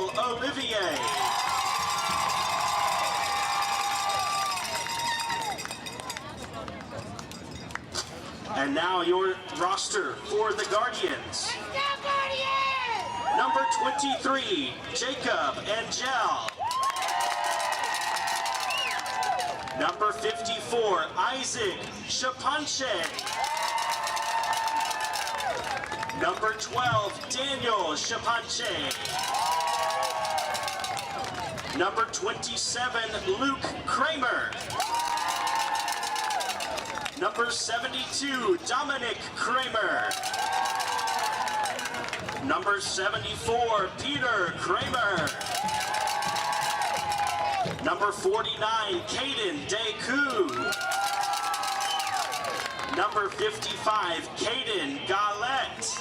Michael Olivier. And now your roster for the Guardians. Number 23, Jacob Angel. Number 54, Isaac Shapanche. Number 12, Daniel Shapanche. Number 27, Luke Kramer. Number 72, Dominic Kramer. Number 74, Peter Kramer. Number 49, Caden Deku. Number 55, Caden Galette.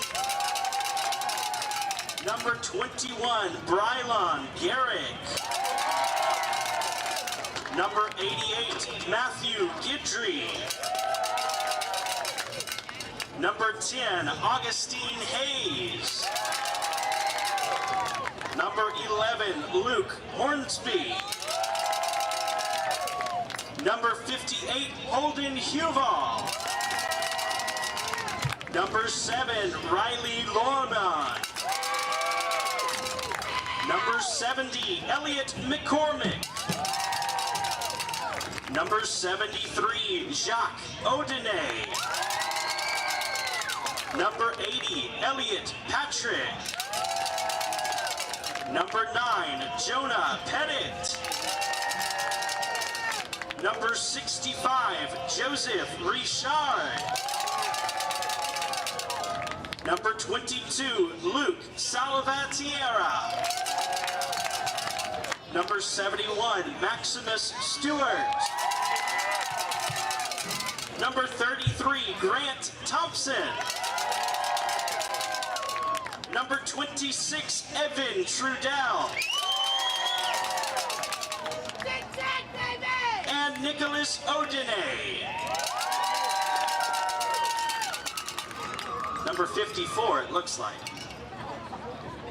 Number 21, Brylon Garrick. Number 88, Matthew Guidry. Number 10, Augustine Hayes. Number 11, Luke Hornsby. Number 58, Holden Huval. Number 7, Riley Lorman. Number 70, Elliot McCormick. Number 73, Jacques Odene. Number 80, Elliot Patrick. Number 9, Jonah Pettit. Number 65, Joseph Richard. Number 22, Luke Salvatierra. Number 71, Maximus Stewart. Number 33, Grant Thompson. Number 26, Evan Trudell. And Nicholas Odene. Number 54, it looks like.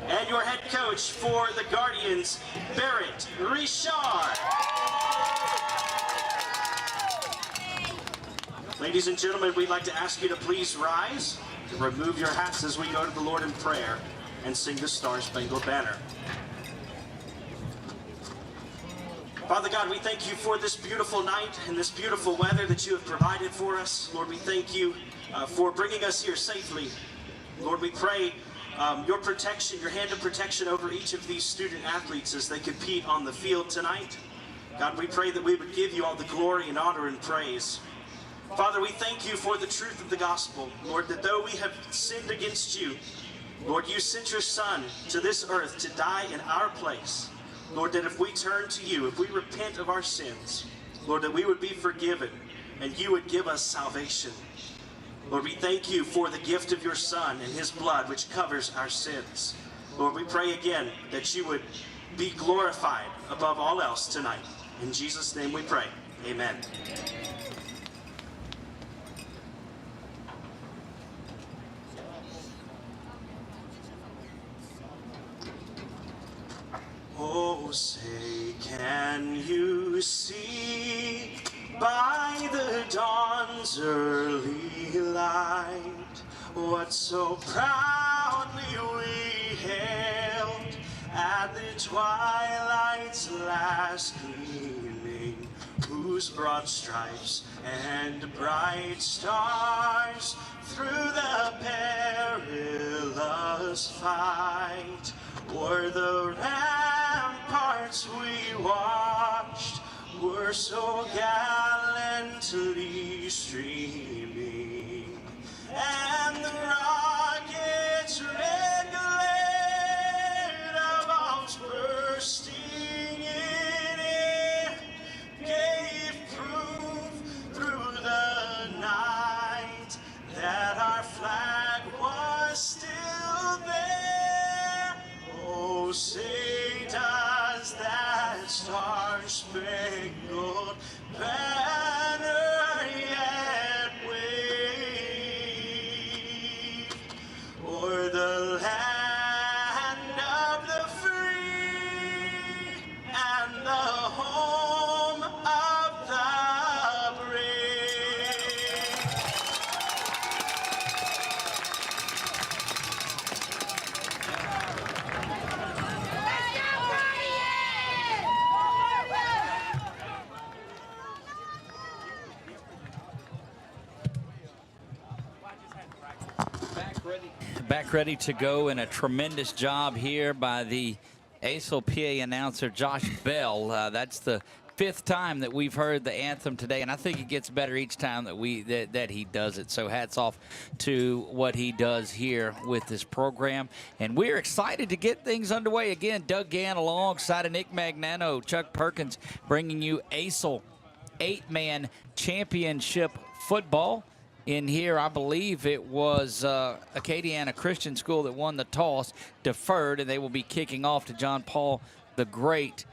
And your head coach for the Guardians, Barrett Richard. Ladies and gentlemen, we'd like to ask you to please rise, to remove your hats as we go to the Lord in prayer and sing the Star-Spangled Banner. Father God, we thank you for this beautiful night and this beautiful weather that you have provided for us. Lord, we thank you for bringing us here safely. Lord, we pray your protection, your hand of protection over each of these student athletes as they compete on the field tonight. God, we pray that we would give you all the glory and honor and praise. Father, we thank you for the truth of the gospel. Lord, that though we have sinned against you, Lord, you sent your Son to this earth to die in our place. Lord, that if we turn to you, if we repent of our sins, Lord, that we would be forgiven and you would give us salvation. Lord, we thank you for the gift of your Son and his blood which covers our sins. Lord, we pray again that you would be glorified above all else tonight. In Jesus' name we pray. Amen. Oh, say, can you see by the dawn's early light what so proudly we hailed at the twilight's last gleaming, whose broad stripes and bright stars through the perilous fight o'er the ramparts we watched were so gallantly streaming, and the rocket's red glare of bombs bursting in air gave proof through the night that our flag was still there. Oh, say does that star-spangled banner yet wave o'er the land of the free Back ready to go, and a tremendous job here by the ACEL PA announcer, Josh Bell. That's the 5th time that we've heard the anthem today, and I think it gets better each time that he does it. So hats off to what he does here with this program. And we're excited to get things underway. Again, Doug Gann alongside of Nick Magnano, Chuck Perkins, bringing you ACEL 8-man championship football. In here, I believe it was Acadiana Christian School that won the toss, deferred, and they will be kicking off to John Paul the Great,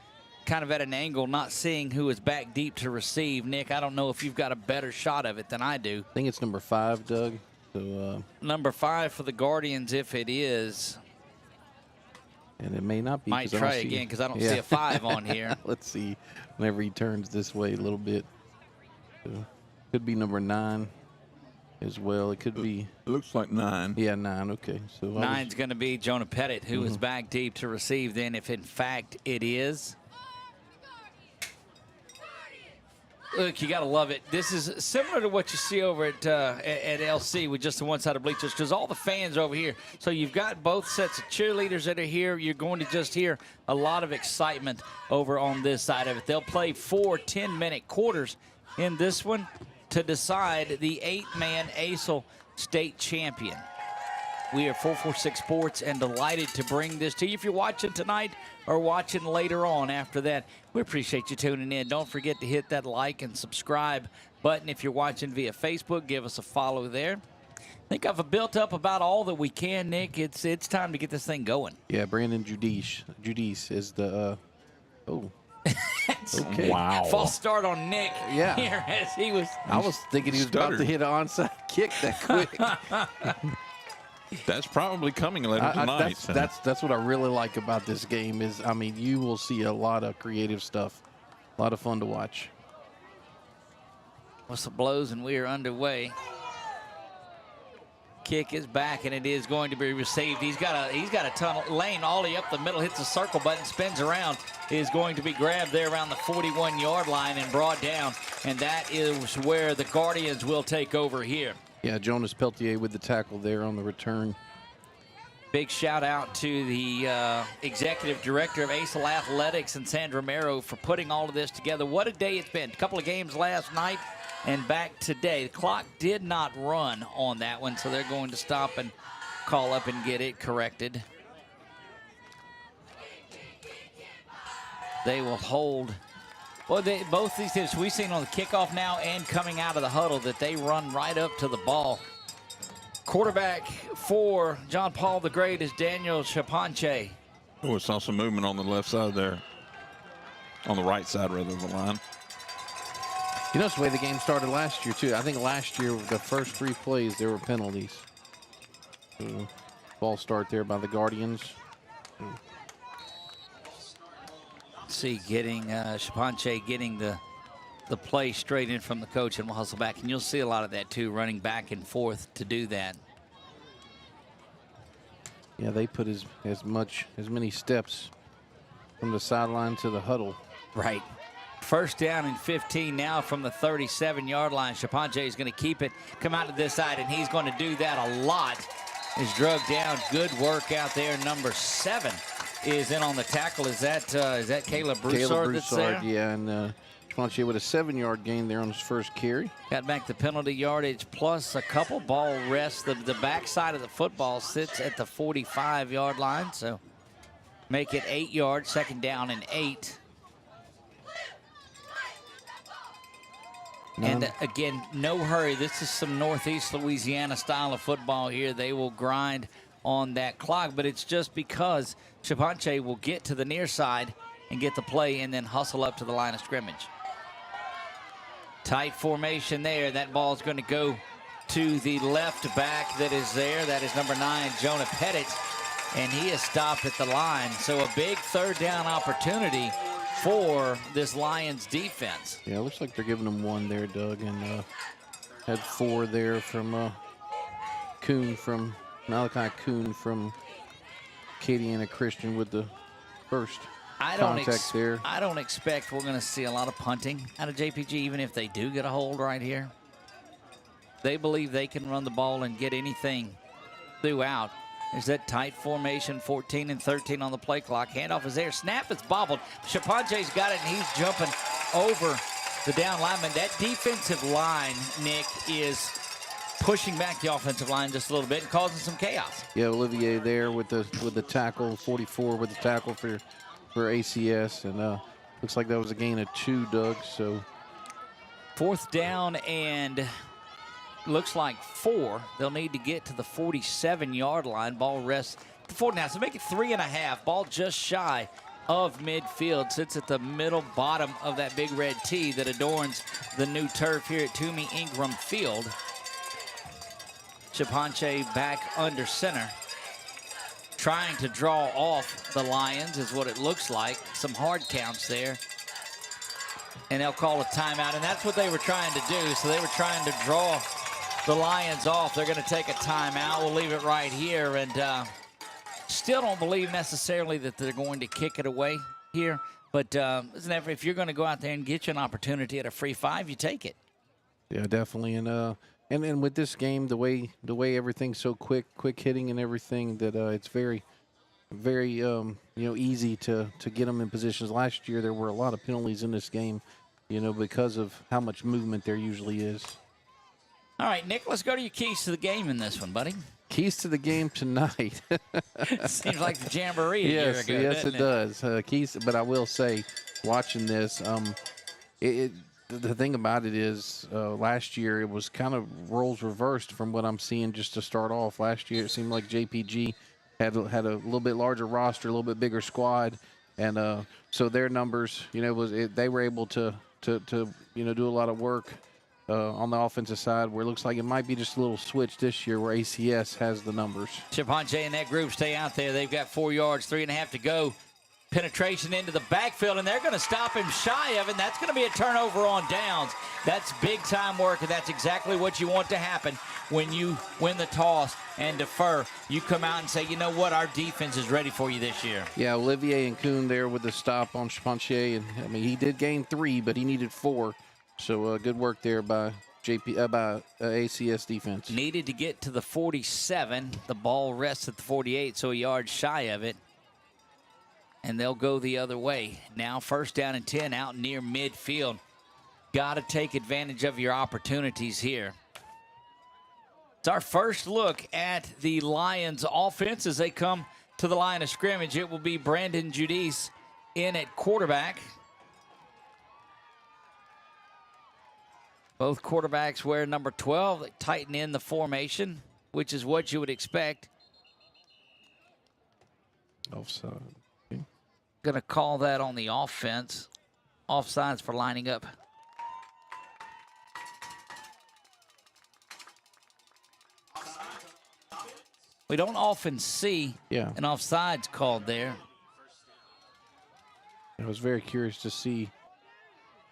kind of at an angle, not seeing who is back deep to receive. Nick, I don't know if you've got a better shot of it than I do. I think it's number 5, Doug. So, number 5 for the Guardians, if it is. And it may not be. Might try again because I don't see a 5 on here. Let's see. Whenever he turns this way a little bit. So, could be number 9 as well. It could be. It looks like 9. Yeah, 9. Okay. So 9's going to be Jonah Pettit, who is back deep to receive then, if in fact it is. Look, you got to love it. This is similar to what you see over at LC with just the one-sided bleachers, because all the fans over here. So you've got both sets of cheerleaders that are here. You're going to just hear a lot of excitement over on this side of it. They'll play 4 10-minute quarters in this one to decide the 8-man ACEL state champion. We are 446 Sports and delighted to bring this to you. If you're watching tonight or watching later on after that, we appreciate you tuning in. Don't forget to hit that like and subscribe button. If you're watching via Facebook, give us a follow there. I think I've built up about all that we can, Nick. It's time to get this thing going. Yeah, Brandon Judice is the okay. Wow. False start on Nick. Yeah. Here as he was. I was thinking he was about to hit an onside kick that quick. That's probably coming later tonight. That's what I really like about this game is, I mean, you will see a lot of creative stuff. A lot of fun to watch. Whistle blows and we are underway. Kick is back and it is going to be received. He's got a tunnel lane all the way up the middle, hits the circle button, spins around, is going to be grabbed there around the 41-yard line and brought down. And that is where the Guardians will take over here. Yeah, Jonas Peltier with the tackle there on the return. Big shout out to the executive director of ACEL Athletics and Sandra Mero for putting all of this together. What a day it's been. A couple of games last night and back today. The clock did not run on that one, so they're going to stop and call up and get it corrected. They will hold. Well, both these teams we've seen on the kickoff now and coming out of the huddle that they run right up to the ball. Quarterback for John Paul the Great is Daniel Chapanche. Oh, I saw some movement on the left side there. On the right side, rather, of the line. You notice the way the game started last year, too. I think last year, the first 3 plays, there were penalties. Ball start there by the Guardians. See, getting Chapanche getting the play straight in from the coach, and we'll hustle back. And you'll see a lot of that, too, running back and forth to do that. Yeah, they put as many steps from the sideline to the huddle. Right. First down and 15 now from the 37-yard line. Chapanche is going to keep it, come out to this side, and he's going to do that a lot. Is drugged down. Good work out there. Number 7 is in on the tackle. Is that Caleb Broussard that's there? Yeah, and Chapanche with a 7-yard gain there on his first carry. Got back the penalty yardage plus a couple ball rests. The backside of the football sits at the 45-yard line, so make it 8 yards, second down and 8. And again, no hurry. This is some Northeast Louisiana style of football here. They will grind on that clock, but it's just because Chapanche will get to the near side and get the play and then hustle up to the line of scrimmage. Tight formation there. That ball is going to go to the left back that is there. That is number 9, Jonah Pettit, and he is stopped at the line. So a big third down opportunity for this Lions defense. Yeah, it looks like they're giving them 1 there, Doug, and had 4 there from Malachi Kuhn from Acadiana Christian with the first contact there. I don't expect we're going to see a lot of punting out of JPG, even if they do get a hold right here. They believe they can run the ball and get anything throughout. There's that tight formation, 14 and 13 on the play clock. Handoff is there. Snap is bobbled. Shapanche's got it, and he's jumping over the down lineman. That defensive line, Nick, is pushing back the offensive line just a little bit and causing some chaos. Yeah, Olivier there with the tackle, 44 with the tackle for ACS, and looks like that was a gain of 2, Doug. So 4th down and looks like 4. They'll need to get to the 47-yard line. Ball rests at the 40 now, so make it 3.5. Ball just shy of midfield. Sits at the middle bottom of that big red tee that adorns the new turf here at Tumey-Ingram Field. Shapanche back under center, trying to draw off the Lions is what it looks like. Some hard counts there. And they'll call a timeout, and that's what they were trying to do. So they were trying to draw the Lions off. They're going to take a timeout. We'll leave it right here, and still don't believe necessarily that they're going to kick it away here. But if you're going to go out there and get you an opportunity at a free 5, you take it. yeah, definitely, and with this game, the way everything's so quick hitting and everything, that it's very easy to get them in positions. Last year there were a lot of penalties in this game, because of how much movement there usually is. All right, Nick, let's go to your keys to the game in this one, buddy. Keys to the game tonight. Seems like the Jamboree a year ago, yes, doesn't it does. Keys, but I will say, watching this, the thing about it is, last year it was kind of roles reversed from what I'm seeing just to start off. Last year it seemed like JPG had a little bit larger roster, a little bit bigger squad, and so their numbers, they were able to do a lot of work on the offensive side, where it looks like it might be just a little switch this year where ACS has the numbers. Shapanche and that group stay out there. They've got 4 yards, 3.5 to go. Penetration into the backfield, and they're going to stop him shy of it. And that's going to be a turnover on downs. That's big-time work, and that's exactly what you want to happen when you win the toss and defer. You come out and say, you know what, our defense is ready for you this year. Yeah, Olivier and Kuhn there with the stop on Shapanche, and he did gain 3, but he needed 4. So good work there by ACS defense. Needed to get to the 47. The ball rests at the 48, so a yard shy of it. And they'll go the other way. Now 1st down and 10 out near midfield. Got to take advantage of your opportunities here. It's our first look at the Lions offense as they come to the line of scrimmage. It will be Brandon Judice in at quarterback. Both quarterbacks wear number 12. They tighten in the formation, which is what you would expect. Offside. Going to call that on the offense. Offsides for lining up. We don't often see an offsides called there. I was very curious to see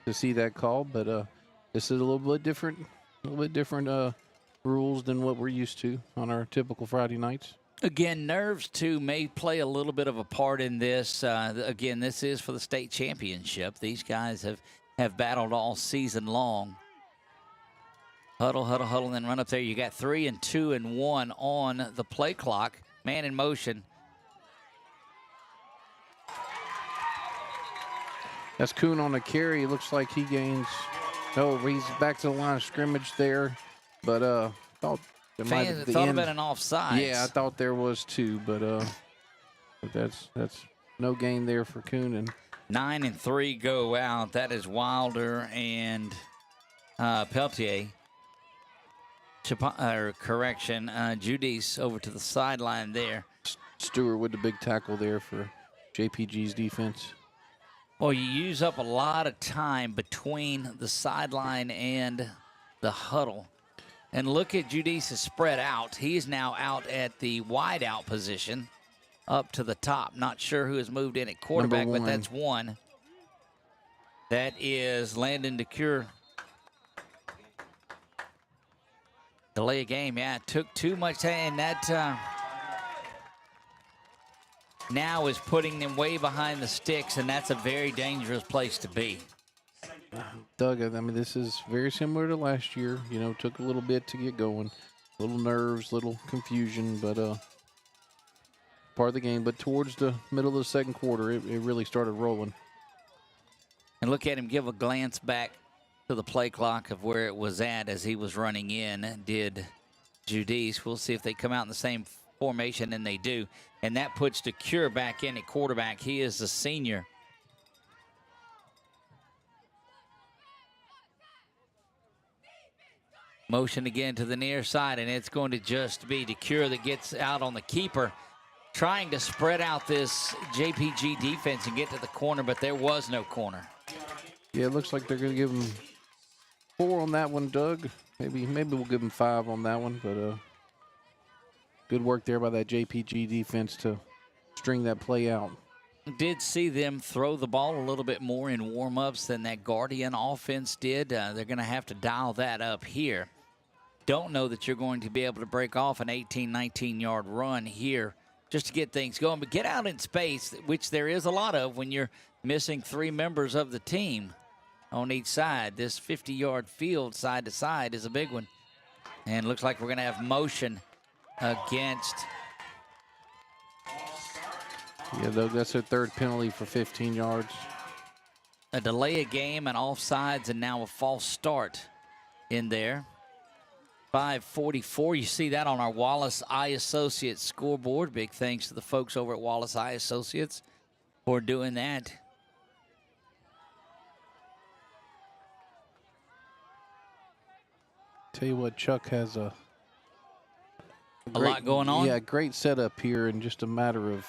that call, but this is a little bit different rules than what we're used to on our typical Friday nights. Again, nerves, too, may play a little bit of a part in this. Again, this is for the state championship. These guys have battled all season long. Huddle, huddle, huddle, and then run up there. You got 3 and 2 and 1 on the play clock. Man in motion. That's Kuhn on the carry. It looks like he gains. Oh, he's back to the line of scrimmage there, but thought there might have Thought about an offside. Yeah, I thought there was 2, but that's no gain there for Kuhn. And 9 and 3 go out. That is Wilder and Peltier. Judice over to the sideline there. Stewart with the big tackle there for JPG's defense. Well, you use up a lot of time between the sideline and the huddle. And look at Judice's spread out. He's now out at the wide out position up to the top. Not sure who has moved in at quarterback, but that's 1. That is Landon DeCure. Delay a game, yeah, it took too much time. And that now is putting them way behind the sticks, and that's a very dangerous place to be. Doug, I mean, this is very similar to last year. Took a little bit to get going. Little nerves, little confusion, but part of the game. But towards the middle of the second quarter, it really started rolling. And look at him give a glance back to the play clock of where it was at as he was running in, did Judice. We'll see if they come out in the same formation, and they do. And that puts DeCure back in at quarterback. He is the senior. Motion again to the near side, and it's going to just be DeCure that gets out on the keeper, trying to spread out this JPG defense and get to the corner, but there was no corner. Yeah, it looks like they're going to give him 4 on that one, Doug. Maybe we'll give him 5 on that one, but good work there by that JPG defense to string that play out. Did see them throw the ball a little bit more in warm-ups than that Guardian offense did. They're going to have to dial that up here. Don't know that you're going to be able to break off an 18, 19-yard run here just to get things going. But get out in space, which there is a lot of when you're missing 3 members of the team on each side. This 50-yard field side to side is a big one. And looks like we're going to have motion against. Yeah, Doug, that's their 3rd penalty for 15 yards. A delay of game and offsides, and now a false start in there. 5:44. You see that on our Wallace Eye Associates scoreboard. Big thanks to the folks over at Wallace Eye Associates for doing that. Tell you what, Chuck has a lot going on. Yeah, great setup here in just a matter of,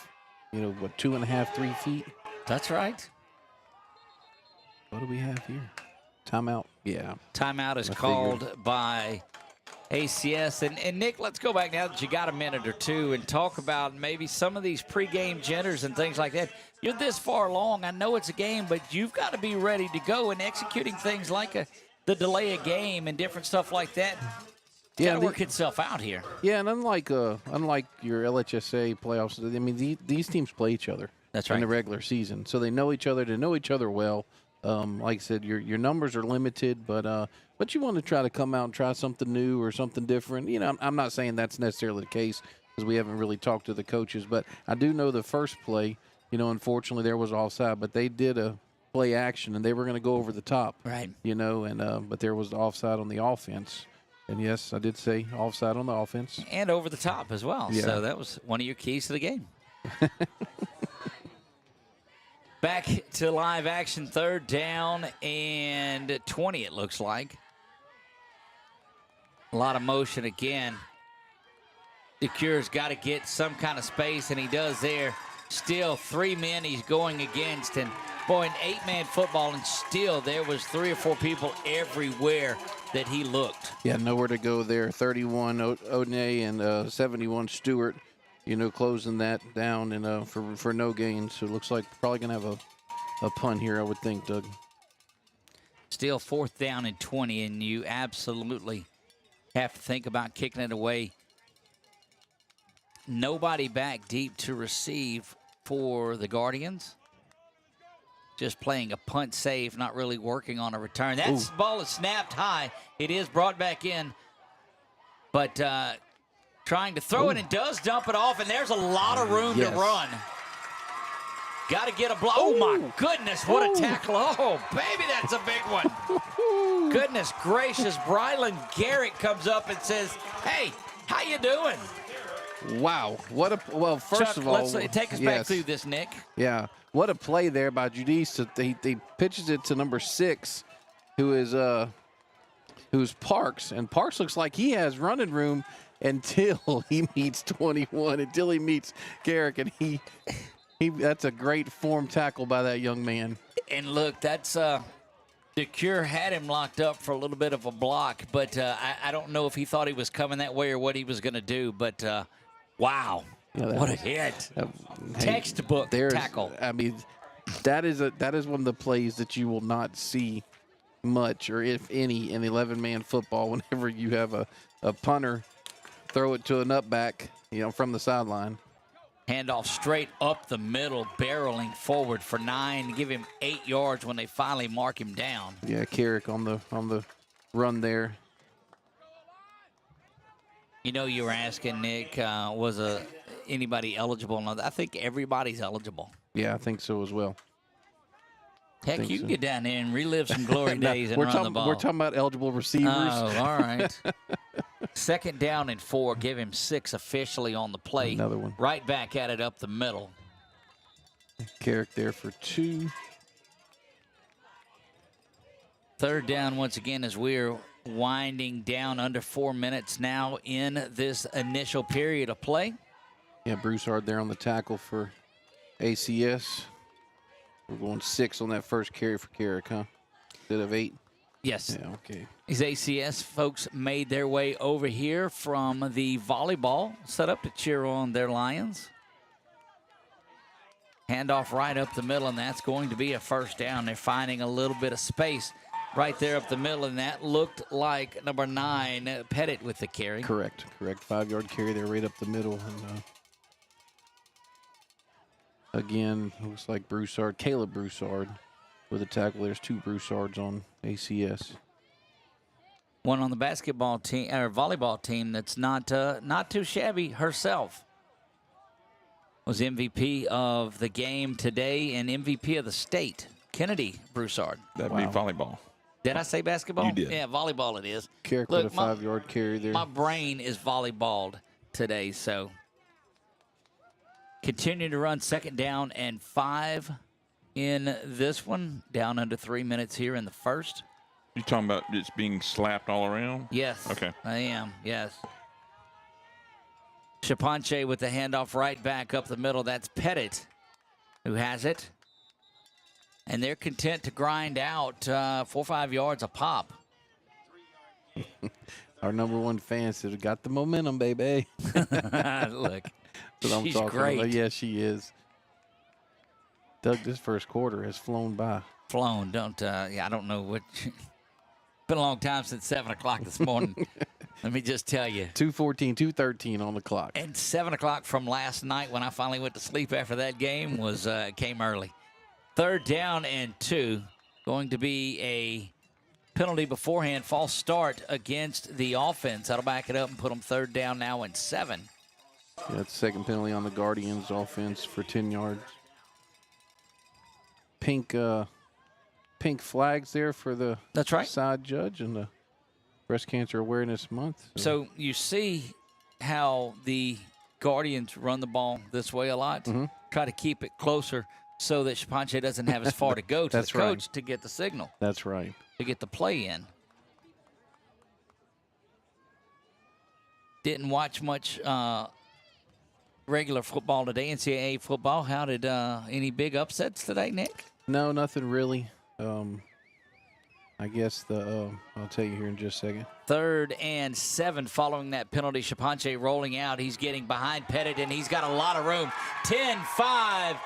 2.5, 3 feet. That's right. What do we have here? Timeout. Yeah. Timeout is called by ACS. And Nick, let's go back now that you got a minute or two and talk about maybe some of these pregame jitters and things like that. You're this far along. I know it's a game, but you've got to be ready to go, and executing things like the delay of game and different stuff like that. Got to work itself out here. Yeah, and unlike your LHSA playoffs, I mean, these teams play each other. That's right. In the regular season, so they know each other. They know each other well. Like I said, your numbers are limited, but you want to try to come out and try something new or something different. I'm not saying that's necessarily the case because we haven't really talked to the coaches, but I do know the first play, unfortunately there was offside, but they did a play action and they were going to go over the top. Right. But there was the offside on the offense. And yes, I did say offside on the offense. And over the top as well. Yeah. So that was one of your keys to the game. Back to live action, 3rd down and 20, it looks like. A lot of motion again. DeCure's got to get some kind of space, and he does there. Still 3 men he's going against. And, boy, an 8-man football, and still there was 3 or 4 people everywhere that he looked. Yeah, nowhere to go there. 31 Odney and 71 Stewart, closing that down and for no gain. So it looks like probably going to have a punt here, I would think, Doug. Still 4th down and 20, and you absolutely have to think about kicking it away. Nobody back deep to receive for the Guardians. Just playing a punt save, not really working on a return. That ball is snapped high. It is brought back in, but trying to throw it and does dump it off, and there's a lot of room to run. Got to get a block. Oh, my goodness, what a tackle. Oh, baby, that's a big one. Goodness gracious, Brylan Garrett comes up and says, hey, how you doing? Wow. First Chuck, of all, let's take us back through this, Nick. Yeah. What a play there by Judice. He pitches it to number 6, who's Parks. And Parks looks like he has running room until he meets 21, until he meets Garrick. And that's a great form tackle by that young man. And look, that's DeCure had him locked up for a little bit of a block, but I don't know if he thought he was coming that way or what he was going to do. But, wow. What a hit. Textbook tackle. I mean, that is one of the plays that you will not see much, or if any, in 11-man football whenever you have a punter throw it to a nutback, from the sideline. Handoff straight up the middle, barreling forward for 9, give him 8 yards when they finally mark him down. Yeah, Carrick on the run there. You know, you were asking, Nick, was anybody eligible? And I think everybody's eligible. Yeah, I think so as well. Heck, you can get down there and relive some glory days and run the ball. We're talking about eligible receivers. Oh, all right. 2nd down and 4. Give him 6 officially on the play. Another one. Right back at it up the middle. Carrick there for 2. 3rd down once again as we're winding down under 4 minutes now in this initial period of play. Yeah, Broussard there on the tackle for ACS. We're going 6 on that first carry for Carrick, huh? Instead of 8? Yes. Yeah, okay. These ACS folks made their way over here from the volleyball, set up to cheer on their Lions. Handoff right up the middle, and that's going to be a 1st down. They're finding a little bit of space right there up the middle, and that looked like number 9, Pettit, with the carry. Correct. 5-yard carry there right up the middle. And again, looks like Broussard, Caleb Broussard with a tackle. There's 2 Broussards on ACS. One on the basketball team or volleyball team that's not too shabby herself. Was MVP of the game today and MVP of the state, Kennedy Broussard. That'd be volleyball. Did I say basketball? You did. Yeah, volleyball it is. Carrick with a 5-yard carry there. My brain is volleyballed today, so continue to run 2nd down and 5 in this one. Down under 3 minutes here in the 1st. You talking about it's being slapped all around? Yes. Okay. I am, yes. Shapanche with the handoff right back up the middle. That's Pettit who has it. And they're content to grind out 4 or 5 yards a pop. Our number 1 fan said, got the momentum, baby. Look, she's great. about. Yeah, she is. Doug, this first quarter has flown by. Flown, I don't know what. Been a long time since 7 o'clock this morning. Let me just tell you. 2:14, 2:13 on the clock. And 7 o'clock from last night when I finally went to sleep after that game was came early. 3rd down and 2. Going to be a penalty beforehand, false start against the offense. That'll back it up and put them 3rd down now and 7. Yeah, it's the 2nd penalty on the Guardians offense for 10 yards. Pink flags there for the That's right. side judge and the Breast Cancer Awareness Month. So you see how the Guardians run the ball this way a lot. Mm-hmm. Try to keep it closer so that Shapanche doesn't have as far to go to That's the coach right. to get the signal, That's right. to get the play in. Didn't watch much regular football today, NCAA football. How did any big upsets today, Nick? No, nothing really. I guess I'll tell you here in just a second. 3rd and 7 following that penalty. Shapanche rolling out. He's getting behind Pettit, and he's got a lot of room. 10-5,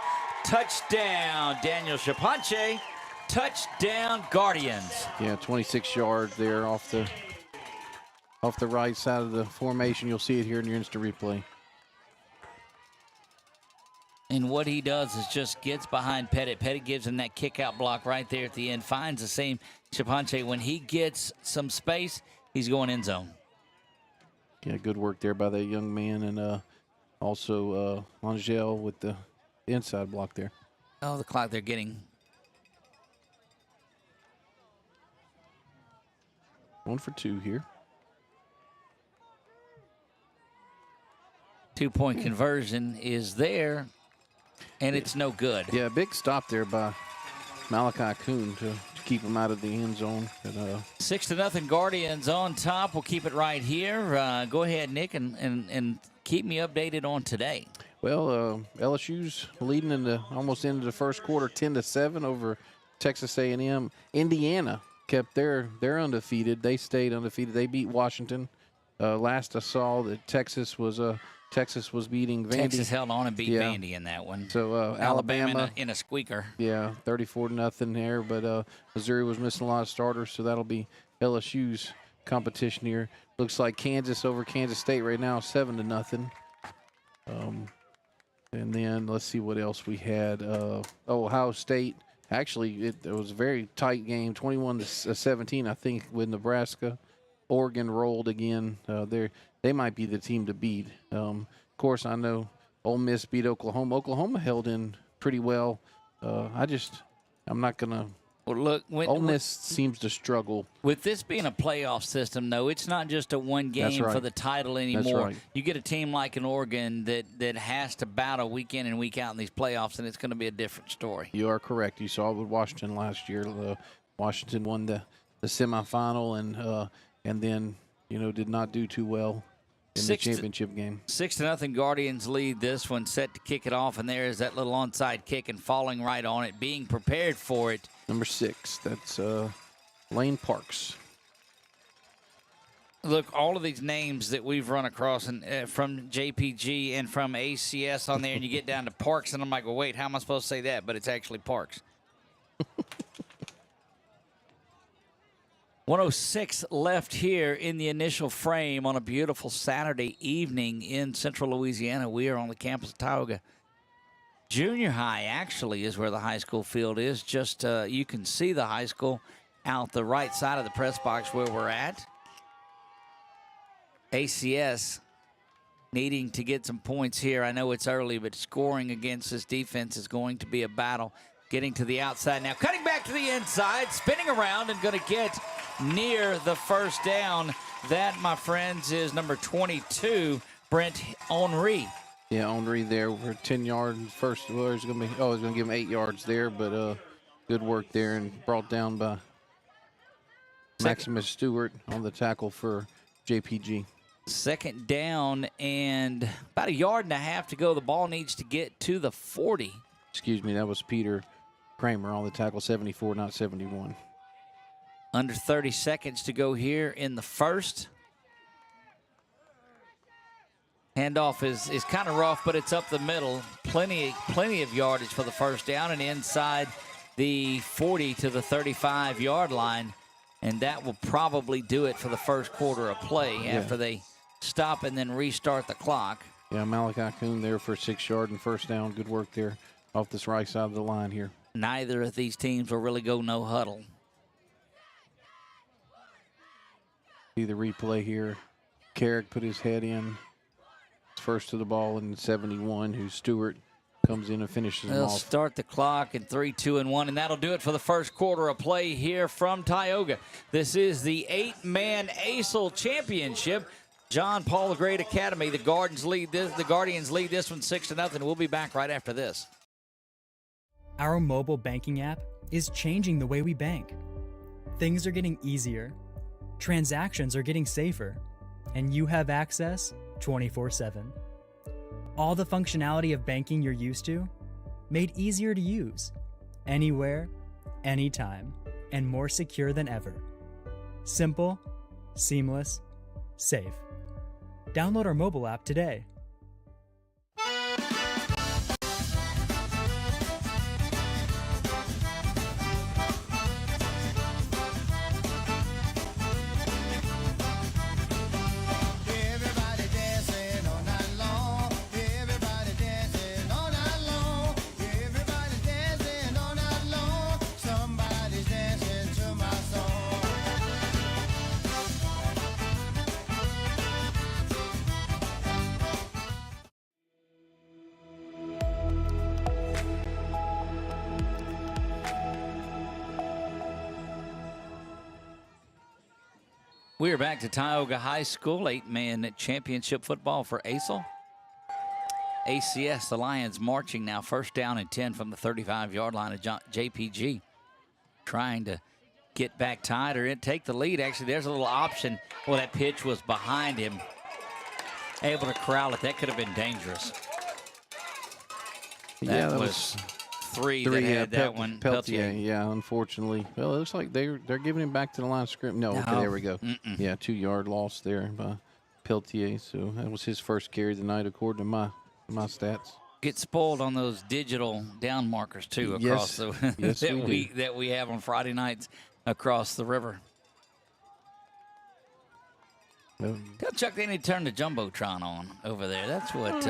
touchdown, Daniel Shapanche. Touchdown, Guardians. Yeah, 26 yards there off the right side of the formation. You'll see it here in your instant replay. And what he does is just gets behind Pettit. Pettit gives him that kick-out block right there at the end. Finds the same Shapanche. When he gets some space, he's going end zone. Yeah, good work there by that young man. And also Angel with the inside block there. Oh, the clock they're getting. 1 for 2 here. 2-point conversion is there, and it's no good. Yeah, big stop there by Malachi Kuhn to keep him out of the end zone. And, 6-0 Guardians on top. We'll keep it right here. Go ahead, Nick, and keep me updated on today. well, LSU's leading almost into the first quarter, 10-7 over Texas A&M. Indiana kept they're undefeated. They stayed undefeated. They beat Washington. Last I saw that Texas was beating Vandy. Texas held on and beat Vandy in that one. So Alabama in a squeaker. Yeah, 34-0 there. But Missouri was missing a lot of starters, so that'll be LSU's competition here. Looks like Kansas over Kansas State right now, 7-0. And then let's see what else we had. Ohio State. Actually, it was a very tight game, 21-17, I think, with Nebraska. Oregon rolled again. They might be the team to beat. Of course, I know Ole Miss beat Oklahoma. Oklahoma held in pretty well. I'm not gonna. Well, look, Ole Miss seems to struggle. With this being a playoff system, though, it's not just a one game right. for the title anymore. That's right. You get a team like an Oregon that has to battle week in and week out in these playoffs, and it's going to be a different story. You are correct. You saw it with Washington last year. Washington won the semifinal and then did not do too well in the championship game. 6-0 Guardians lead this one, set to kick it off, and there is that little onside kick and falling right on it, being prepared for it. Number 6, that's Lane Parks. Look, all of these names that we've run across and from JPG and from ACS on there, and you get down to Parks, and I'm like, well, wait, how am I supposed to say that? But it's actually Parks. 1:06 left here in the initial frame on a beautiful Saturday evening in central Louisiana. We are on the campus of Tioga. Junior high actually is where the high school field is. Just you can see the high school out the right side of the press box where we're at. ACS needing to get some points here. I know it's early, but scoring against this defense is going to be a battle. Getting to the outside now, cutting back to the inside, spinning around and going to get near the first down. That, my friends, is number 22, Brent Henry. Yeah, Henry there for 10 yards. First, well, he's going to give him 8 yards there, but good work there and brought down by Maximus Stewart on the tackle for JPG. Second down and about 1.5 yards to go. The ball needs to get to the 40. Excuse me, that was Peter Kramer on the tackle, 74, not 71. Under 30 seconds to go here in the first. Handoff is kind of rough, but it's up the middle. Plenty of yardage for the first down and inside the 40 to the 35-yard line. And that will probably do it for the first quarter of play after they stop and then restart the clock. Yeah, Malachi Kuhn there for 6 yard and first down. Good work there off this right side of the line here. Neither of these teams will really go no huddle. See the replay here. Carrick put his head in. First to the ball in 71, who Stewart comes in and finishes him They'll off. start the clock at 3, 2, and 1, and that'll do it for the first quarter of play here from Tioga. This is the 8-man ACEL Championship. John Paul the Great Academy. The Guardians lead this one 6-0. We'll be back right after this. Our mobile banking app is changing the way we bank. Things are getting easier, transactions are getting safer, and you have access 24/7. All the functionality of banking you're used to, made easier to use, anywhere, anytime, and more secure than ever. Simple, seamless, safe. Download our mobile app today. We are back to Tioga High School, 8-man championship football for ACEL. ACS, the Lions marching now, first down and 10 from the 35-yard line of JPG. Trying to get back tied or take the lead. Actually, there's a little option. Well, that pitch was behind him. Able to corral it. That could have been dangerous. Yeah, that was three that had that one. Peltier, yeah, unfortunately. Well, it looks like they're giving him back to the line of scrimmage. No, okay, there we go. Yeah, 2-yard loss there by Peltier. So that was his first carry of the night, according to my stats. Get spoiled on those digital down markers too across that we have on Friday nights across the river. Tell Chuck they need to turn the Jumbotron on over there. That's what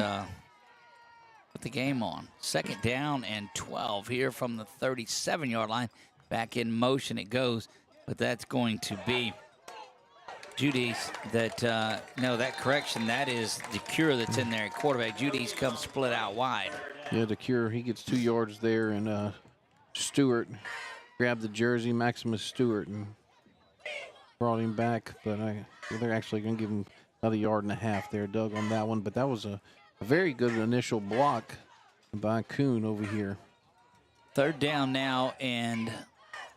put the game on. Second down and 12 here from the 37-yard line. Back in motion it goes, but that's going to be Judy's that, no, that correction, that is DeCure that's in there at quarterback. Judy's comes split out wide. Yeah, DeCure, he gets 2 yards there, and Stewart grabbed the jersey, Maximus Stewart, and brought him back. But they're actually going to give him another 1.5 yards there, Doug, on that one. But that was a very good initial block by Kuhn over here. 3rd down now and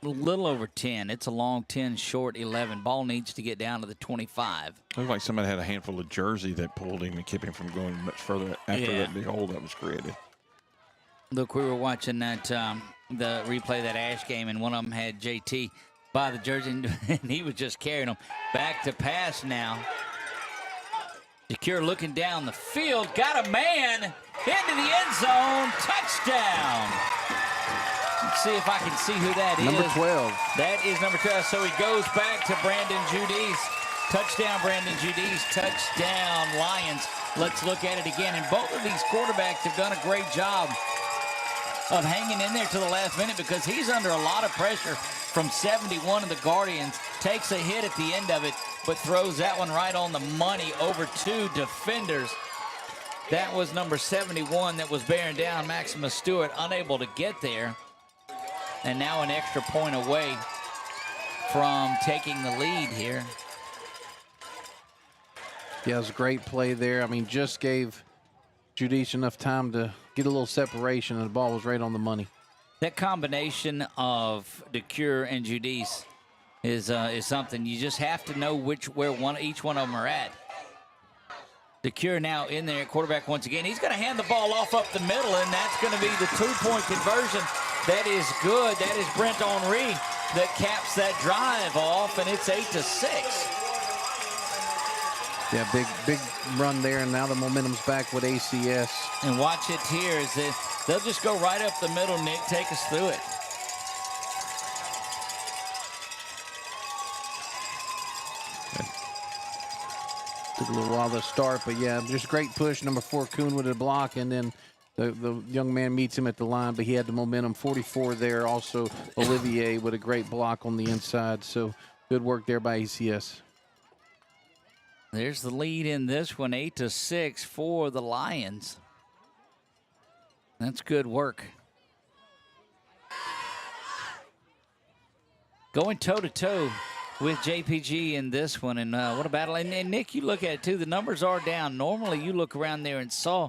a little over 10. It's a long 10, short 11. Ball needs to get down to the 25. Looked like somebody had a handful of jersey that pulled him and kept him from going much further after that big hole that was created. Look, we were watching that the replay of that Ash game, and one of them had JT by the jersey, and he was just carrying them. Back to pass now. DeCure looking down the field, got a man into the end zone, touchdown. Let's see if I can see who that is. Number 12. That is number 12. So he goes back to Brandon Judice. Touchdown, Brandon Judice. Touchdown, Lions. Let's look at it again. And both of these quarterbacks have done a great job of hanging in there to the last minute, because he's under a lot of pressure from 71 of the Guardians. Takes a hit at the end of it, but throws that one right on the money over 2 defenders. That was number 71 that was bearing down Maximus Stewart, unable to get there. And now an extra point away from taking the lead here. Yeah, it was a great play there. I mean, just gave Judice enough time to get a little separation, and the ball was right on the money. That combination of DeCure and Judice is something you just have to know where each one of them are at. DeCure now in there at quarterback once again. He's going to hand the ball off up the middle, and that's going to be the 2-point conversion. That is good. That is Brent Henry that caps that drive off, and it's 8-6. Yeah, big run there, and now the momentum's back with ACS. And watch it here as they'll just go right up the middle, Nick. Take us through it. Took a little while to start, but yeah, just great push. Number 4, Kuhn with a block, and then the young man meets him at the line, but he had the momentum. 44 there. Also, Olivier with a great block on the inside. So good work there by ACS. There's the lead in this one, 8-6 for the Lions. That's good work. Going toe-to-toe with JPG in this one, and what a battle. And Nick, you look at it too, the numbers are down. Normally you look around there and saw,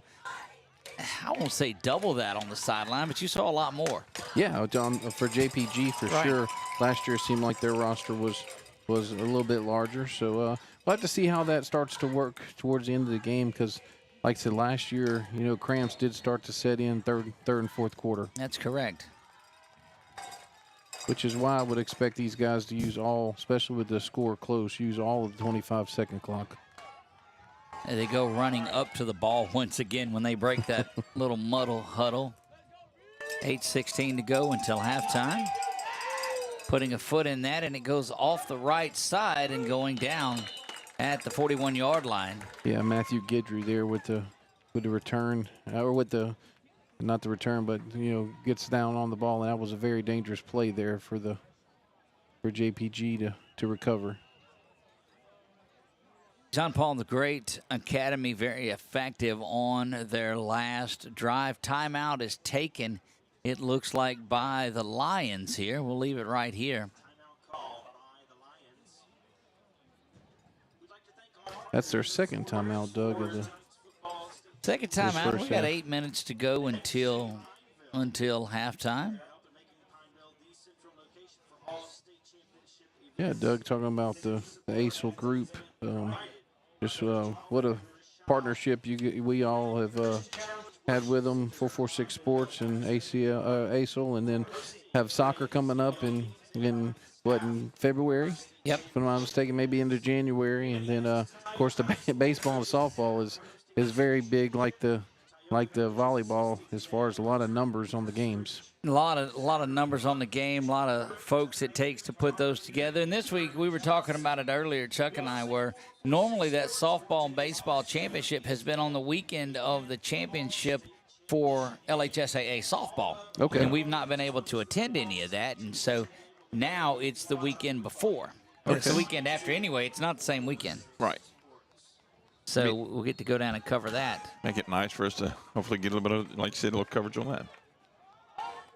I won't say double that on the sideline, but you saw a lot more. Yeah, for JPG for sure. Last year it seemed like their roster was a little bit larger, so we'll have to see how that starts to work towards the end of the game, because like I said, last year, cramps did start to set in third and fourth quarter. That's correct. Which is why I would expect these guys to use all, especially with the score close, use all of the 25-second clock. And they go running up to the ball once again when they break that little muddle huddle. 8:16 to go until halftime. Putting a foot in that, and it goes off the right side and going down at the 41-yard line. Yeah, Matthew Guidry there with the return, or with the, not the return, but gets down on the ball, and that was a very dangerous play there for JPG to recover. John Paul, the great academy, very effective on their last drive. Timeout is taken, it looks like, by the Lions here. We'll leave it right here. That's their second timeout, Doug. Of the second timeout. We got 8 minutes to go until halftime. Yeah, Doug, talking about the ACEL group. What a partnership we all have had with them, 446 Sports and ACEL, and then have soccer coming up in February? Yep. If I'm not mistaken, maybe into January, and then of course the baseball and softball is very big, like the volleyball, as far as a lot of numbers on the games. A lot of numbers on the game, a lot of folks it takes to put those together. And this week, we were talking about it earlier, Chuck and I, where normally that softball and baseball championship has been on the weekend of the championship for LHSAA softball. Okay. And we've not been able to attend any of that, and so now it's the weekend before. But it's the weekend after anyway. It's not the same weekend. Right. So we'll get to go down and cover that. Make it nice for us to hopefully get a little bit of, like you said, a little coverage on that.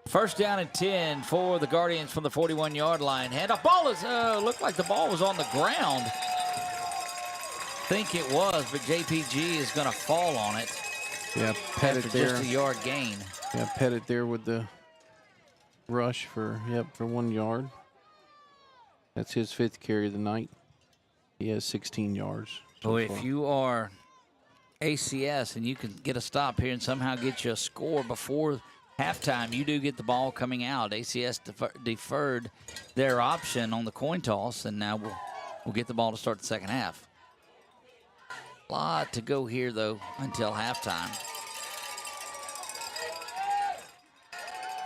First down and 10 for the Guardians from the 41-yard line. Handoff. Ball is, looked like the ball was on the ground. Think it was, but JPG is going to fall on it. Yeah, Pettit after there. Just a yard gain. Yeah, Pettit there with the rush for 1 yard. That's his 5th carry of the night. He has 16 yards. So if you are ACS and you can get a stop here and somehow get you a score before halftime, you do get the ball coming out. ACS deferred their option on the coin toss, and now we'll get the ball to start the second half. A lot to go here, though, until halftime.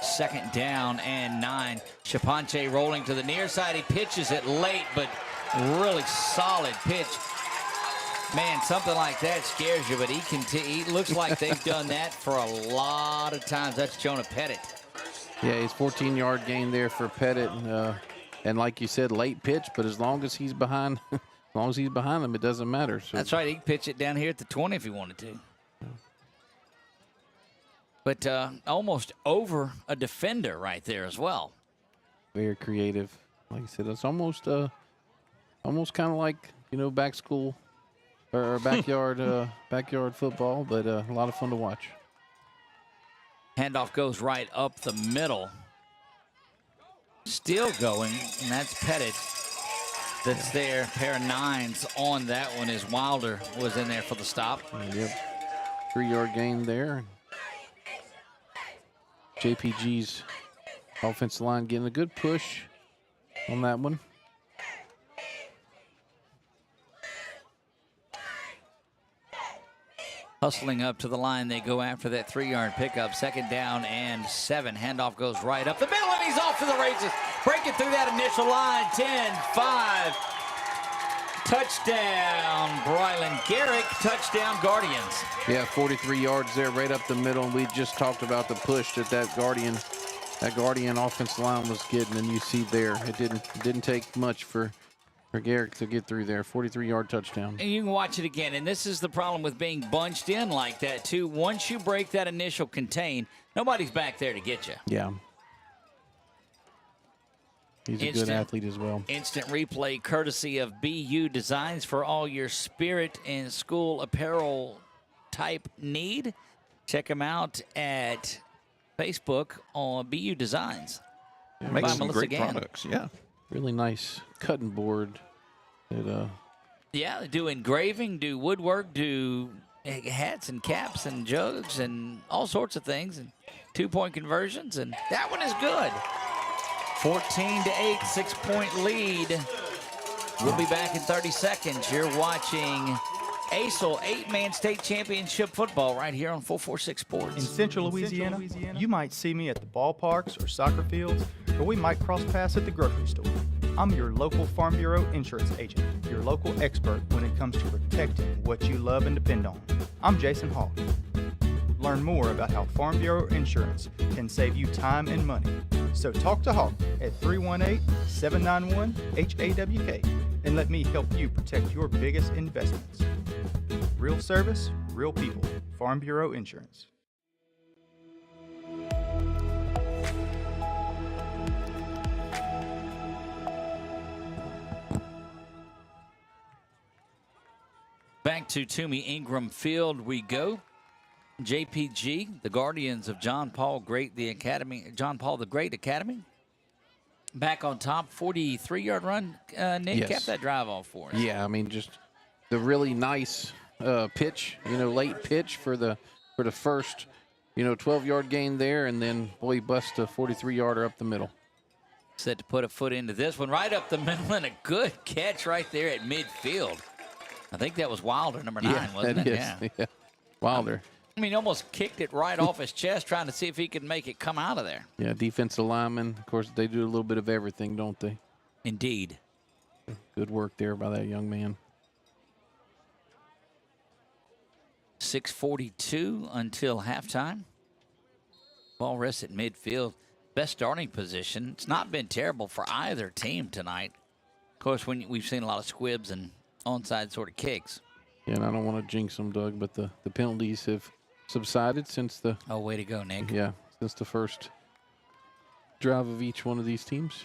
Second down and 9. Shapanche rolling to the near side. He pitches it late, but really solid pitch. Man, something like that scares you, but he looks like they've done that for a lot of times. That's Jonah Pettit. Yeah, he's 14-yard gain there for Pettit, and like you said, late pitch. But as long as he's behind, him, it doesn't matter. So. That's right. He can pitch it down here at the 20 if he wanted to. But almost over a defender right there as well. Very creative. Like I said, it's almost kind of like back school or backyard football, but a lot of fun to watch. Handoff goes right up the middle. Still going, and that's Pettit. That's there. Pair of 9s on that one as Wilder was in there for the stop. Yep. 3-yard gain there. JPG's offensive line getting a good push on that one. Hustling up to the line, they go after that 3-yard pickup. Second down and 7. Handoff goes right up the middle, and he's off to the races. Breaking through that initial line. 10-5. Touchdown, Brylan Garrick. Touchdown, Guardians. Yeah, 43 yards there, right up the middle. And we just talked about the push that Guardian offensive line was getting, and you see there, it didn't take much for Garrick to get through there. 43-yard touchdown. And you can watch it again, and this is the problem with being bunched in like that, too. Once you break that initial contain, nobody's back there to get you. Yeah. He's a good athlete as well. Instant replay courtesy of BU Designs for all your spirit and school apparel type need. Check them out at Facebook on BU Designs. Yeah, makes some great products, yeah. Really nice cutting board. Yeah, they do engraving, do woodwork, do hats and caps and jugs and all sorts of things, and 2-point conversions, and that one is good. 14-8, 6-point lead. We'll be back in 30 seconds. You're watching ACEL 8-man state championship football right here on 446 Sports. In Central Louisiana, you might see me at the ballparks or soccer fields, or we might cross paths at the grocery store. I'm your local Farm Bureau insurance agent, your local expert when it comes to protecting what you love and depend on. I'm Jason Hall. Learn more about how Farm Bureau Insurance can save you time and money. So talk to Hawk at 318-791-HAWK and let me help you protect your biggest investments. Real service, real people. Farm Bureau Insurance. Back to Tumey-Ingram Field we go. JPG, the Guardians of John Paul the Great Academy. Back on top, 43-yard run. Nick kept that drive off for us. Yeah, I mean, just the really nice pitch, late pitch for the first, 12-yard gain there, and then, boy, he busts a 43-yarder up the middle. Set to put a foot into this one right up the middle, and a good catch right there at midfield. I think that was Wilder, number 9, wasn't it? Yeah, Wilder. I mean, almost kicked it right off his chest, trying to see if he could make it come out of there. Yeah, defensive linemen, of course, they do a little bit of everything, don't they? Indeed. Good work there by that young man. 6:42 until halftime. Ball rests at midfield. Best starting position. It's not been terrible for either team tonight. course, we've seen a lot of squibs and onside sort of kicks. Yeah, and I don't want to jinx them, Doug, but the penalties have subsided since the Oh, way to go, Nick. since the first drive of each one of these teams.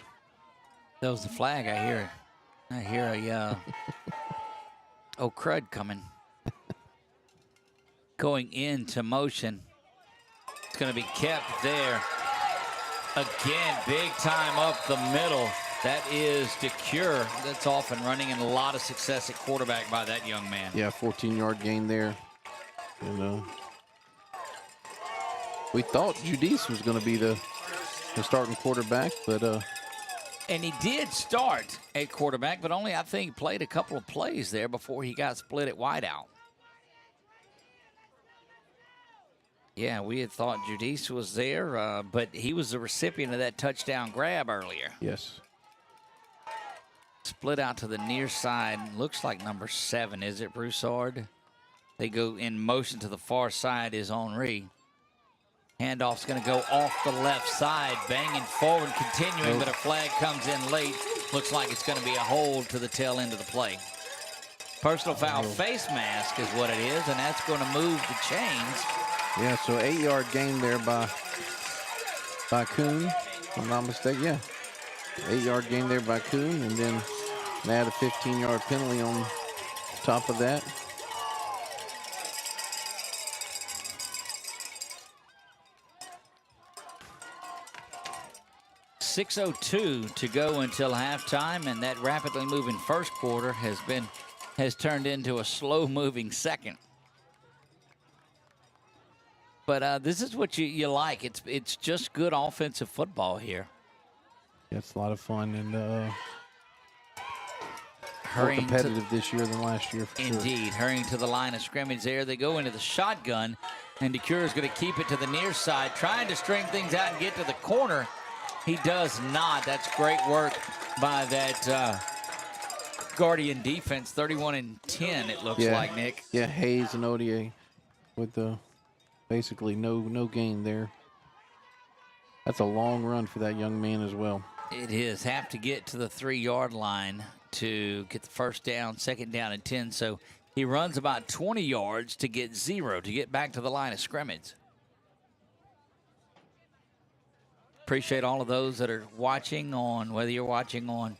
That was the flag. I hear a oh crud coming. Going into motion. It's going to be kept there. Again, big time up the middle. That is DeCure. That's off and running, and a lot of success at quarterback by that young man. Yeah, 14-yard gain there. And we thought Judice was going to be the starting quarterback, but and he did start at quarterback, but only, I think, played a couple of plays there before he got split at wideout. Yeah, we had thought Judice was there, but he was the recipient of that touchdown grab earlier. yes. Split out to the near side. Looks like number 7. Is it Broussard? They go in motion to the far side is Henry. Handoff's going to go off the left side. Banging forward, continuing, but a flag comes in late. Looks like it's going to be a hold to the tail end of the play. Personal foul face mask is what it is, and that's going to move the chains. Yeah, so 8-yard gain there by Kuhn, if I'm not mistaken. Yeah, 8-yard gain there by Kuhn, and then they had a 15-yard penalty on top of that. .602 to go until halftime, and that rapidly moving first quarter has turned into a slow-moving second. But this is what you like. It's just good offensive football here. Yeah, it's a lot of fun and more Hurrying competitive this year than last year for sure. Indeed, hurrying to the line of scrimmage there. They go into the shotgun, and DeCure is going to keep it to the near side, trying to string things out and get to the corner. He does not. That's great work by that Guardian defense. 31-10, it looks like, Nick. Yeah, Hayes and Odier with basically no gain there. That's a long run for that young man as well. It is. Have to get to the 3-yard line to get the first down, second down and 10. So he runs about 20 yards to get 0, to get back to the line of scrimmage. Appreciate all of those that are watching on, whether you're watching on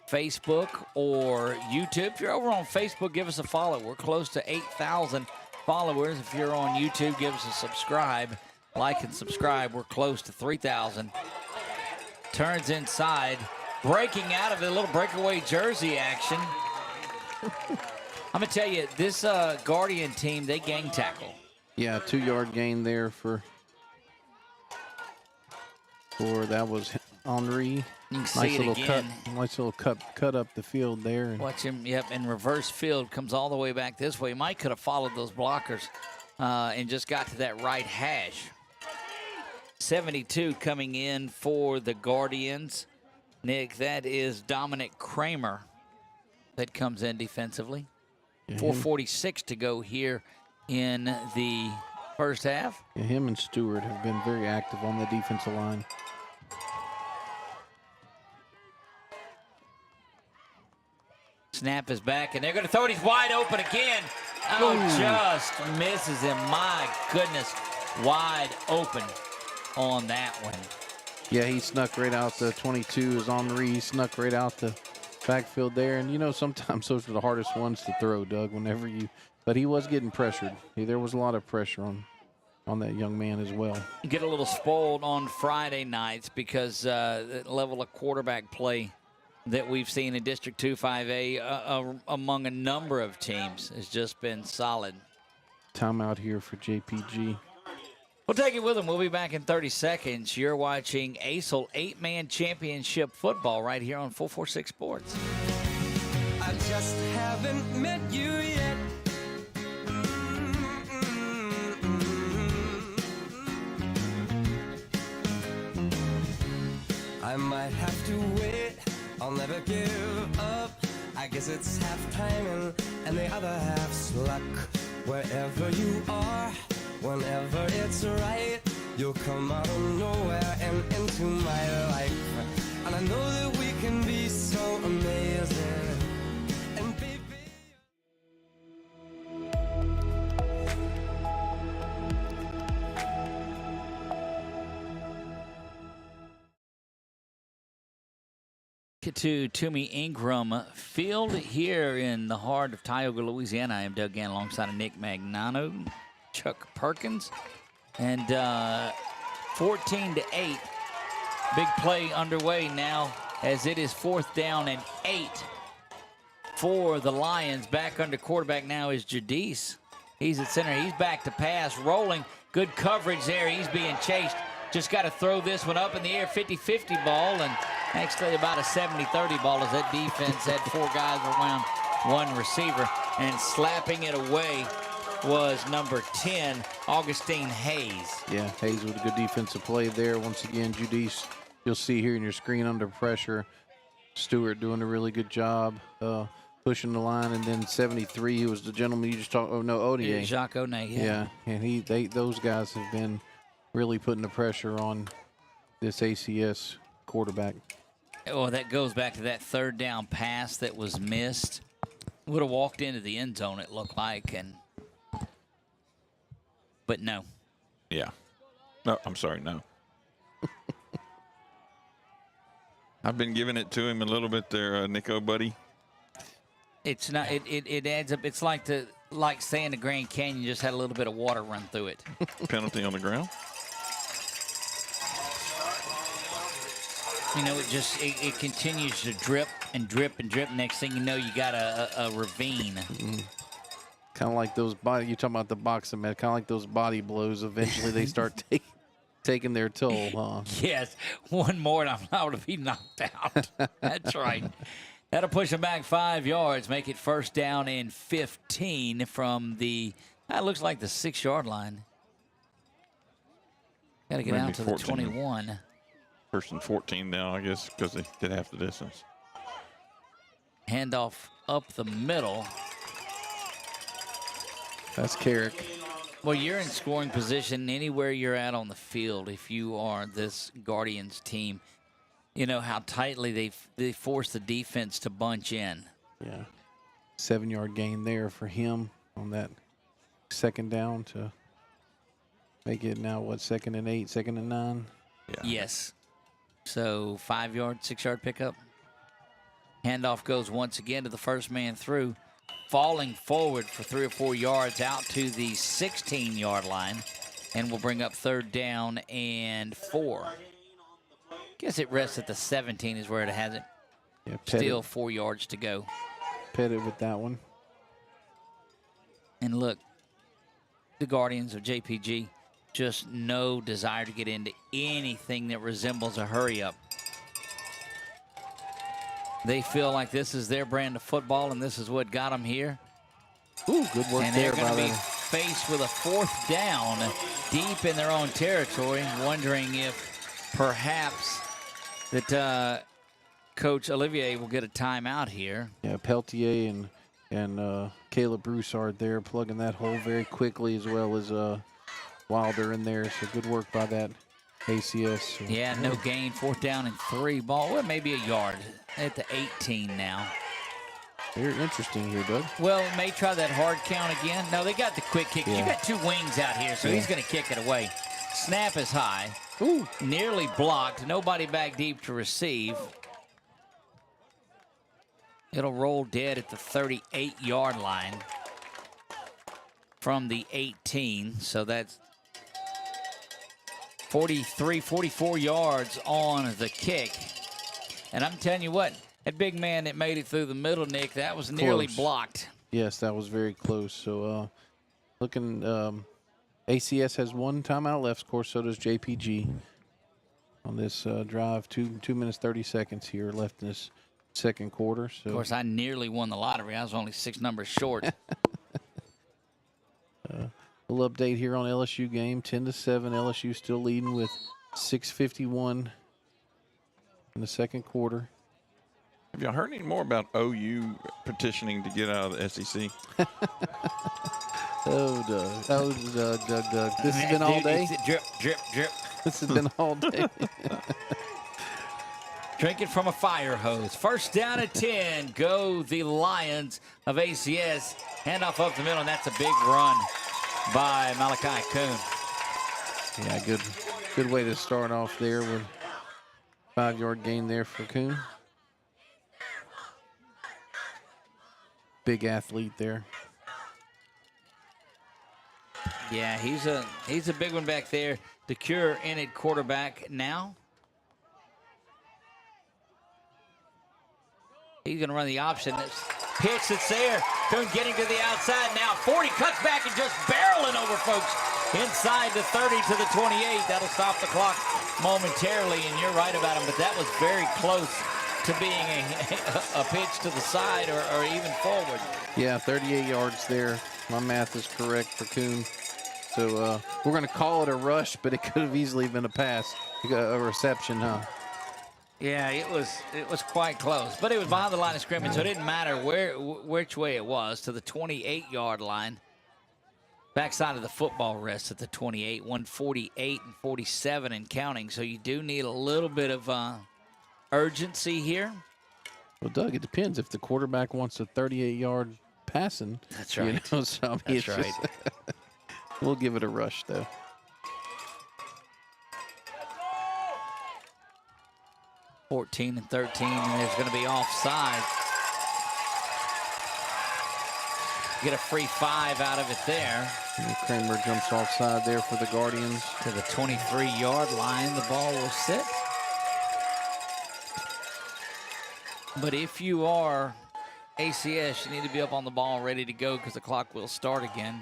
Facebook or YouTube. If you're over on Facebook, give us a follow. We're close to 8,000 followers. If you're on YouTube, give us a subscribe. Like and subscribe. We're close to 3,000. Turns inside, breaking out of it, a little breakaway jersey action. I'm going to tell you, this Guardian team, they gang tackle. Yeah, 2-yard gain there for that was Henry. You can see it again. Nice little cut up the field there. And watch him, in reverse field, comes all the way back this way. Mike could have followed those blockers and just got to that right hash. 72 coming in for the Guardians. Nick, that is Dominic Kramer that comes in defensively. 4:46 to go here in the first half. Yeah, him and Stewart have been very active on the defensive line. Snap is back, and they're going to throw it. He's wide open again. Oh, just misses him. My goodness, wide open on that one. Yeah, he snuck right out the 22 is Henry. He snuck right out the backfield there. And, sometimes those are the hardest ones to throw, Doug, but he was getting pressured. There was a lot of pressure on that young man as well. Get a little spoiled on Friday nights because the level of quarterback play that we've seen in District 2-5A among a number of teams has just been solid. Timeout here for JPG. We'll take it with them. We'll be back in 30 seconds. You're watching ACEL 8-man championship football right here on 446 Sports. I just haven't met you yet. I might have to wait. I'll never give up. I guess it's half timing and the other half's luck. Wherever you are, whenever it's right, you'll come out of nowhere and into my life. And I know that we can be so amazing. to Tumey-Ingram Field here in the heart of Tioga, Louisiana. I am Doug Gann alongside of Nick Magnano, Chuck Perkins, and 14-8. Big play underway now as it is 4th down and 8 for the Lions. Back under quarterback now is Jadice. He's at center. He's back to pass, rolling. Good coverage there. He's being chased. Just got to throw this one up in the air, 50-50 ball, and actually about a 70-30 ball as that defense had 4 guys around 1 receiver, and slapping it away was number 10, Augustine Hayes. Yeah, Hayes with a good defensive play there. Once again, Judice, you'll see here in your screen under pressure. Stewart doing a really good job pushing the line, and then 73 was the gentleman you just talked. Oh no, Odier. Jacques Onay. Yeah, and those guys have been really putting the pressure on this ACS quarterback. Oh, that goes back to that 3rd down pass that was missed. Would have walked into the end zone, it looked like, but no. Yeah. No, I'm sorry, no. I've been giving it to him a little bit there, Nico, buddy. It's not. It adds up. It's like saying the Grand Canyon just had a little bit of water run through it. Penalty on the ground. You know, it continues to drip and drip and drip. Next thing you know, you got a ravine. Kind of like those body. You talking about the boxing man? Kind of like those body blows. Eventually, they start taking their toll. Huh? Yes, one more and I'm liable to be knocked out. That's right. That'll push them back 5 yards, make it 1st down and 15 from the. That looks like the 6-yard line. Got to get Maybe out to the 14. 21. 1st and 14 now, I guess, because they did half the distance. Handoff up the middle. That's Carrick. Well, you're in scoring position anywhere you're at on the field. If you are this Guardians team, you know how tightly they force the defense to bunch in. Yeah, 7-yard gain there for him on that 2nd down to make it now what 2nd and 8, 2nd and 9. Yeah. Yes. So 5-yard, 6-yard pickup. Handoff goes once again to the first man through, falling forward for 3 or 4 yards out to the 16-yard line, and will bring up 3rd down and 4. Guess it rests at the 17 is where it has it. Yeah, Still 4 yards to go. Pettit with that one. And look, the Guardians of JPG, just no desire to get into anything that resembles a hurry-up. They feel like this is their brand of football, and this is what got them here. Ooh, good work And there they're by going to be the. faced with a 4th down deep in their own territory, wondering if perhaps that Coach Olivier will get a timeout here. Yeah, Peltier and Caleb Broussard there plugging that hole very quickly, as well as Wilder in there. So good work by that ACS. So, Yeah, no gain, 4th down and 3. Ball, well, maybe a yard at the 18 now. very interesting here, Doug. Well, may try that hard count again. No, they got the quick kick. Yeah. You got 2 wings out here, so he's going to kick it away. Snap is high. Ooh. Nearly blocked. Nobody back deep to receive. It'll roll dead at the 38-yard line from the 18. So that's 43, 44 yards on the kick. And I'm telling you what, that big man that made it through the middle, Nick, that was nearly Close. blocked. Yes, that was very close. So looking, ACS has 1 timeout left. Of course, so does JPG on this drive. 2 minutes, 30 seconds here left in this 2nd quarter. So. Of course, I nearly won the lottery. I was only 6 numbers short. Little update here on LSU game, 10-7. LSU still leading with 6:51 in the 2nd quarter. Have y'all heard any more about OU petitioning to get out of the SEC? Oh, Doug. Oh, Doug. This has been all Dude, day? it's drip, drip, drip. This has been all day. Drinking from a fire hose. 1st down at 10. Go the Lions of ACS. Handoff up the middle, and that's a big run by Malachi Kuhn. Yeah, good way to start off there with 5-yard gain there for Kuhn. big athlete there. Yeah, he's a big one back there. DeCure in at quarterback now. He's going to run the option. This pitch that's there. Coon getting to the outside now. 40 cuts back and just barreling over folks. Inside the 30 to the 28. That'll stop the clock momentarily, and you're right about him, but that was very close to being a pitch to the side or even forward. Yeah, 38 yards there. My math is correct for Coon. So we're going to call it a rush, but it could have easily been a pass, a reception, huh? Yeah, it was quite close, but it was behind the line of scrimmage, so it didn't matter which way it was, to the 28-yard line. Backside of the football rests at the 28, 148 and 47 and counting, so you do need a little bit of urgency here. Well, Doug, it depends. If the quarterback wants a 38-yard passing, that's right. You know, so I mean, that's right. We'll give it a rush, though. $14 and 13, and there's going to be offside. Get a free 5 out of it there. And Kramer jumps offside there for the Guardians. To the 23-yard line, the ball will sit. But if you are ACS, you need to be up on the ball ready to go because the clock will start again.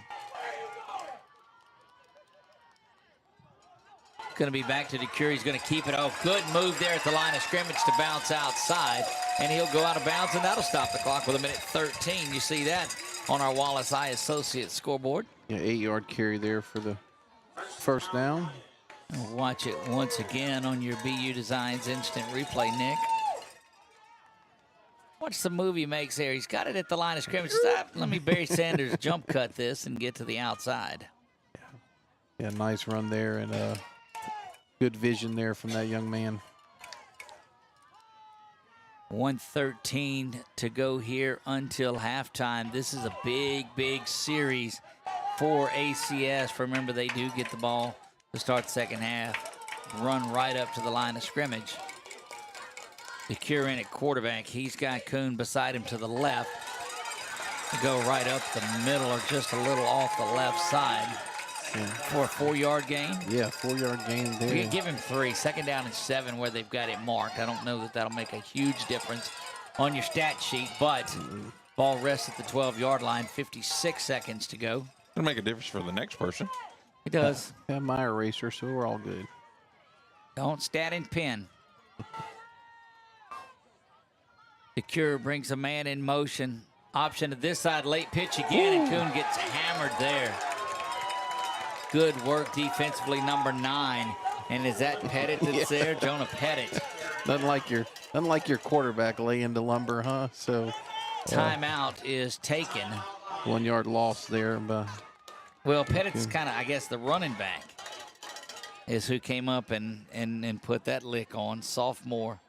Going to be back to DeCure. He's going to keep it. Oh, good move there at the line of scrimmage to bounce outside. And he'll go out of bounds, and that'll stop the clock with 1:13. You see that on our Wallace Eye Associates scoreboard. Yeah, 8-yard carry there for the first down. Watch it once again on your BU Designs instant replay, Nick. Watch the move he makes there. He's got it at the line of scrimmage. Stop. Let me Barry Sanders jump cut this and get to the outside. Yeah, nice run there, and good vision there from that young man. 1:13 to go here until halftime. This is a big, big series for ACS. Remember, they do get the ball to start the second half. Run right up to the line of scrimmage. DeCure in at quarterback. He's got Coon beside him to the left. Go right up the middle or just a little off the left side. Yeah. For a 4-yard gain? Yeah, 4-yard gain there. We can give him 3. Second down and 7 where they've got it marked. I don't know that that'll make a huge difference on your stat sheet, but ball rests at the 12-yard line, 56 seconds to go. It'll make a difference for the next person. It does. Yeah, my eraser, so we're all good. Don't stat and pin. DeCure brings a man in motion. Option to this side, late pitch again, and Coon gets hammered there. Good work defensively, number 9. And is that Pettit that's there? Jonah Pettit. Nothing like your quarterback laying the lumber, huh? So timeout is taken. 1-yard loss there. Well, Pettit's kind of, I guess, the running back is who came up and put that lick on. Sophomore.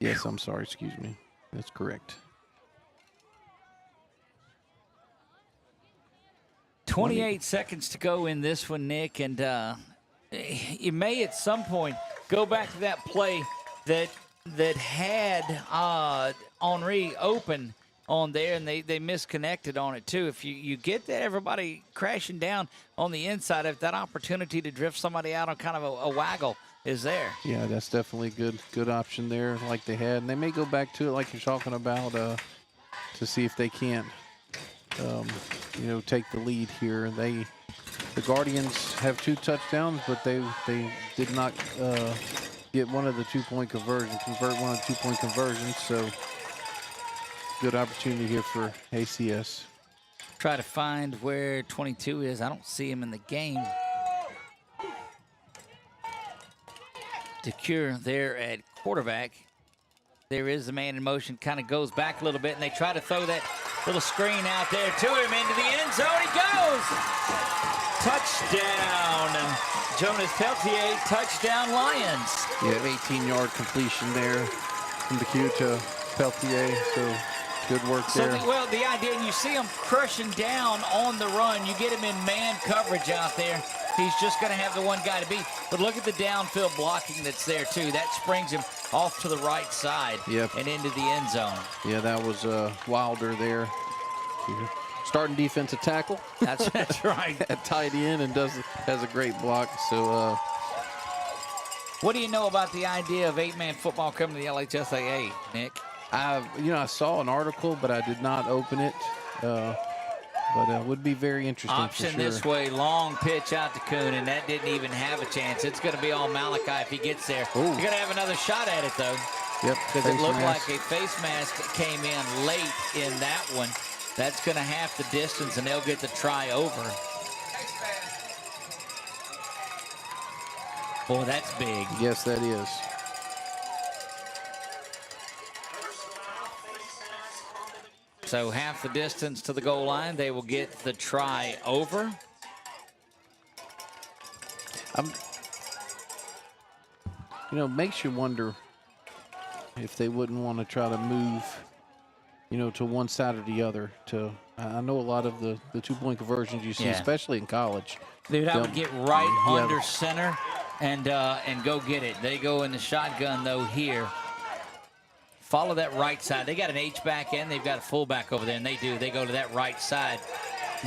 Yes, I'm sorry. Excuse me. That's correct. 28 seconds to go in this one, Nick, and you may at some point go back to that play that had Henri open on there, and they misconnected on it too. If you get that everybody crashing down on the inside, if that opportunity to drift somebody out on kind of a waggle is there. Yeah, that's definitely a good option there like they had. And they may go back to it like you're talking about to see if they can't take the lead here. The Guardians have 2 touchdowns, but they did not get one of the 2-point conversions, convert one of the 2-point conversions. So good opportunity here for ACS. Try to find where 22 is. I don't see him in the game. DeCure there at quarterback. There is the man in motion, kind of goes back a little bit, and they try to throw that little screen out there to him into the end zone. He goes! Touchdown. Jonas Peltier, touchdown Lions. Yeah, 18-yard completion there from DeCure to Peltier, so good work there. Well, the idea, and you see him crushing down on the run. You get him in man coverage out there. He's just going to have the one guy to beat. But look at the downfield blocking that's there, too. That springs him off to the right side and into the end zone. Yeah, that was Wilder there. Starting defensive tackle. That's right. At tight end and has a great block. So, what do you know about the idea of 8-man football coming to the LHSAA, Nick? I saw an article, but I did not open it. But it would be very interesting. Option for sure. this way, long pitch out to Kuhn, and that didn't even have a chance. It's going to be all Malachi if he gets there. Ooh. You're going to have another shot at it, though. Yep. Because it looked like a face mask came in late in that one. That's going to half the distance, and they'll get the try over. Boy, that's big. Yes, that is. So half the distance to the goal line. They will get the try over. Makes you wonder if they wouldn't want to try to move, to one side or the other. I know a lot of the two-point conversions you see, especially in college. Dude, I would get right under center and go get it. They go in the shotgun, though, here. Follow that right side. They got an H-back and they've got a fullback over there, and they do. They go to that right side.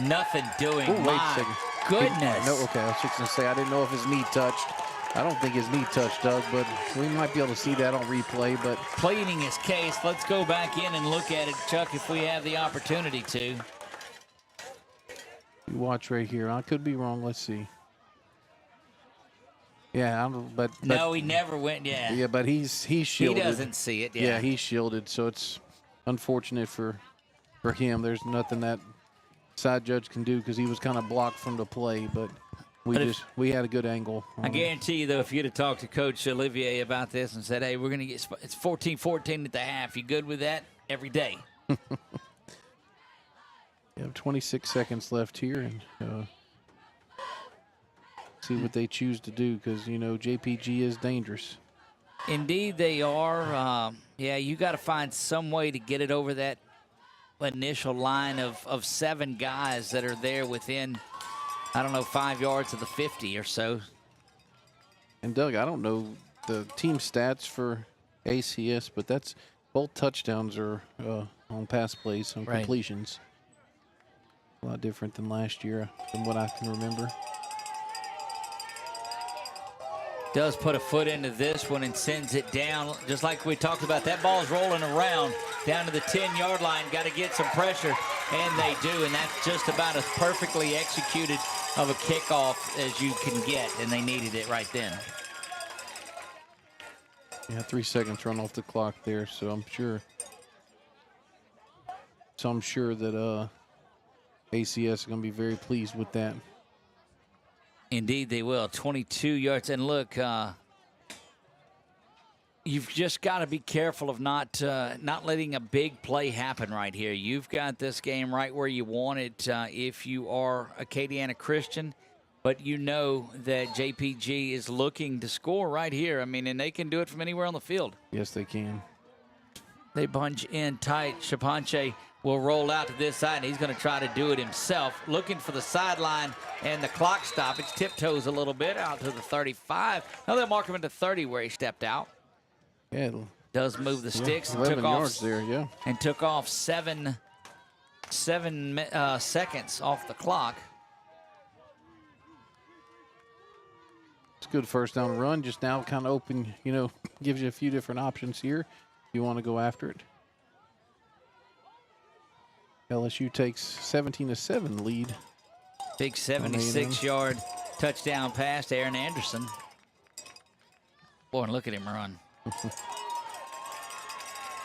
Nothing doing. Ooh, My goodness. No, okay, I was just going to say, I didn't know if his knee touched. I don't think his knee touched, Doug, but we might be able to see that on replay. But pleading his case. Let's go back in and look at it, Chuck, if we have the opportunity to. You watch right here. I could be wrong. Let's see. Yeah, but no, he never went. Yeah. Yeah, but he's shielded. He doesn't see it. Yeah, he's shielded, so it's unfortunate for him. There's nothing that side judge can do because he was kind of blocked from the play, but we had a good angle. I guarantee you, though, if you'd have talked to Coach Olivier about this and said, "Hey, we're going to get it's 14-14 at the half. You good with that?" Every day. You have 26 seconds left here, and see what they choose to do because, JPG is dangerous. Indeed, they are. You got to find some way to get it over that initial line of 7 guys that are there within, 5 yards of the 50 or so. And, Doug, I don't know the team stats for ACS, but that's both touchdowns are on pass plays, on completions. A lot different than last year from what I can remember. Does put a foot into this one and sends it down. Just like we talked about, that ball's rolling around down to the 10-yard line. Got to get some pressure, and they do. And that's just about as perfectly executed of a kickoff as you can get, and they needed it right then. Yeah, 3 seconds run off the clock there, so I'm sure. That ACS is going to be very pleased with that. Indeed, they will. 22 yards. And look, you've just got to be careful of not letting a big play happen right here. You've got this game right where you want it if you are Acadiana Christian, but you know that JPG is looking to score right here. And they can do it from anywhere on the field. Yes, they can. They bunch in tight. Shapanche will roll out to this side, and he's going to try to do it himself. Looking for the sideline and the clock stoppage. Tiptoes a little bit out to the 35. Now they'll mark him into 30 where he stepped out. Yeah, does move the sticks and 11 took yards off there, yeah. And took off seven seconds off the clock. It's a good first down run. Just now kind of open, gives you a few different options here if you want to go after it. LSU takes 17-7 lead. Big 76-yard touchdown pass to Aaron Anderson. Boy, and look at him run.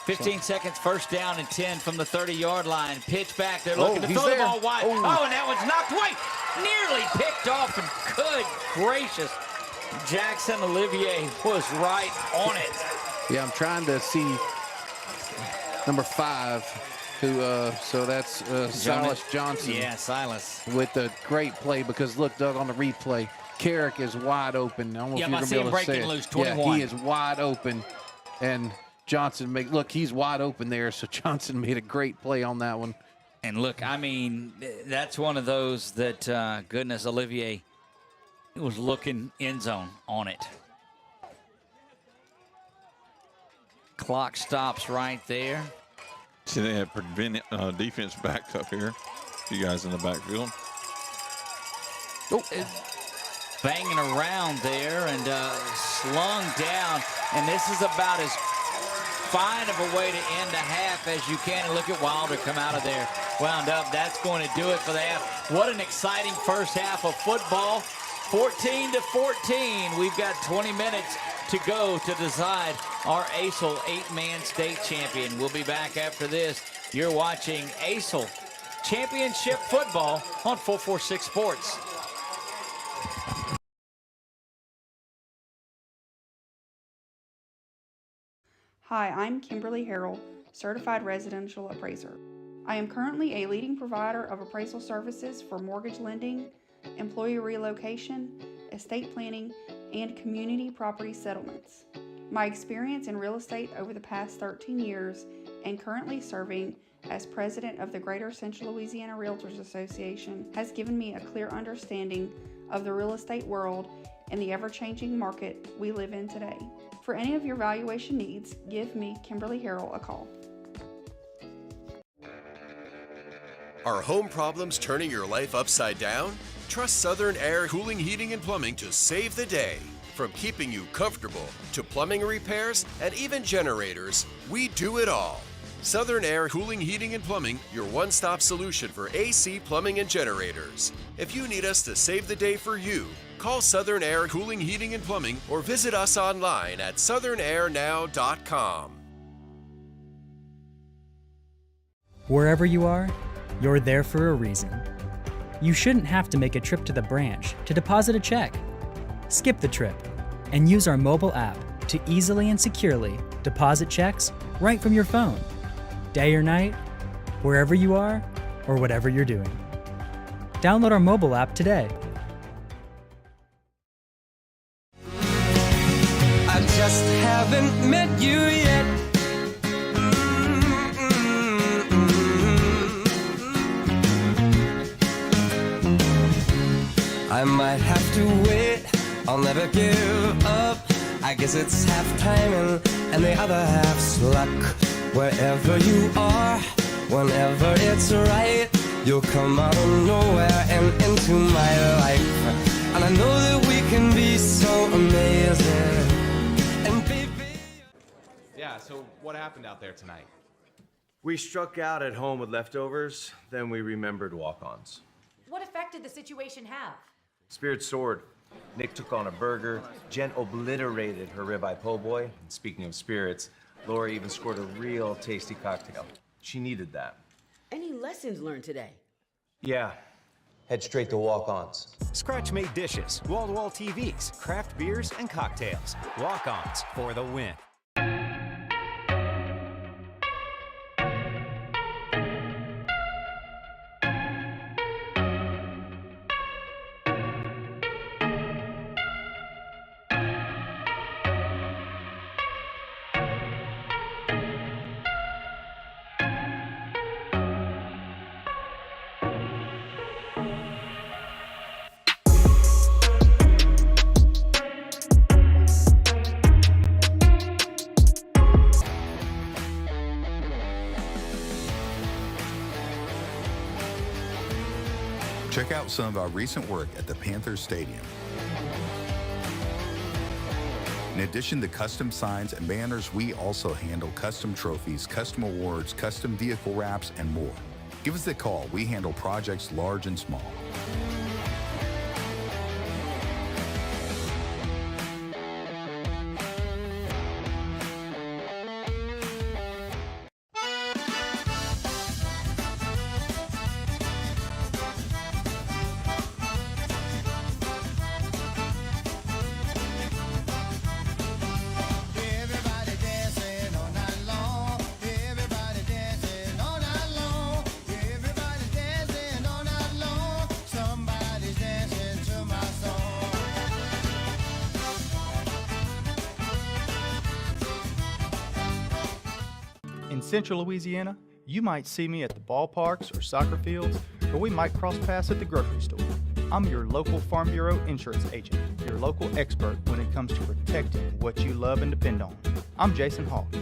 15 seconds, first down and 10 from the 30-yard line. Pitch back. They're looking to throw the ball wide. And that one's knocked away. Nearly picked off, and good gracious. Jackson Olivier was right on it. Yeah, I'm trying to see number 5. So that's Silas Johnson. Yeah, Silas. With a great play because, look, Doug, on the replay, Carrick is wide open. I don't know if you're going to be able to say it. Loose, 21. Yeah, he is wide open. And Johnson, he's wide open there, so Johnson made a great play on that one. And look, that's one of those that, goodness, Olivier, He was looking end zone on it. Clock stops right there. See, they have defense backed up here. You guys in the backfield. Banging around there and slung down. And this is about as fine of a way to end a half as you can. And look at Wilder come out of there. Wound up. That's going to do it for the half. What an exciting first half of football. 14-14. We've got 20 minutes to go to decide our ACEL 8-man state champion. We'll be back after this. You're watching ACEL Championship Football on 446 Sports. Hi, I'm Kimberly Harrell, Certified Residential Appraiser. I am currently a leading provider of appraisal services for mortgage lending, employee relocation, estate planning, and community property settlements. My experience in real estate over the past 13 years and currently serving as president of the Greater Central Louisiana Realtors Association has given me a clear understanding of the real estate world and the ever-changing market we live in today. For any of your valuation needs, give me, Kimberly Harrell, a call. Are home problems turning your life upside down? Trust Southern Air Cooling, Heating, and Plumbing to save the day. From keeping you comfortable to plumbing repairs and even generators, we do it all. Southern Air Cooling, Heating, and Plumbing, your one-stop solution for AC, plumbing, and generators. If you need us to save the day for you, call Southern Air Cooling, Heating, and Plumbing or visit us online at southernairnow.com. Wherever you are, you're there for a reason. You shouldn't have to make a trip to the branch to deposit a check. Skip the trip and use our mobile app to easily and securely deposit checks right from your phone. Day or night, wherever you are, or whatever you're doing. Download our mobile app today. I just haven't met you yet. I might have to wait, I'll never give up. I guess it's half timing and the other half's luck. Wherever you are, whenever it's right, you'll come out of nowhere and into my life. And I know that we can be so amazing. And baby... Yeah, so what happened out there tonight? We struck out at home with leftovers, then we remembered walk-ons. What effect did the situation have? Spirit soared. Nick took on a burger. Jen obliterated her ribeye po' boy. And speaking of spirits, Laura even scored a real tasty cocktail. She needed that. Any lessons learned today? Yeah. Head straight to walk-ons. Scratch-made dishes, wall-to-wall TVs, craft beers, and cocktails. Walk-ons for the win. Check out some of our recent work at the Panthers Stadium. In addition to custom signs and banners, we also handle custom trophies, custom awards, custom vehicle wraps, and more. Give us a call. We handle projects large and small. In Central Louisiana, you might see me at the ballparks or soccer fields, or we might cross paths at the grocery store. I'm your local Farm Bureau insurance agent, your local expert when it comes to protecting what you love and depend on. I'm Jason Hawk.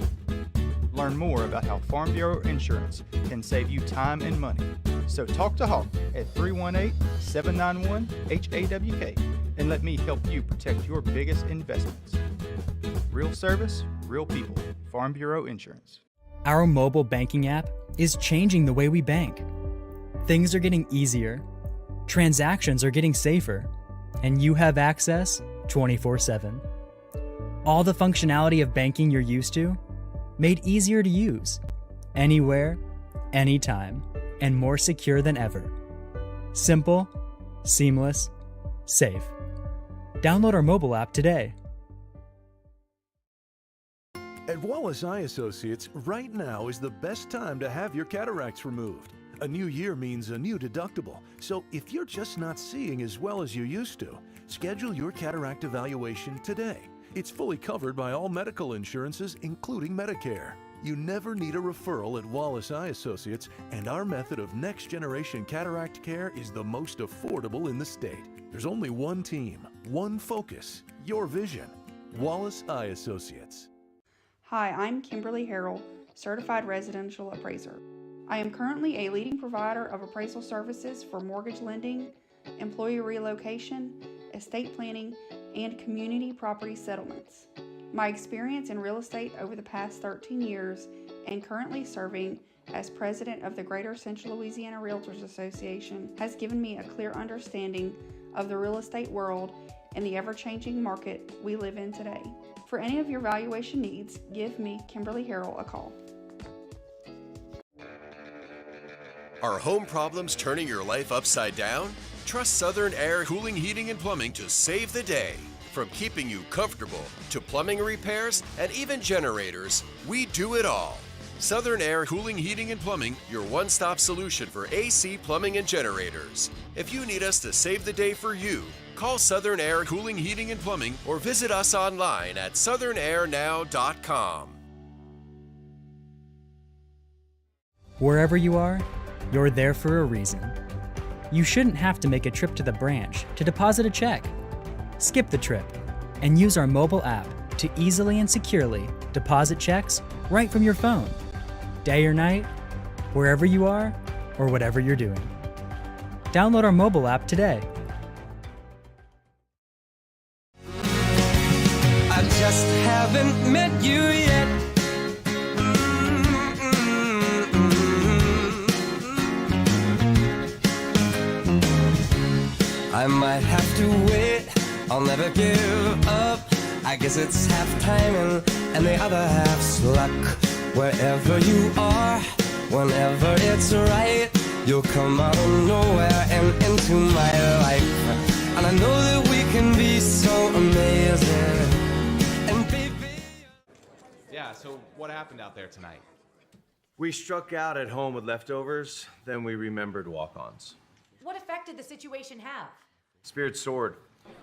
Learn more about how Farm Bureau Insurance can save you time and money. So talk to Hawk at 318-791-HAWK and let me help you protect your biggest investments. Real service, real people. Farm Bureau Insurance. Our mobile banking app is changing the way we bank. Things are getting easier, transactions are getting safer, and you have access 24/7. All the functionality of banking you're used to, made easier to use, anywhere, anytime, and more secure than ever. Simple, seamless, safe. Download our mobile app today. At Wallace Eye Associates, right now is the best time to have your cataracts removed. A new year means a new deductible, so if you're just not seeing as well as you used to, schedule your cataract evaluation today. It's fully covered by all medical insurances, including Medicare. You never need a referral at Wallace Eye Associates, and our method of next-generation cataract care is the most affordable in the state. There's only one team, one focus, your vision. Wallace Eye Associates. Hi, I'm Kimberly Harrell, Certified Residential Appraiser. I am currently a leading provider of appraisal services for mortgage lending, employee relocation, estate planning, and community property settlements. My experience in real estate over the past 13 years and currently serving as president of the Greater Central Louisiana Realtors Association has given me a clear understanding of the real estate world and the ever-changing market we live in today. For any of your valuation needs, give me, Kimberly Harrell, a call. Are home problems turning your life upside down? Trust Southern Air Cooling, Heating, and Plumbing to save the day. From keeping you comfortable to plumbing repairs and even generators, we do it all. Southern Air Cooling, Heating, and Plumbing, your one-stop solution for AC, plumbing, and generators. If you need us to save the day for you, call Southern Air Cooling, Heating, and Plumbing or visit us online at southernairnow.com. Wherever you are, you're there for a reason. You shouldn't have to make a trip to the branch to deposit a check. Skip the trip and use our mobile app to easily and securely deposit checks right from your phone, day or night, wherever you are or whatever you're doing. Download our mobile app today. I just haven't met you yet. I might have to wait, I'll never give up. I guess it's half timing and the other half's luck. Wherever you are, whenever it's right, you'll come out of nowhere and into my life. And I know that we can be so amazing. And baby... Yeah, so what happened out there tonight? We struck out at home with leftovers, then we remembered walk-ons. What effect did the situation have? Spirit soared.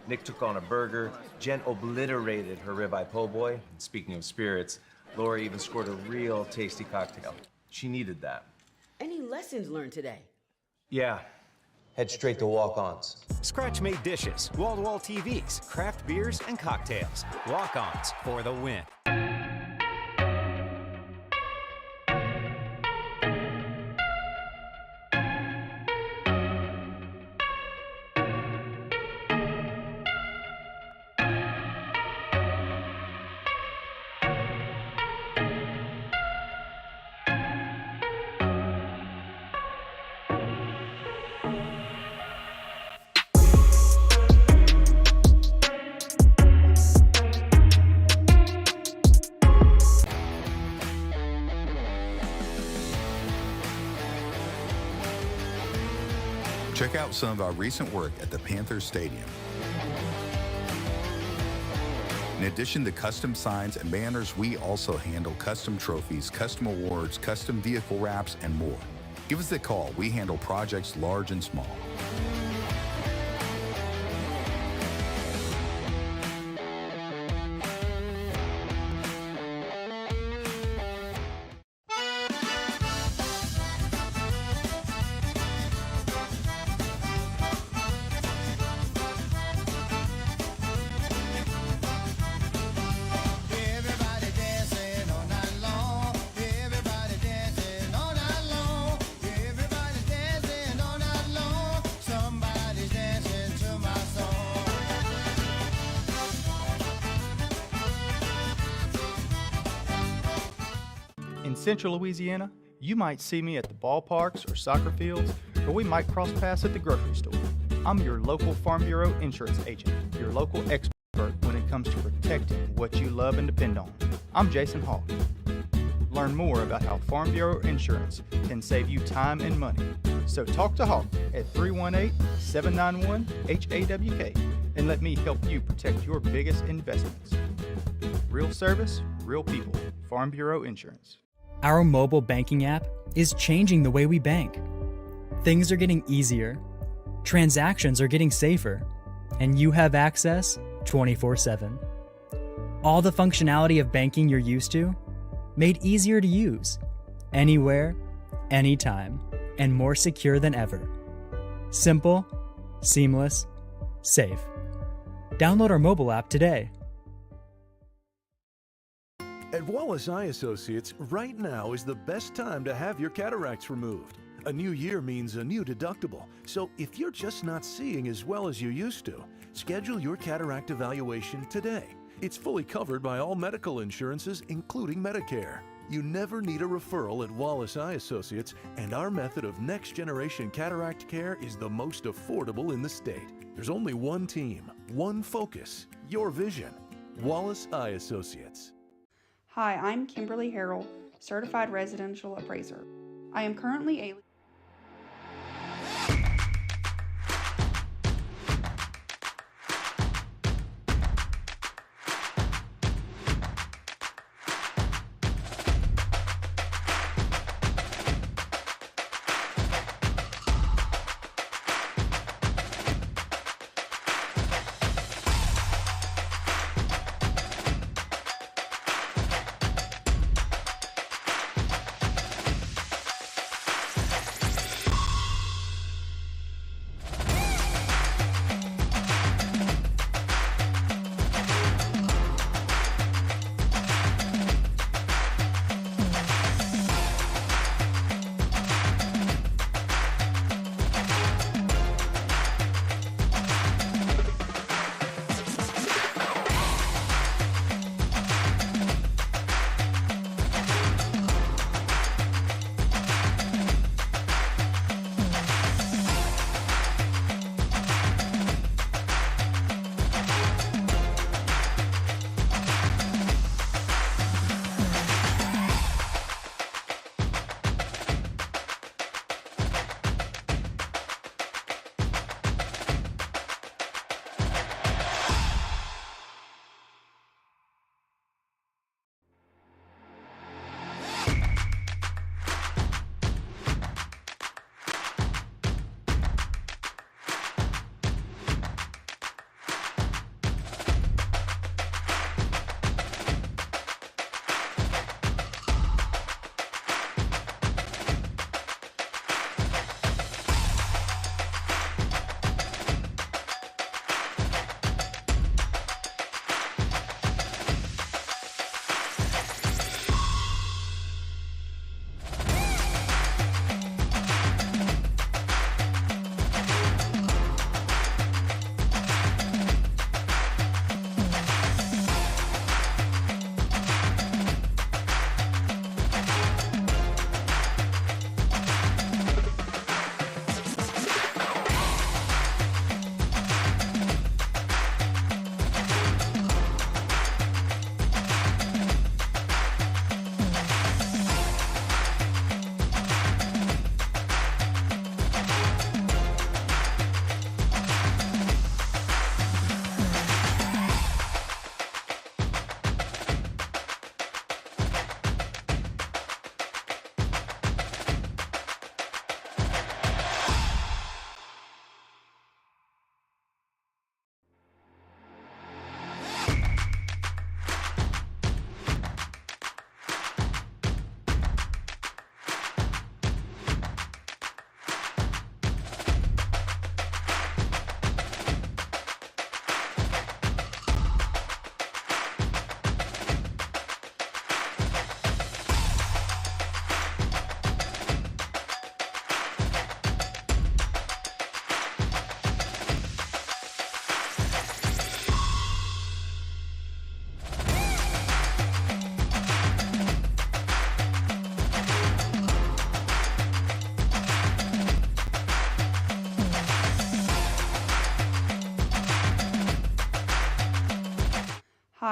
Nick took on a burger. Jen obliterated her ribeye po' boy. And speaking of spirits, Laura even scored a real tasty cocktail. She needed that. Any lessons learned today? Yeah. Head straight to walk-ons. Scratch-made dishes, wall-to-wall TVs, craft beers, and cocktails. Walk-ons for the win. Check out some of our recent work at the Panthers Stadium. In addition to custom signs and banners, we also handle custom trophies, custom awards, custom vehicle wraps, and more. Give us a call. We handle projects large and small. In Central Louisiana, you might see me at the ballparks or soccer fields, or we might cross paths at the grocery store. I'm your local Farm Bureau insurance agent, your local expert when it comes to protecting what you love and depend on. I'm Jason Hawk. Learn more about how Farm Bureau Insurance can save you time and money. So talk to Hawk at 318-791-HAWK and let me help you protect your biggest investments. Real service, real people. Farm Bureau Insurance. Our mobile banking app is changing the way we bank. Things are getting easier, transactions are getting safer, and you have access 24/7. All the functionality of banking you're used to, made easier to use, anywhere, anytime, and more secure than ever. Simple, seamless, safe. Download our mobile app today. At Wallace Eye Associates, right now is the best time to have your cataracts removed. A new year means a new deductible, so if you're just not seeing as well as you used to, schedule your cataract evaluation today. It's fully covered by all medical insurances, including Medicare. You never need a referral at Wallace Eye Associates, and our method of next-generation cataract care is the most affordable in the state. There's only one team, one focus, your vision. Wallace Eye Associates. Hi, I'm Kimberly Harrell, Certified Residential Appraiser. I am currently a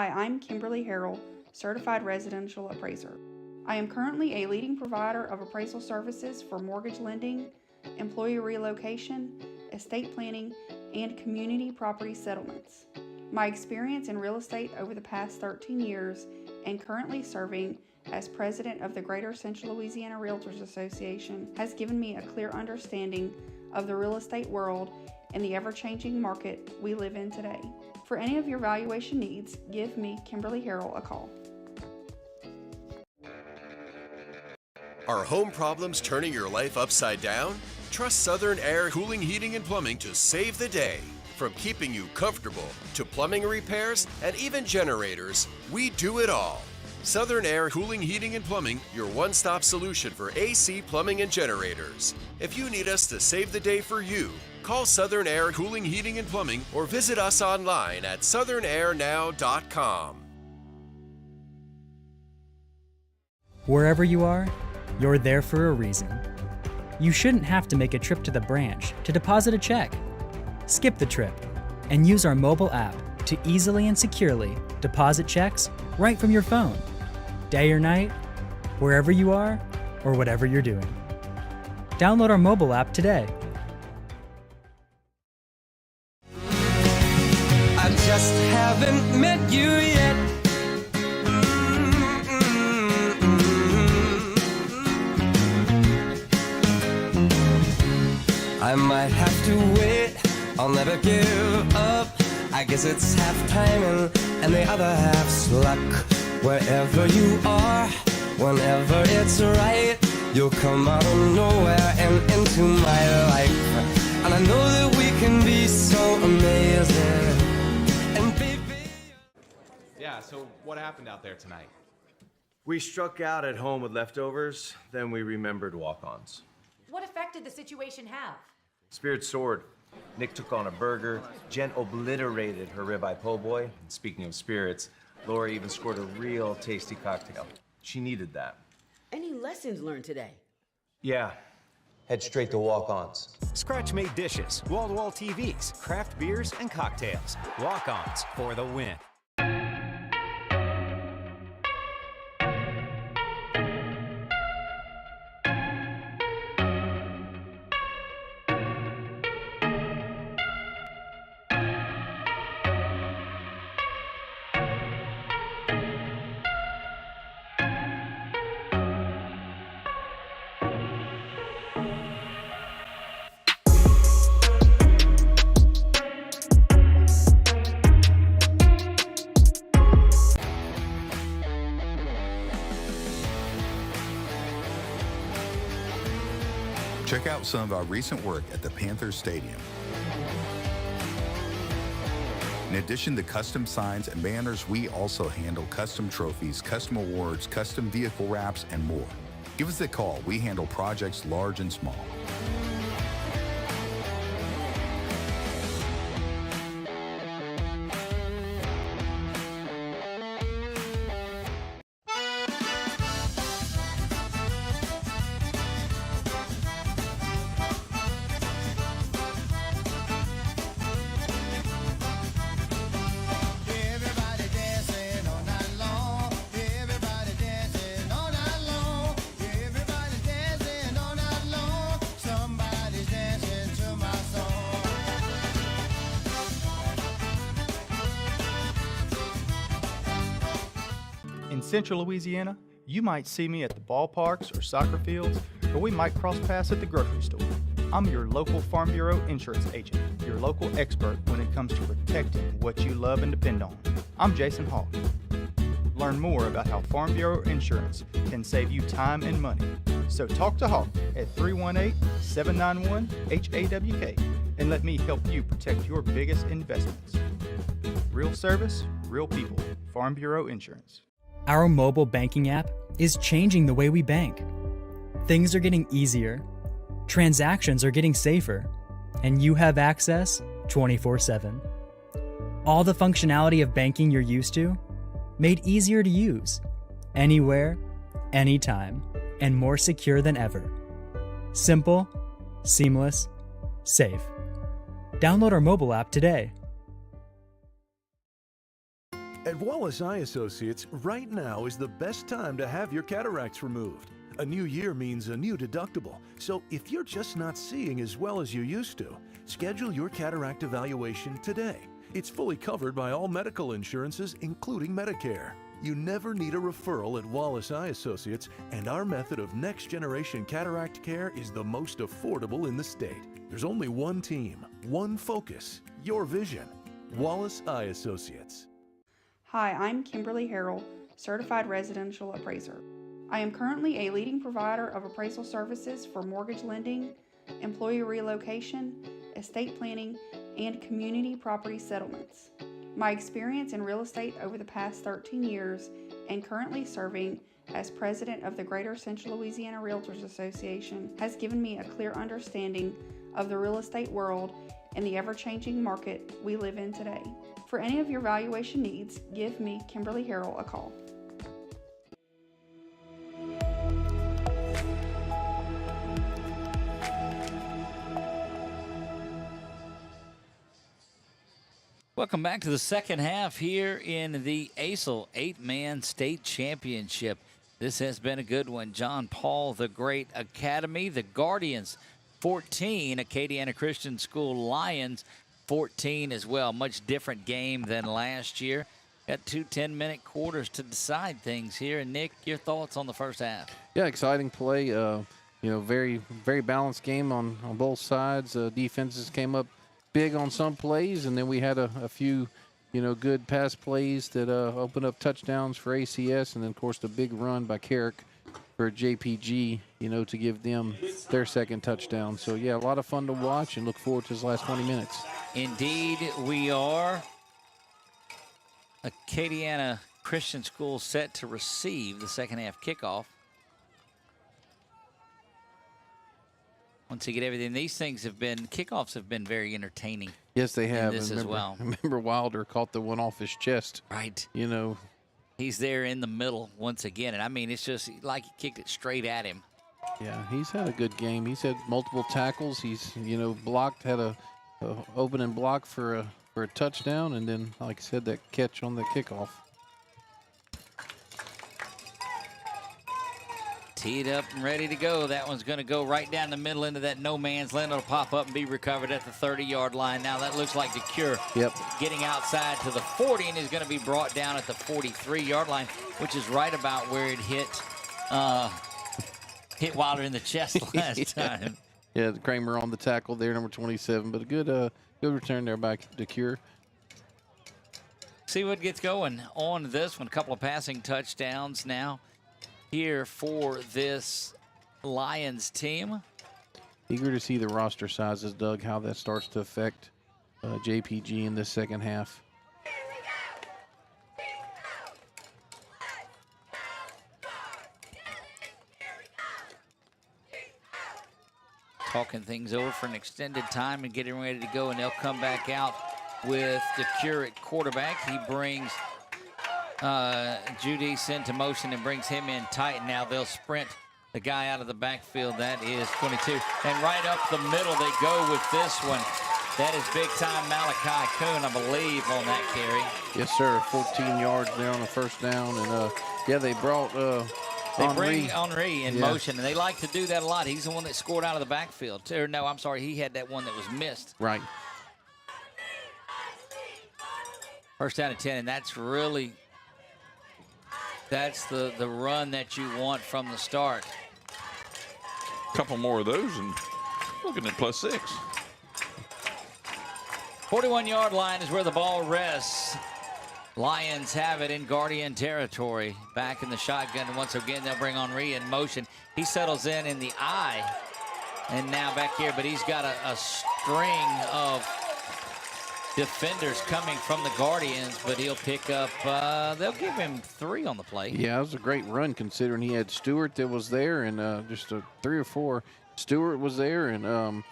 Hi, I'm Kimberly Harrell, Certified Residential Appraiser. I am currently a leading provider of appraisal services for mortgage lending, employee relocation, estate planning, and community property settlements. My experience in real estate over the past 13 years and currently serving as president of the Greater Central Louisiana Realtors Association has given me a clear understanding of the real estate world and the ever-changing market we live in today. For any of your valuation needs, give me, Kimberly Harrell, a call. Are home problems turning your life upside down? Trust Southern Air Cooling, Heating, and Plumbing to save the day. From keeping you comfortable to plumbing repairs and even generators, we do it all. Southern Air Cooling, Heating, and Plumbing, your one-stop solution for AC, plumbing, and generators. If you need us to save the day for you, call Southern Air Cooling, Heating, and Plumbing or visit us online at southernairnow.com. Wherever you are, you're there for a reason. You shouldn't have to make a trip to the branch to deposit a check. Skip the trip and use our mobile app to easily and securely deposit checks right from your phone, day or night, wherever you are or whatever you're doing. Download our mobile app today. I just haven't met you yet. I might have to wait, I'll never give up. I guess it's half timing and the other half's luck. Wherever you are, whenever it's right, you'll come out of nowhere and into my life. And I know that we can be so amazing. And baby... Yeah, so what happened out there tonight? We struck out at home with leftovers, then we remembered walk-ons. What effect did the situation have? Spirit soared. Nick took on a burger. Jen obliterated her ribeye po' boy. And speaking of spirits, Laura even scored a real tasty cocktail. She needed that. Any lessons learned today? Yeah. Head straight to walk-ons. Scratch-made dishes, wall-to-wall TVs, craft beers, and cocktails. Walk-ons for the win. Check out some of our recent work at the Panthers Stadium. In addition to custom signs and banners, we also handle custom trophies, custom awards, custom vehicle wraps, and more. Give us a call. We handle projects large and small. In Central Louisiana, you might see me at the ballparks or soccer fields, or we might cross paths at the grocery store. I'm your local Farm Bureau insurance agent, your local expert when it comes to protecting what you love and depend on. I'm Jason Hawk. Learn more about how Farm Bureau Insurance can save you time and money. So talk to Hawk at 318-791-HAWK and let me help you protect your biggest investments. Real service, real people. Farm Bureau Insurance. Our mobile banking app is changing the way we bank. Things are getting easier, transactions are getting safer, and you have access 24/7. All the functionality of banking you're used to, made easier to use, anywhere, anytime, and more secure than ever. Simple, seamless, safe. Download our mobile app today. At Wallace Eye Associates, right now is the best time to have your cataracts removed. A new year means a new deductible, so if you're just not seeing as well as you used to, schedule your cataract evaluation today. It's fully covered by all medical insurances, including Medicare. You never need a referral at Wallace Eye Associates, and our method of next-generation cataract care is the most affordable in the state. There's only one team, one focus, your vision. Wallace Eye Associates. Hi, I'm Kimberly Harrell, Certified Residential Appraiser. I am currently a leading provider of appraisal services for mortgage lending, employee relocation, estate planning, and community property settlements. My experience in real estate over the past 13 years and currently serving as president of the Greater Central Louisiana Realtors Association has given me a clear understanding of the real estate world and the ever-changing market we live in today. For any of your valuation needs, give me, Kimberly Harrell, a call. Welcome back to the second half here in the ACEL 8-Man State Championship. This has been a good one. John Paul the Great Academy, the Guardians 14, Acadiana Christian School Lions 14 as well. Much different game than last year. Got two 10-minute quarters to decide things here. And Nick, your thoughts on the first half? Yeah, exciting play. Very, very balanced game on both sides. Defenses came up big on some plays, and then we had a few, good pass plays that opened up touchdowns for ACS, and then, of course, the big run by Carrick for JPG, to give them their second touchdown. So, yeah, a lot of fun to watch and look forward to his last 20 minutes. Indeed, we are. Acadiana Christian School set to receive the second half kickoff. Once you get everything, kickoffs have been very entertaining. Yes, they have. As well. I remember Wilder caught the one off his chest. Right. He's there in the middle once again. And, I mean, it's just like he kicked it straight at him. Yeah, he's had a good game. He's had multiple tackles. He's, blocked, had a opening block for a touchdown. And then, like I said, that catch on the kickoff. Teed up and ready to go. That one's going to go right down the middle into that no man's land. It'll pop up and be recovered at the 30-yard line. Now that looks like DeCure getting outside to the 40, and is going to be brought down at the 43-yard line, which is right about where it hit Wilder in the chest last time. Yeah, Kramer on the tackle there, number 27, but a good return there by DeCure. See what gets going on this one. A couple of passing touchdowns now here for this Lions team. Eager to see the roster sizes, Doug, how that starts to affect JPG in this second half. Talking things over for an extended time and getting ready to go, and they'll come back out with DeCure at quarterback. He brings Judice into motion and brings him in tight. Now they'll sprint the guy out of the backfield. That is 22. And right up the middle they go with this one. That is big-time Malachi Kuhn, I believe, on that carry. Yes, sir. 14 yards there on the first down. And, they brought They bring Henry in motion, and they like to do that a lot. He's the one that scored out of the backfield. Or no, I'm sorry, he had that one that was missed. Right. First down and 10, and that's the run that you want from the start. A couple more of those, and looking at +6. 41-yard line is where the ball rests. Lions have it in Guardian territory. Back in the shotgun, and once again, they'll bring Henry in motion. He settles in the eye, and now back here, but he's got a string of defenders coming from the Guardians, but he'll pick up, they'll give him 3 on the play. Yeah, it was a great run considering he had Stewart that was there, and just 3 or 4. Stewart was there, and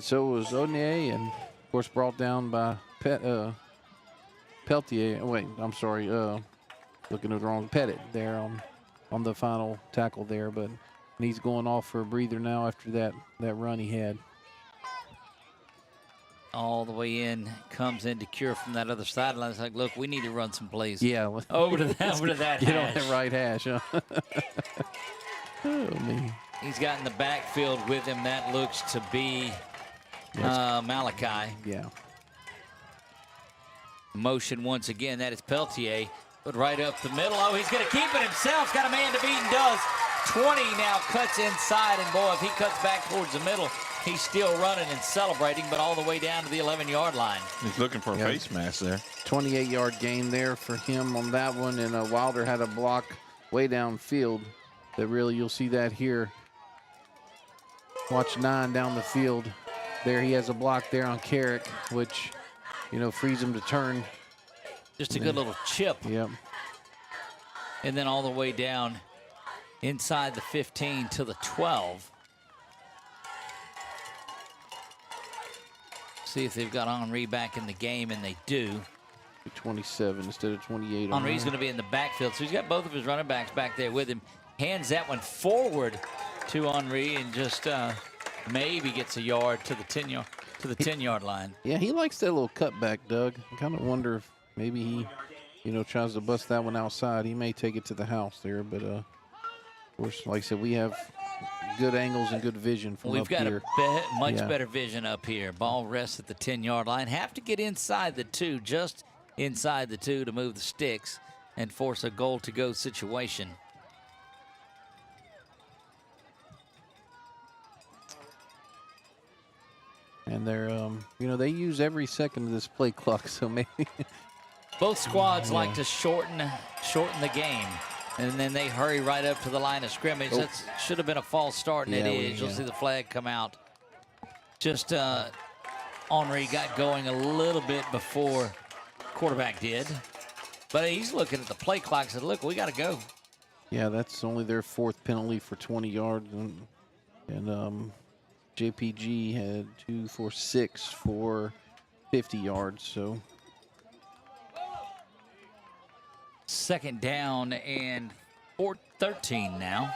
so was Odnier, and of course brought down by Peltier. Wait, I'm sorry, looking at the wrong Pettit there on the final tackle there, but he's going off for a breather now after that run he had. all the way in, comes in to cure from that other sideline. It's like, look, we need to run some plays. Yeah. Over to that Get hash. on that right hash, huh? Oh, man. He's got in the backfield with him. That looks to be Malachi. Yeah. Motion once again. That is Peltier. But right up the middle. Oh, he's going to keep it himself. Got a man to beat and does. 20 now cuts inside. And, boy, if he cuts back towards the middle, he's still running and celebrating, but all the way down to the 11-yard line. He's looking for a face mask there. 28-yard gain there for him on that one. And Wilder had a block way downfield. That really, you'll see that here. Watch 9 down the field. There he has a block there on Carrick, which, frees him to turn. Just a good little chip. Yep. And then all the way down inside the 15 to the 12. See if they've got Henry back in the game, and they do. 27 instead of 28. Henry's going to be in the backfield, so he's got both of his running backs back there with him. Hands that one forward to Henry and just maybe gets a yard to the 10-yard line. Yeah, he likes that little cutback, Doug. I kind of wonder if maybe he, tries to bust that one outside. He may take it to the house there, but of course, like I said, we have good angles and good vision from up here. We've got a much better vision up here. Ball rests at the 10-yard line. Have to get inside the 2, just inside the 2 to move the sticks and force a goal-to-go situation. And they're, they use every second of this play clock, so maybe. Both squads like to shorten the game, and then they hurry right up to the line of scrimmage. That should have been a false start, and it is. You'll see the flag come out. Just Henry got going a little bit before quarterback did, but he's looking at the play clock and said, look, we got to go. Yeah, that's only their 4th penalty for 20 yards, and JPG had 2 for 6 for 50 yards, so. Second down and 13 now.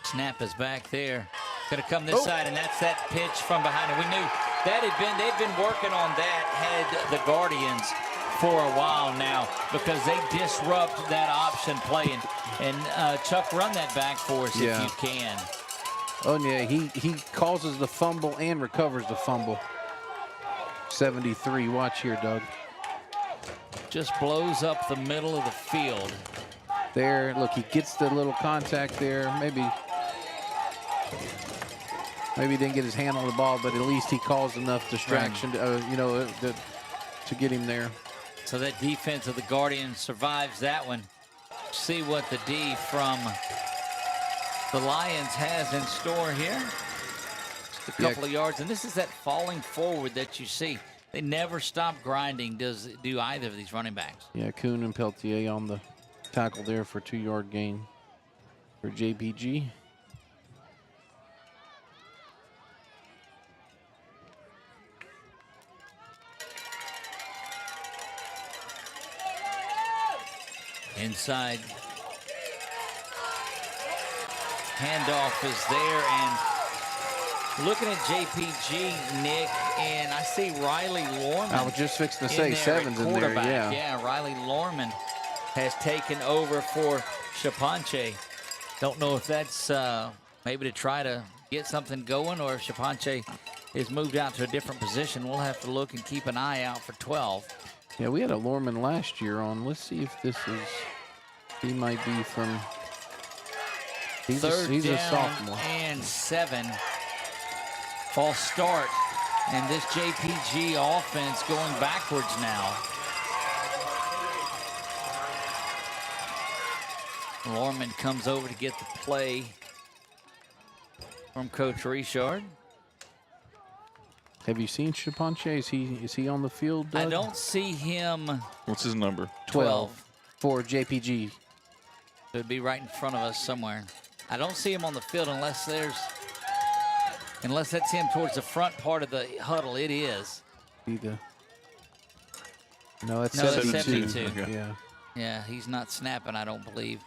Snap is back there. Going to come this side, and that's that pitch from behind it. We knew that they've been working on that, had the Guardians for a while now, because they disrupt that option play. And Chuck, run that back for us if you can. Oh, yeah, he causes the fumble and recovers the fumble. 73, watch here, Doug. Just blows up the middle of the field. There, look, he gets the little contact there. Maybe he didn't get his hand on the ball, but at least he caused enough distraction to get him there. So that defense of the Guardians survives that one. See what the D from the Lions has in store here. Just a couple of yards, and this is that falling forward that you see. They never stop grinding, do either of these running backs. Yeah, Kuhn and Peltier on the tackle there for 2-yard gain for JPG. Inside. Handoff is there, and looking at JPG, Nick, and I see Riley Lorman. I was just fixing to say 7's in there, yeah. Yeah, Riley Lorman has taken over for Shapanche. Don't know if that's maybe to try to get something going, or if Shapanche is moved out to a different position. We'll have to look and keep an eye out for 12. Yeah, we had a Lorman last year on. Let's see if this is, he might be from, he's a sophomore. And 7. False start. And this JPG offense going backwards now. Lorman comes over to get the play from Coach Richard. Have you seen Shapanche? Is he on the field, Doug? I don't see him. What's his number? 12 for JPG. It'd be right in front of us somewhere. I don't see him on the field unless that's him towards the front part of the huddle. It is. No, it's 72. Okay. Yeah, he's not snapping, I don't believe.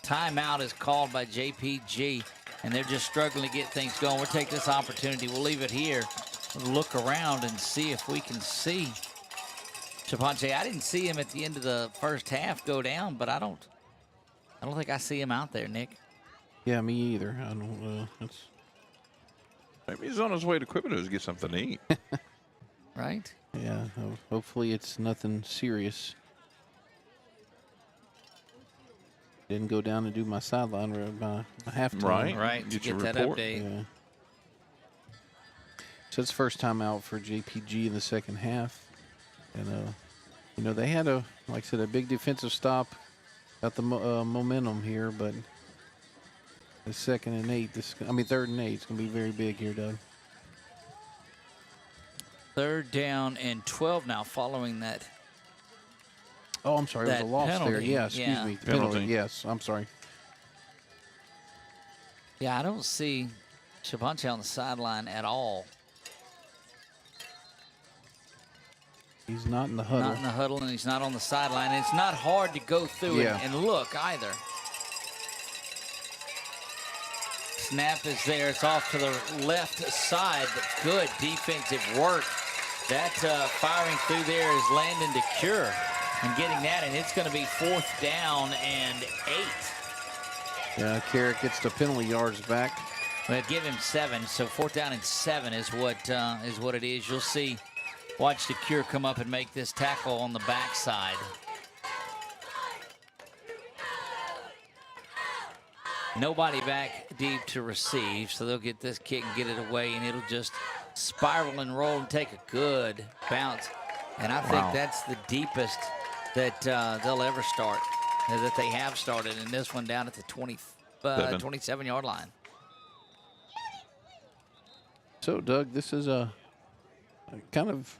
timeout is called by JPG, and they're just struggling to get things going. We'll take this opportunity. We'll leave it here. We'll look around and see if we can see Shaponte. I didn't see him at the end of the first half go down, but I don't think I see him out there, Nick. Yeah, me either. I don't. Maybe he's on his way to Quibido's to get something to eat. Right? Yeah. Hopefully it's nothing serious. Didn't go down and do my sideline my halftime. Right. Get to your get that report. update. Yeah. So it's first time out for JPG in the second half, and they had like I said, a big defensive stop, got the momentum here, but the 3rd and 8. Third and 8 is gonna be very big here, Doug. 3rd down and 12 now following that. Oh, I'm sorry, it was a loss penalty. there. Yeah, excuse me. The penalty. Yes, I'm sorry. Yeah, I don't see Shaponte on the sideline at all. He's not in the huddle. Not in the huddle, and he's not on the sideline. It's not hard to go through and look either. Snap is there. It's off to the left side, but good defensive work. That firing through there is Landon DeCure and getting that, and it's going to be 4th down and 8. Yeah, Carrick gets the penalty yards back. Well, give him 7, so 4th down and 7 is what it is. You'll see. Watch DeCure come up and make this tackle on the backside. Nobody back deep to receive, so they'll get this kick and get it away, and it'll just spiral and roll and take a good bounce. And I think that's the deepest that they'll ever start, that they have started, and this one down at the 27-yard line. So, Doug, this is a kind of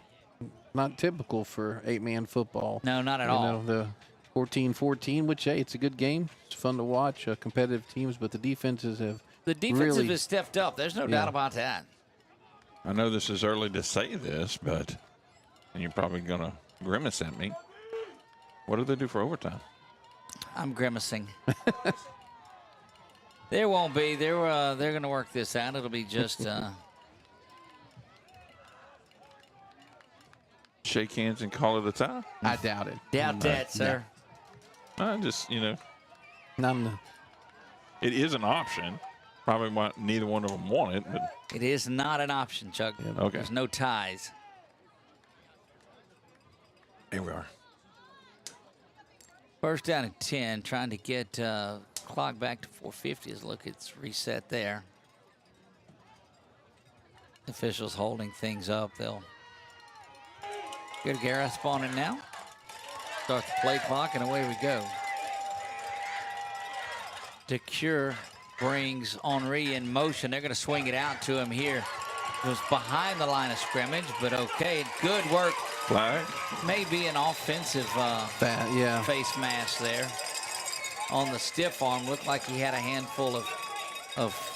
not typical for 8-man football. No, not at all. The 14-14, which, hey, it's a good game. It's fun to watch, competitive teams, but the defenses have really stepped up. There's no doubt about that. I know this is early to say this, but and you're probably going to grimace at me. What do they do for overtime? I'm grimacing. There won't be. They're going to work this out. It'll be just shake hands and call it a tie? I doubt it. Doubt that, sir. I just, None. It is an option. Probably why neither one of them want it, but it is not an option, Chuck. Yeah, okay. There's no ties. Here we are. 1st down and 10, trying to get clock back to 450. Look, it's reset there. Officials holding things up. They'll get a grasp on it now. Start the play clock, and away we go. DeCure brings Henry in motion. They're going to swing it out to him here. It was behind the line of scrimmage, but okay. Good work. Flag. Maybe an offensive face mask there on the stiff arm. Looked like he had a handful of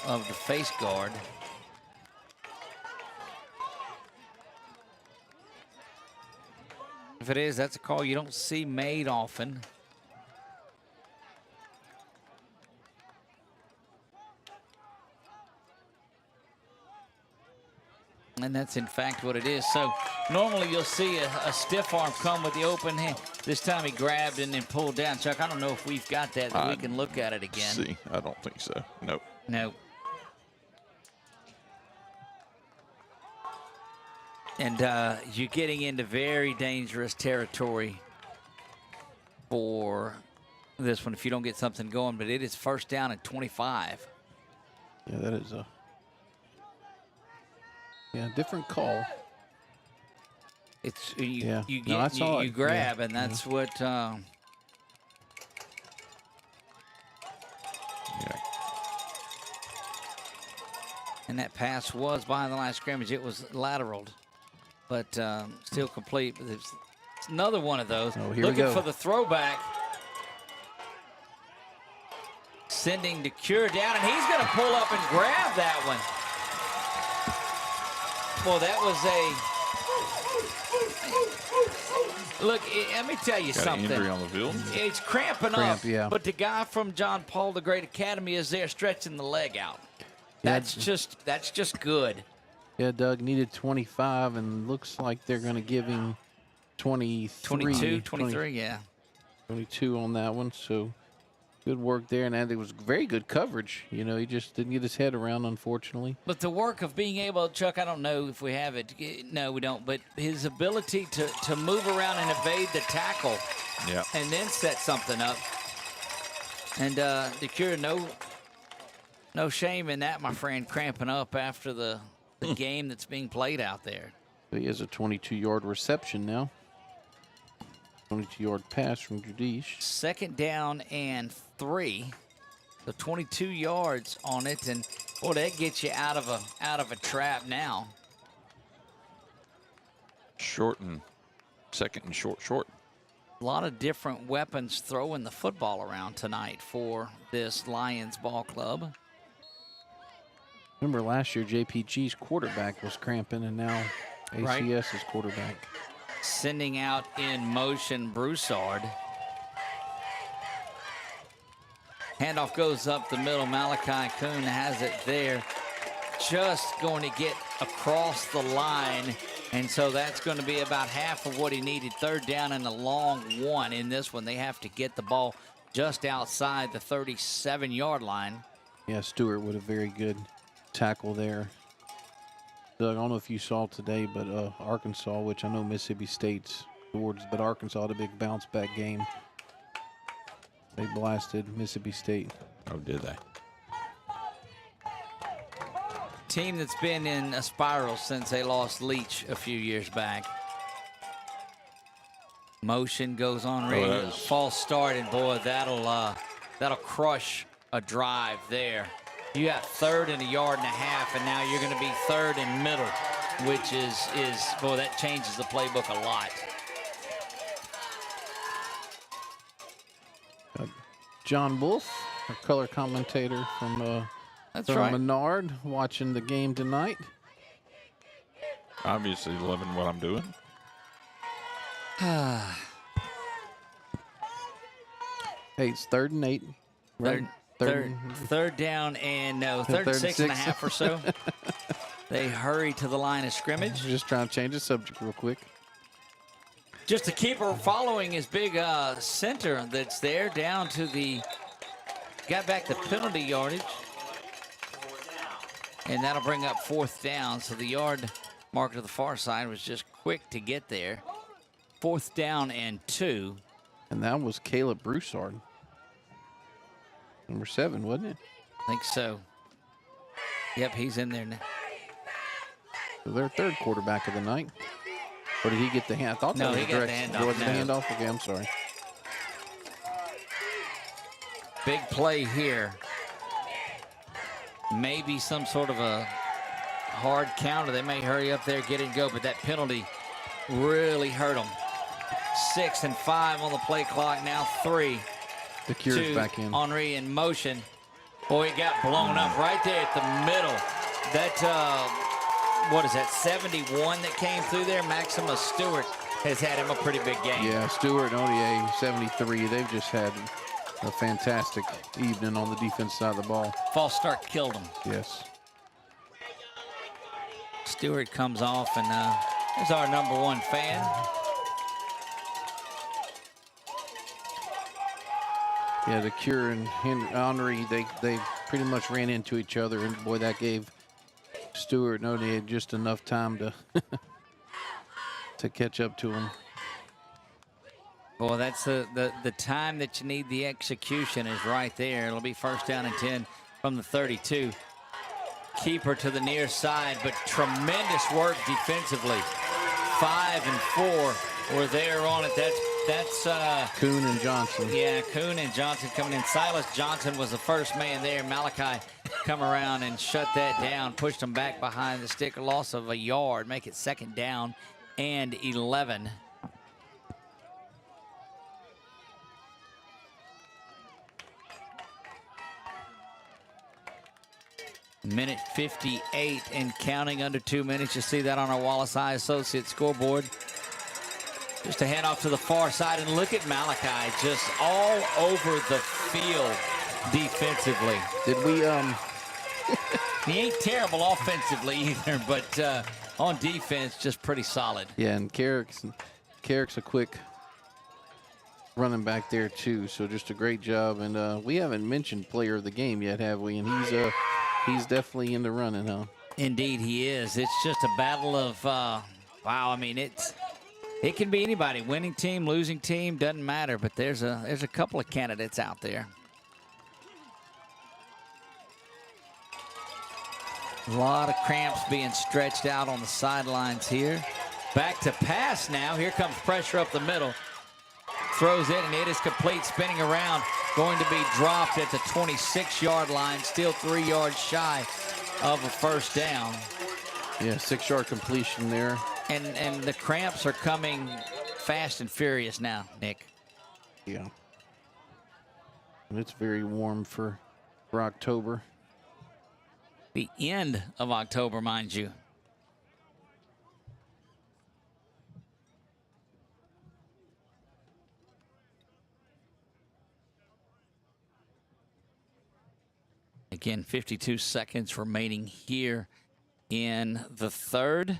the face guard. If it is, that's a call you don't see made often. And that's in fact what it is. So normally you'll see a stiff arm come with the open hand. This time he grabbed and then pulled down. Chuck, I don't know if we've got that we can look at it again. See, I don't think so. Nope. Nope. And you're getting into very dangerous territory for this one if you don't get something going. But it is 1st down and 25. Yeah, that is a different call. It's you grab, and that's what. And that pass was behind the line of scrimmage. It was lateraled, but still complete. But it's another one of those. Oh, here Looking we go. for the throwback. Sending DeCure down, and he's going to pull up and grab that one. Well, that was Look, let me tell you Got something. an injury on the field. It's cramping Cramp, up, yeah. but the guy from John Paul the Great Academy is there stretching the leg out. That's just good. Yeah, Doug needed 25, and looks like they're going to give him 23. 22, 23, yeah. 22 on that one, so good work there. And it was very good coverage. You know, he just didn't get his head around, unfortunately. But the work of being able, Chuck, I don't know if we have it. No, we don't. But his ability to move around and evade the tackle and then set something up. And DeCure, no shame in that, my friend, cramping up after the game that's being played out there. He has a 22-yard reception now. 22-yard pass from Judish. 2nd down and 3. So 22 yards on it, and boy, that gets you out of a trap now. Short and 2nd and short. A lot of different weapons throwing the football around tonight for this Lions ball club. Remember last year, JPG's quarterback was cramping, and now ACS's quarterback. Sending out in motion Broussard. Handoff goes up the middle. Malachi Kuhn has it there. Just going to get across the line. And so that's going to be about half of what he needed. 3rd down and a long one in this one. They have to get the ball just outside the 37-yard line. Yeah, Stewart with a very good tackle there. Doug, I don't know if you saw today, but Arkansas, which I know Mississippi State's towards, but Arkansas had a big bounce-back game. They blasted Mississippi State. Oh, did they? Team that's been in a spiral since they lost Leach a few years back. Motion goes on. False start, and boy, that'll crush a drive there. You got 3rd and a yard and a half, and now you're going to be 3rd and middle, which is boy, that changes the playbook a lot. John Wolf, our color commentator from Menard, watching the game tonight. Obviously loving what I'm doing. Hey, it's 3rd and 8. Right? Third down and 3rd and 6 and a half or so. They hurry to the line of scrimmage. Just trying to change the subject real quick. Just to keep her following his big center that's there down to got back the penalty yardage. And that'll bring up 4th down. So the yard marker to the far side was just quick to get there. 4th down and 2. And that was Caleb Broussard. Number 7, wasn't it? I think so. Yep, he's in there now. So their 3rd quarterback of the night. Or did he get the hand? I thought that was he got the handoff. Was the handoff? Okay, I'm sorry. Big play here. Maybe some sort of a hard counter. They may hurry up there, get it, and go, but that penalty really hurt them. 6 and 5 on the play clock, now 3. The cure's back in. Henry in motion. Boy, it got blown up right there at the middle. That, what is that, 71 that came through there? Maximus Stewart has had him a pretty big game. Yeah, Stewart and ODA, 73. They've just had a fantastic evening on the defense side of the ball. False start killed him. Yes. Stewart comes off, and there's our #1 fan. Yeah, the Cure and Henry, they pretty much ran into each other, and boy, that gave Stewart and O'Neill just enough time to to catch up to him. Well, that's the time that you need. The execution is right there. It'll be 1st down and 10 from the 32. Keeper to the near side, but tremendous work defensively. 5 and 4 were there on it. That's Kuhn and Johnson. Yeah, Kuhn and Johnson coming in. Silas Johnson was the first man there. Malachi come around and shut that down, pushed him back behind the stick. A loss of a yard, make it 2nd down and 11. Minute 58 and counting, under 2 minutes. You see that on our Wallace Eye Associates scoreboard. Just a hand off to the far side, and look at Malachi just all over the field defensively. Did we He ain't terrible offensively either, but on defense, just pretty solid. Yeah, and Carrick's a quick running back there too, so just a great job. And we haven't mentioned player of the game yet, have we? And he's definitely in the running, huh? Indeed, he is. It's just a battle of wow. I mean, it can be anybody. Winning team, losing team, doesn't matter. But there's a couple of candidates out there. A lot of cramps being stretched out on the sidelines here. Back to pass now. Here comes pressure up the middle. Throws it, and it is complete, spinning around. Going to be dropped at the 26-yard line. Still 3 yards shy of a first down. Yeah, 6-yard completion there. And the cramps are coming fast and furious now, Nick. Yeah. And it's very warm for October. The end of October, mind you. Again, 52 seconds remaining here in the third.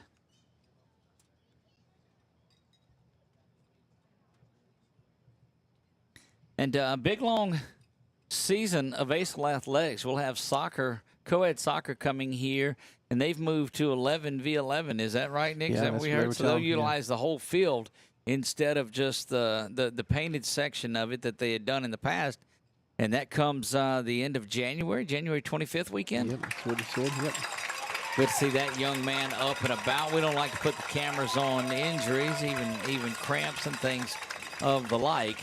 And a big, long season of ACEL athletics. We'll have soccer, co-ed soccer coming here, and they've moved to 11v11. Is that right, Nick? Yeah, Is that what we heard? So they'll utilize yeah. the whole field instead of just the painted section of it that they had done in the past. And that comes the end of January 25th weekend. Yep, that's what he said, yep. Good to see that young man up and about. We don't like to put the cameras on injuries, even cramps and things of the like.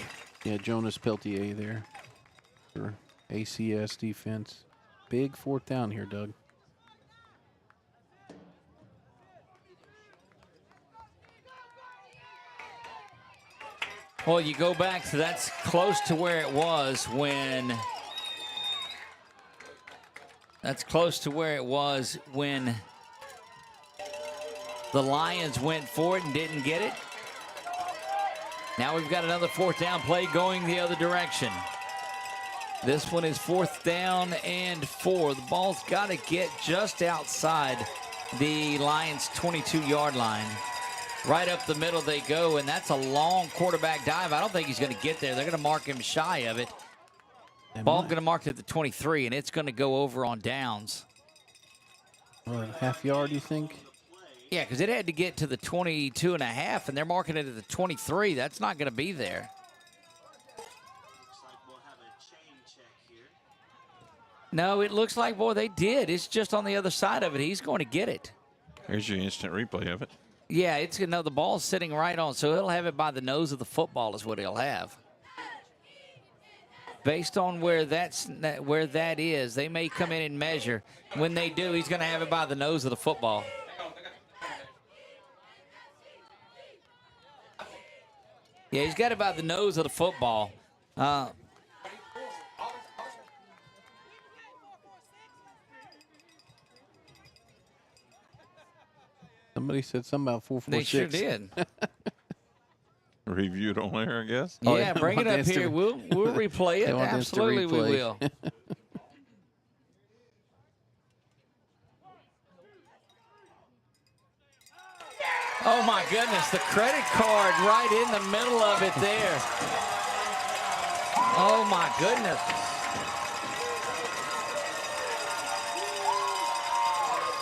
Yeah, Jonas Peltier there for ACS defense. Big fourth down here, Doug. Well, you go back to that's close to where it was when the Lions went for it and didn't get it. Now we've got another fourth down play going the other direction. This one is 4th down and 4. The ball's got to get just outside the Lions' 22-yard line. Right up the middle they go, and that's a long quarterback dive. I don't think he's going to get there. They're going to mark him shy of it. Ball going to mark at the 23, and it's going to go over on downs. Half yard, you think? Yeah, because it had to get to the 22 and a half, and they're marking it at the 23. That's not going to be there. No, it looks like, boy, they did. It's just on the other side of it. He's going to get it. Here's your instant replay of it. Yeah, it's the ball's sitting right on, so he'll have it by the nose of the football is what he'll have. Based on where that is, they may come in and measure. When they do, he's going to have it by the nose of the football. Yeah, he's got it by the nose of the football. Somebody said something about 446. They sure did. Reviewed on there, I guess. Yeah, yeah, bring it up here. We'll replay it. Absolutely, we will. Oh, my goodness. The credit card right in the middle of it there. Oh, my goodness.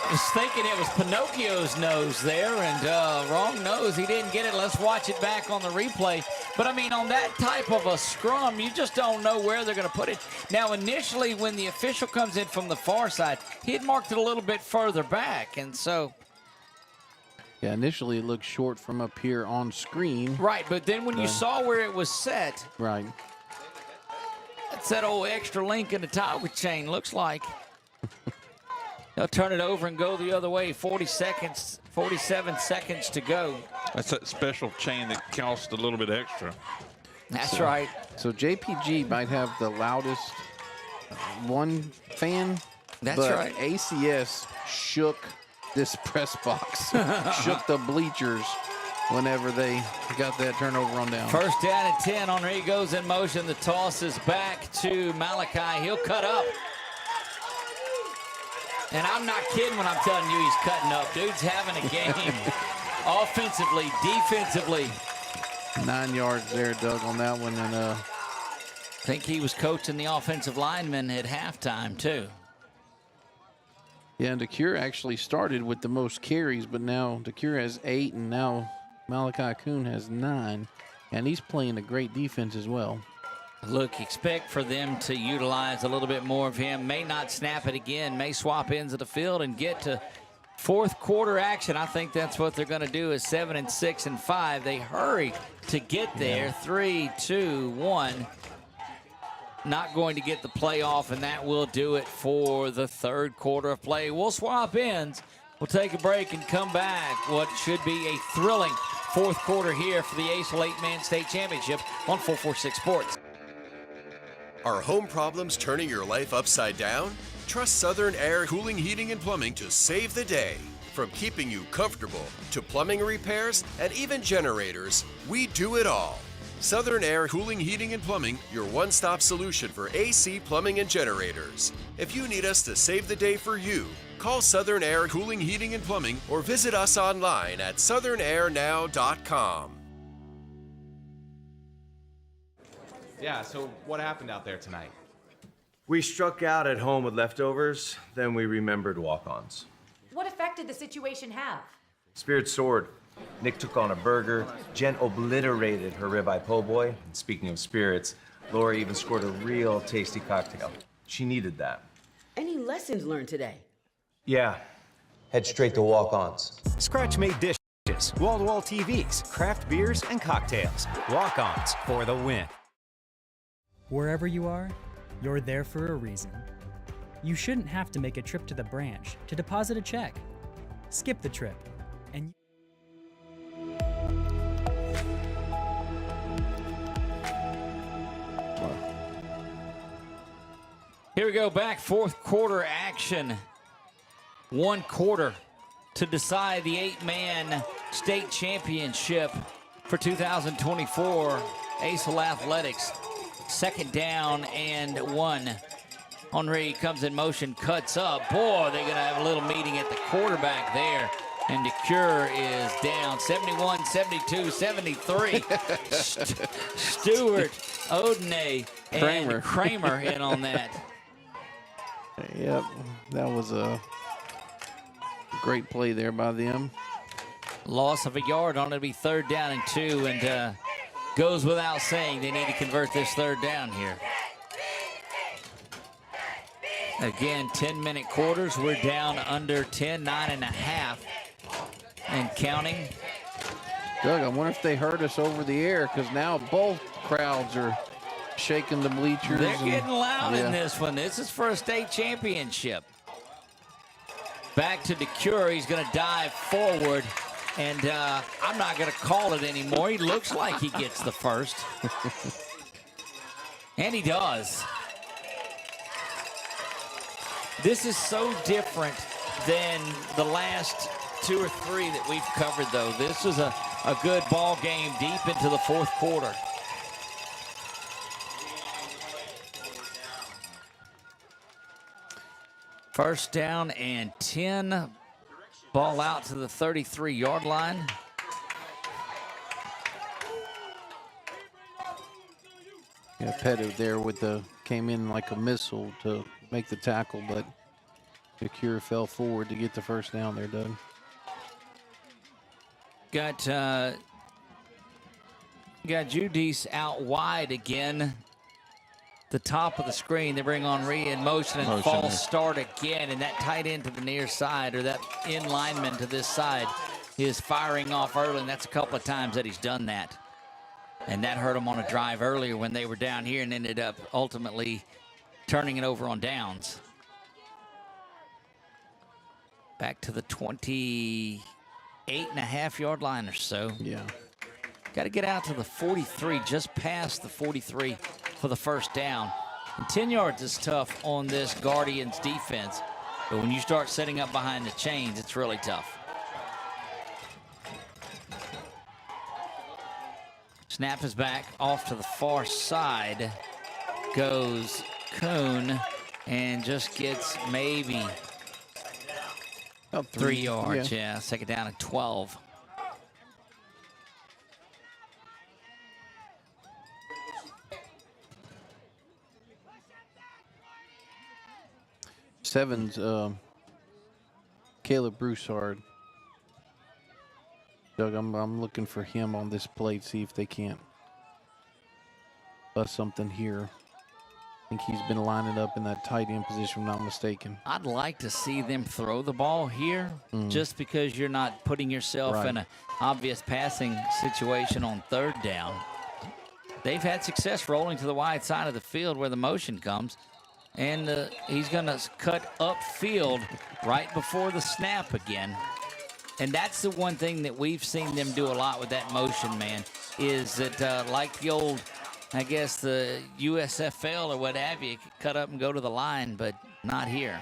I was thinking it was Pinocchio's nose there, and wrong nose. He didn't get it. Let's watch it back on the replay. But, I mean, on that type of a scrum, you just don't know where they're going to put it. Now, initially, when the official comes in from the far side, he had marked it a little bit further back, and so... Yeah, initially it looked short from up here on screen. Right, but then when you saw where it was set... Right. That's that old extra link in the Tioga chain, looks like. They'll turn it over and go the other way. 47 seconds to go. That's that special chain that costs a little bit extra. That's right. So JPG might have the loudest one fan. That's but right. ACS shook this press box, shook the bleachers whenever they got that turnover on down. First down and 10. Henry goes in motion. The toss is back to Malachi. He'll cut up. And I'm not kidding when I'm telling you he's cutting up. Dude's having a game. Offensively, defensively. 9 yards there, Doug, on that one. And I think he was coaching the offensive linemen at halftime, too. yeah, and DeCure actually started with the most carries, but now DeCure has 8, and now Malachi Coon has 9. And he's playing a great defense as well. Look, expect for them to utilize a little bit more of him. May not snap it again. May swap ends of the field and get to fourth quarter action. I think that's what they're going to do is 7 and 6 and 5. They hurry to get there. 3, 2, 1. Not going to get the play off, and that will do it for the third quarter of play. We'll swap ends. We'll take a break and come back. What should be a thrilling fourth quarter here for the ACEL 8-man state championship on 446 Sports. Are home problems turning your life upside down? Trust Southern Air Cooling, Heating, and Plumbing to save the day. From keeping you comfortable to plumbing repairs and even generators, we do it all. Southern Air Cooling, Heating, and Plumbing, your one-stop solution for AC, plumbing, and generators. If you need us to save the day for you, call Southern Air Cooling, Heating, and Plumbing or visit us online at southernairnow.com. Yeah, so what happened out there tonight? We struck out at home with leftovers, then we remembered walk-ons. What effect did the situation have? Spirit soared. Nick took on a burger. Jen obliterated her ribeye po' boy. And speaking of spirits, Laura even scored a real tasty cocktail. She needed that. Any lessons learned today? Yeah. Head straight to walk-ons. Scratch-made dishes, wall-to-wall TVs, craft beers, and cocktails. Walk-ons for the win. Wherever you are, you're there for a reason. You shouldn't have to make a trip to the branch to deposit a check. Skip the trip and Here we go, back fourth quarter action. 1 quarter to decide the 8-man state championship for 2024 ACEL Athletics. Second down and 1. Henry comes in motion, cuts up. Boy, they're going to have a little meeting at the quarterback there. And DeCure is down 71, 72, 73. Stewart, Odene, and Kramer in on that. Yep, that was a great play there by them. Loss of a yard on it. It'll be third down and 2, and goes without saying they need to convert this third down here. Again, 10-minute quarters. We're down under 10, 9.5, and counting. Doug, I wonder if they heard us over the air, because now both crowds are shaking the bleachers. They're getting loud in this one. This is for a state championship. Back to DeCure. He's going to dive forward, and I'm not going to call it anymore. He looks like he gets the first. And he does. This is so different than the last 2 or 3 that we've covered, though. This was a good ball game deep into the fourth quarter. First down and 10. Ball out to the 33-yard line. Yeah, Petto there came in like a missile to make the tackle, but DeCure fell forward to get the first down there, Doug. Got Judice out wide again. The top of the screen, they bring Henry in motion and false start again, and that tight end to the near side, or that in lineman to this side, is firing off early, and that's a couple of times that he's done that. And that hurt him on a drive earlier when they were down here and ended up ultimately turning it over on downs. Back to the 28.5-yard line or so. Yeah. Got to get out to the 43, just past the 43 for the first down. And 10 yards is tough on this Guardians defense. But when you start setting up behind the chains, it's really tough. Snap is back off to the far side. Goes Kuhn and just gets maybe about 3 yards. Yeah, second down and 12. Seven's Caleb Broussard. Doug, I'm looking for him on this plate, see if they can't bust something here. I think he's been lining up in that tight end position, if I'm not mistaken. I'd like to see them throw the ball here, just because you're not putting yourself in an obvious passing situation on third down. They've had success rolling to the wide side of the field where the motion comes, and he's going to cut upfield right before the snap again. And that's the one thing that we've seen them do a lot with that motion, man, is that like the old, I guess, the USFL or what have you, cut up and go to the line, but not here.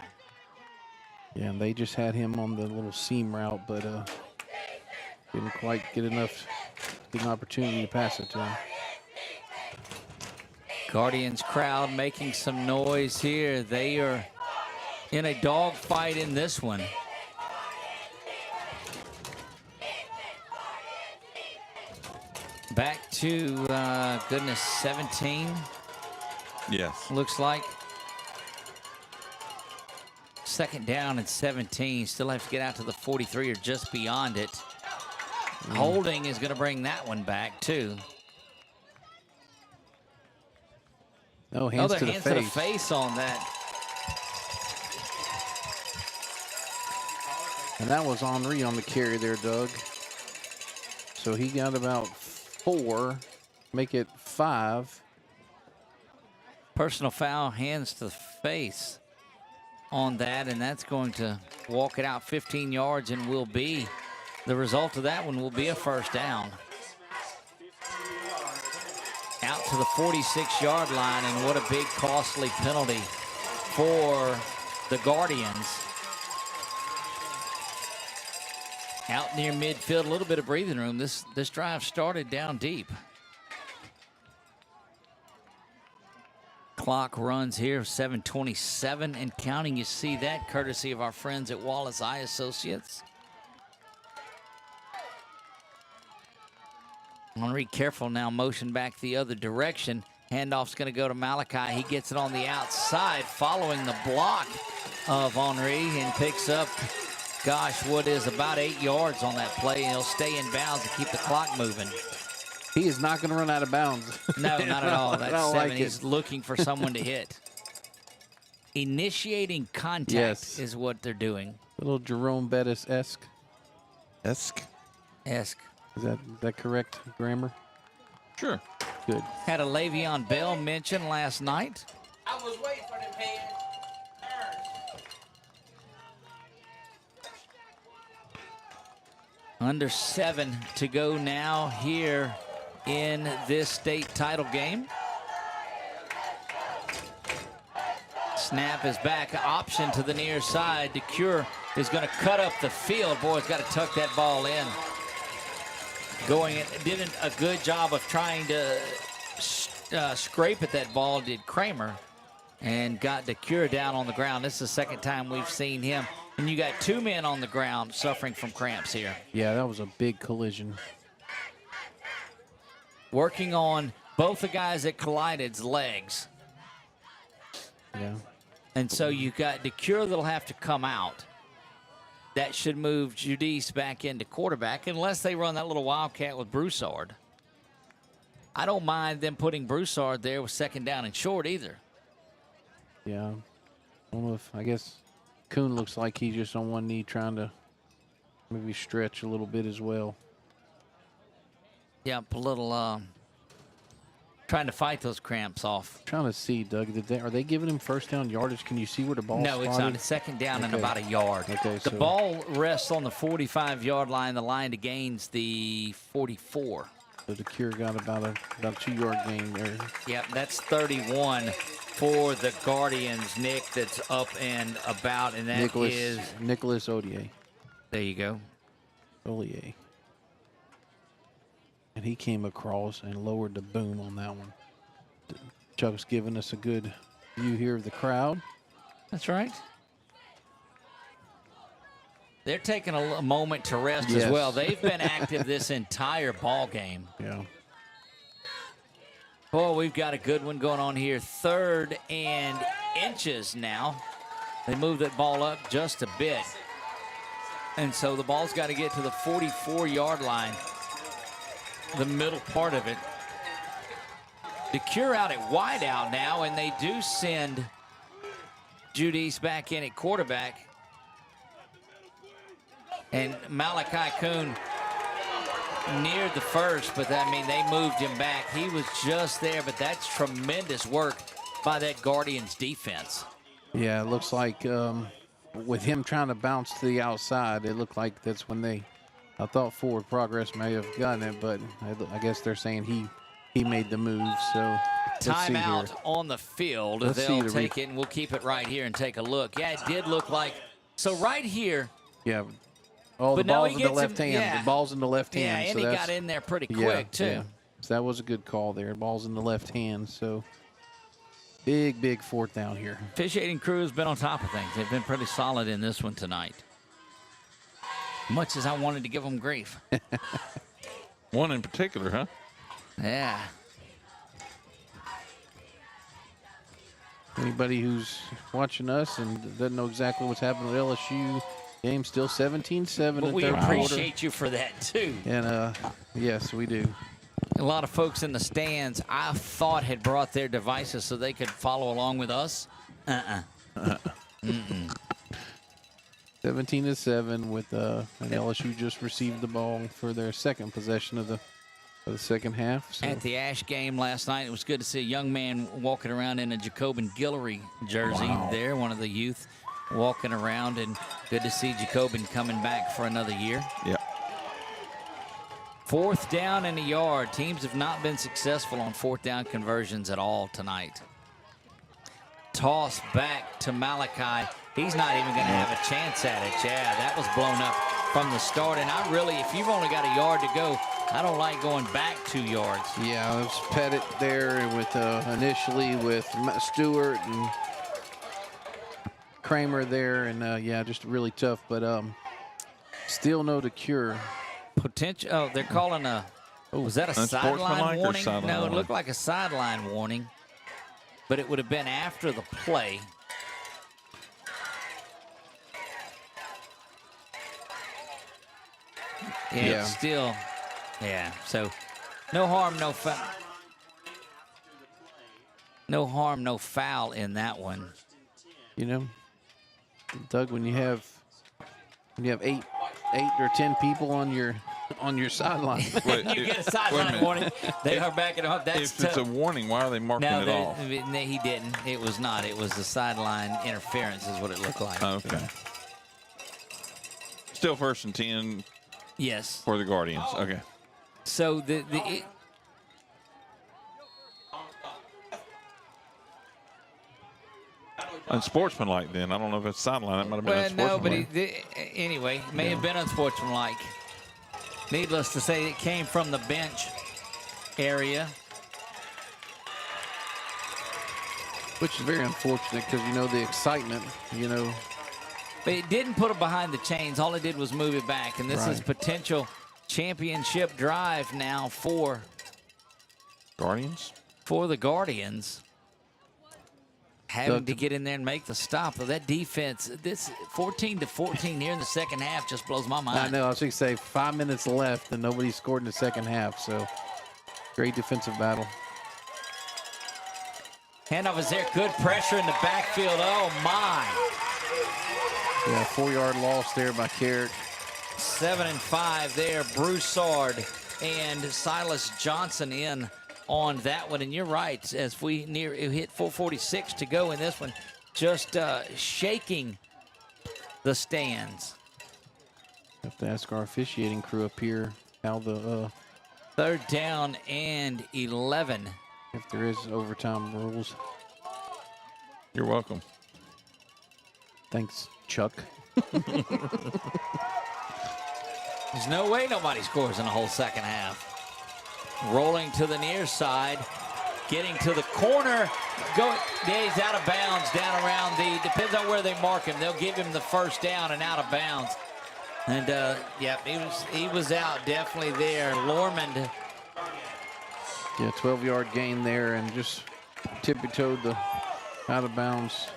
Yeah, and they just had him on the little seam route, but didn't quite get an opportunity to pass it to him. Guardians crowd making some noise here. They are in a dogfight in this one. Back to, 17. Yes. Looks like. Second down and 17. Still have to get out to the 43 or just beyond it. Holding is going to bring that one back, too. No, hands to the hands face. to the face on that. And that was Henry on the carry there, Doug. So he got about 4, make it 5. Personal foul, hands to the face on that, and that's going to walk it out 15 yards and will be, the result of that one will be a first down. Out to the 46-yard line, and what a big costly penalty for the Guardians. Out near midfield, a little bit of breathing room. This drive started down deep. Clock runs here, 7:27 and counting. You see that courtesy of our friends at Wallace Eye Associates. Henry careful now, motion back the other direction. Handoff's going to go to Malachi. He gets it on the outside, following the block of Henry, and picks up, gosh, what is about 8 yards on that play, and he'll stay in bounds and keep the clock moving. He is not going to run out of bounds. No, not at all. That's 7. Like He's looking for someone to hit. Initiating contact is what they're doing. A little Jerome Bettis-esque. Esque. Is that correct grammar? Sure. Good. Had a Le'Veon Bell mention last night. I was waiting for them hands. Under 7 to go now here in this state title game. Snap is back, option to the near side. DeCure is going to cut up the field. Boy, he's got to tuck that ball in. Did a good job of trying to scrape at that ball, did Kramer, and got DeCure down on the ground. This is the second time we've seen him. And you got 2 men on the ground suffering from cramps here. Yeah, that was a big collision. Working on both the guys that collided's legs. Yeah. And so you got DeCure that'll have to come out. That should move Judice back into quarterback, unless they run that little wildcat with Broussard. I don't mind them putting Broussard there with second down and short either. Yeah. I guess Kuhn looks like he's just on one knee trying to maybe stretch a little bit as well. Yep, a little trying to fight those cramps off. Trying to see, Doug, are they giving him first down yardage? Can you see where the ball's No, it's not. It's second down and about a yard. Okay, the ball rests on the 45-yard line. The line to gain's the 44. So DeCure got about a 2-yard gain there. Yep, that's 31 for the Guardians, Nick, that's up and about, and that is Nicholas Odier. There you go. Olier. And he came across and lowered the boom on that one. Chuck's giving us a good view here of the crowd. That's right. They're taking a moment to rest as well. They've been active this entire ball game. Yeah. Boy, we've got a good one going on here. 3rd and inches now. They move that ball up just a bit. And so the ball's got to get to the 44-yard line, the middle part of it. DeCure out at wide out now, and they do send Judice back in at quarterback. And Malachi Coon neared the first, but I mean, they moved him back. He was just there, but that's tremendous work by that Guardians defense. Yeah, it looks like with him trying to bounce to the outside, it looked like that's when I thought forward progress may have gotten it, but I guess they're saying he made the move. So timeout on the field. They'll take it, and we'll keep it right here and take a look. Yeah, it did look like. So right here. Yeah. Oh, the ball's in the left hand. Yeah. The ball's in the left hand. Yeah, and so he got in there pretty quick, too. Yeah. So that was a good call there. Ball's in the left hand. So big 4th down here. Officiating crew has been on top of things. They've been pretty solid in this one tonight. Much as I wanted to give them grief. One in particular, huh? Yeah. Anybody who's watching us and doesn't know exactly what's happening with LSU, game still 17-7. But we appreciate you for that, too. And, yes, we do. A lot of folks in the stands, I thought, had brought their devices so they could follow along with us. 17-7 with and LSU just received the ball for their second possession of the second half. So. At the Ash game last night, it was good to see a young man walking around in a Jacobin Guillory jersey there, one of the youth walking around, and good to see Jacobin coming back for another year. Yeah. 4th down and a yard. Teams have not been successful on 4th down conversions at all tonight. Toss back to Malachi. He's not even going to have a chance at it. Yeah, that was blown up from the start. And I really, if you've only got a yard to go, I don't like going back 2 yards. Yeah, it was Pettit there with initially with Stewart and Kramer there. And, yeah, just really tough. But still no DeCure. Potential. Oh, they're calling a. Was that a sideline warning? No, it looked like a sideline warning, but it would have been after the play. Yeah. It's still. Yeah. So, no harm, no foul. No harm, no foul in that one. You know, Doug, when you have 8 or 10 people on your sideline. You get a sideline warning. They are backing up. If it's a warning, why are they marking it off? No, he didn't. It was not. It was the sideline interference is what it looked like. Okay. Still 1st and 10. Yes. For the Guardians. Okay. So unsportsmanlike then. I don't know if it's sideline. That might have been unsportsmanlike. No, but anyway, may have been unsportsmanlike. Needless to say, it came from the bench area. Which is very unfortunate because, you know, the excitement, you know. But it didn't put it behind the chains. All it did was move it back. And this is potential championship drive now for Guardians. For the Guardians. Having to get in there and make the stop. That defense, this 14-14 here in the second half just blows my mind. I know. I was going to say 5 minutes left and nobody scored in the second half. So great defensive battle. Handoff is there. Good pressure in the backfield. Oh, my. Yeah, 4-yard loss there by Carrick. 7-5 there. Broussard and Silas Johnson in on that one. And you're right, as we hit 4:46 to go in this one, just shaking the stands. Have to ask our officiating crew up here how the 3rd down and 11. If there is overtime rules. You're welcome. Thanks, Chuck. There's no way nobody scores in the whole second half. rolling to the near side, getting to the corner. He's out of bounds down around depends on where they mark him. They'll give him the first down and out of bounds. And yeah, he was out definitely there. Lormond. Yeah, 12-yard gain there, and just tippy-toed the out of bounds.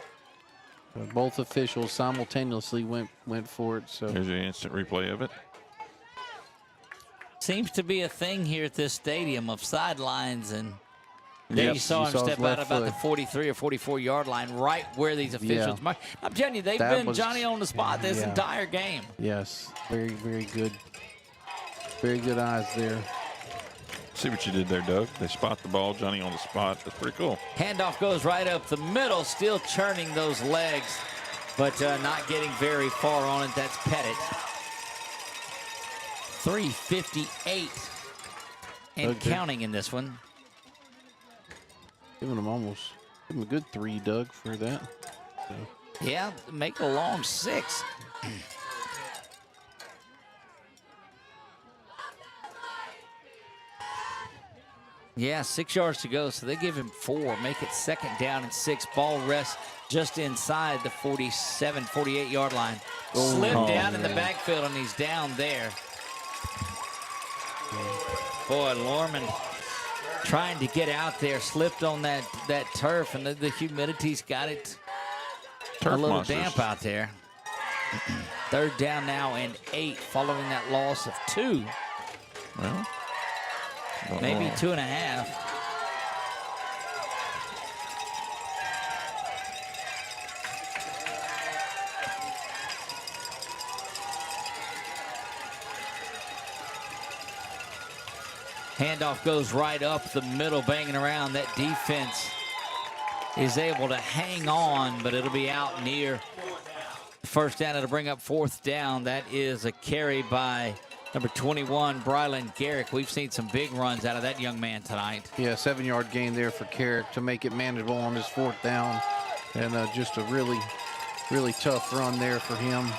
Both officials simultaneously went for it. So there's an instant replay of it. Seems to be a thing here at this stadium of sidelines, and there yep, you saw him step out about foot. the 43 or 44-yard line, right where these officials mark. I'm telling you, they've been Johnny on the spot this entire game. Yes, very, very good. Very good eyes there. See what you did there, Doug. They spot the ball, Johnny on the spot. That's pretty cool. Handoff goes right up the middle, still churning those legs, but not getting very far on it. That's Pettit. 3:58 and counting in this one. Giving him a good 3, Doug, for that. So. Yeah, make a long 6. Yeah, 6 yards to go, so they give him 4. Make it 2nd down and 6. Ball rests just inside the 47, 48-yard line. Slipped down in the backfield, and he's down there. Boy, Lormond trying to get out there, slipped on that turf, and the humidity's got it Turf a little monsters. damp out there. 3rd down now and 8 following that loss of 2. Well, maybe 2.5. Handoff goes right up the middle, banging around. That defense is able to hang on, but it'll be out near first down. It'll bring up 4th down. That is a carry by number 21, Brylan Garrick. We've seen some big runs out of that young man tonight. Yeah, 7-yard gain there for Garrick to make it manageable on his 4th down. And just a really, really tough run there for him.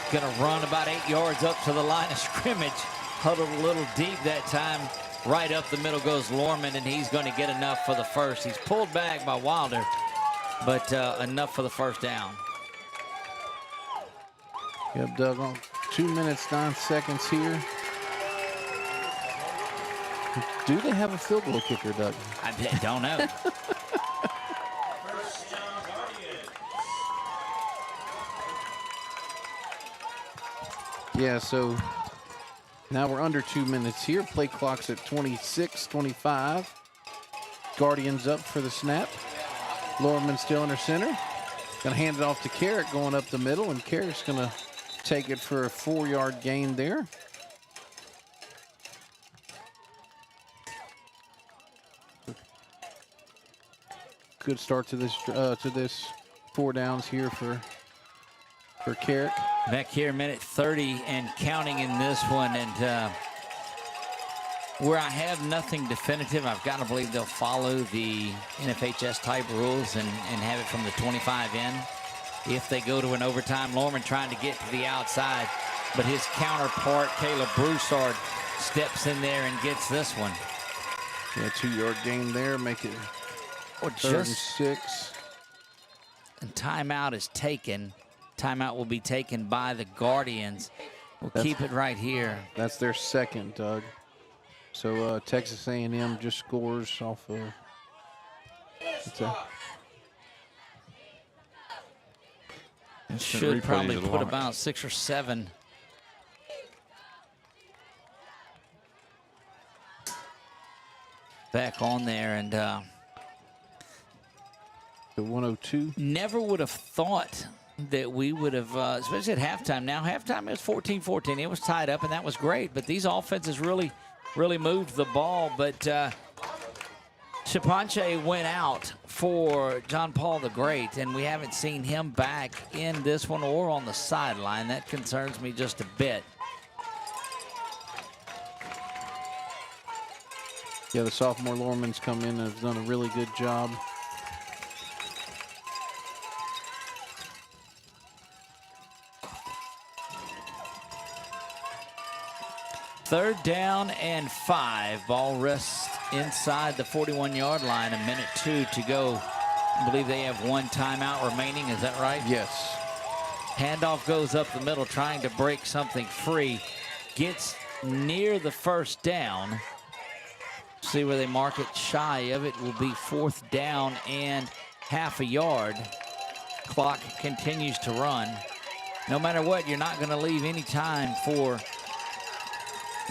Gonna run about 8 yards up to the line of scrimmage. Huddled a little deep that time. Right up the middle goes Lormond, and he's going to get enough for the first. He's pulled back by Wilder, but enough for the first down. Yep, Doug, on 2 minutes, 9 seconds here. Do they have a field goal kicker, Doug? I don't know. Yeah, so now we're under 2 minutes here. Play clock's at 26-25. Guardians up for the snap. Lorman still under center. Gonna hand it off to Carrick going up the middle, and Carrick's gonna take it for a 4-yard gain there. Good start to this 4 downs here for Carrick. Back here, minute 30 and counting in this one. And where I have nothing definitive, I've got to believe they'll follow the NFHS type rules and have it from the 25 in. If they go to an overtime, Lorman trying to get to the outside, but his counterpart, Caleb Broussard, steps in there and gets this one. Yeah, 2-yard gain there, make it 3rd and 6. And timeout is taken. Timeout will be taken by the Guardians. We'll keep it right here. That's their 2nd, Doug. So Texas A&M just scores off of. Should probably put about 6 or 7. Back on there, and the 102. Never would have thought that we would have, especially at halftime. Now, halftime is 14-14. It was tied up, and that was great. But these offenses really moved the ball. But Shapanche went out for John Paul the Great, and we haven't seen him back in this one or on the sideline. That concerns me just a bit. Yeah, the sophomore Lorman's come in and have done a really good job. 3rd down and 5. Ball rests inside the 41-yard line. 1:02 to go. I believe they have 1 timeout remaining. Is that right? Yes. Handoff goes up the middle, trying to break something free. Gets near the 1st down. See where they mark it. Shy of it will be 4th down and half a yard. Clock continues to run. No matter what, you're not going to leave any time for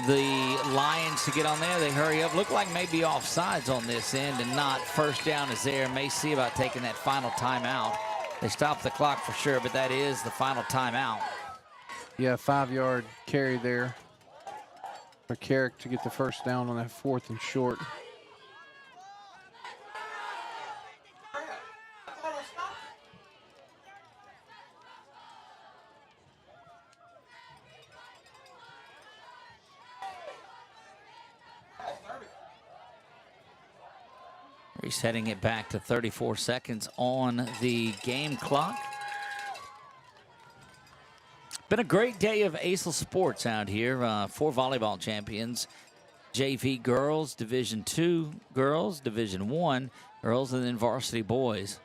the Lions to get on there. They hurry up. Look like maybe offsides on this end and not. 1st down is there. May see about taking that final timeout. They stopped the clock for sure, but that is the final timeout. Yeah, 5-yard carry there for Carrick to get the 1st down on that 4th and short. Resetting it back to 34 seconds on the game clock. Been a great day of ACEL sports out here. 4 volleyball champions. JV girls, Division II girls, Division I girls, and then varsity boys.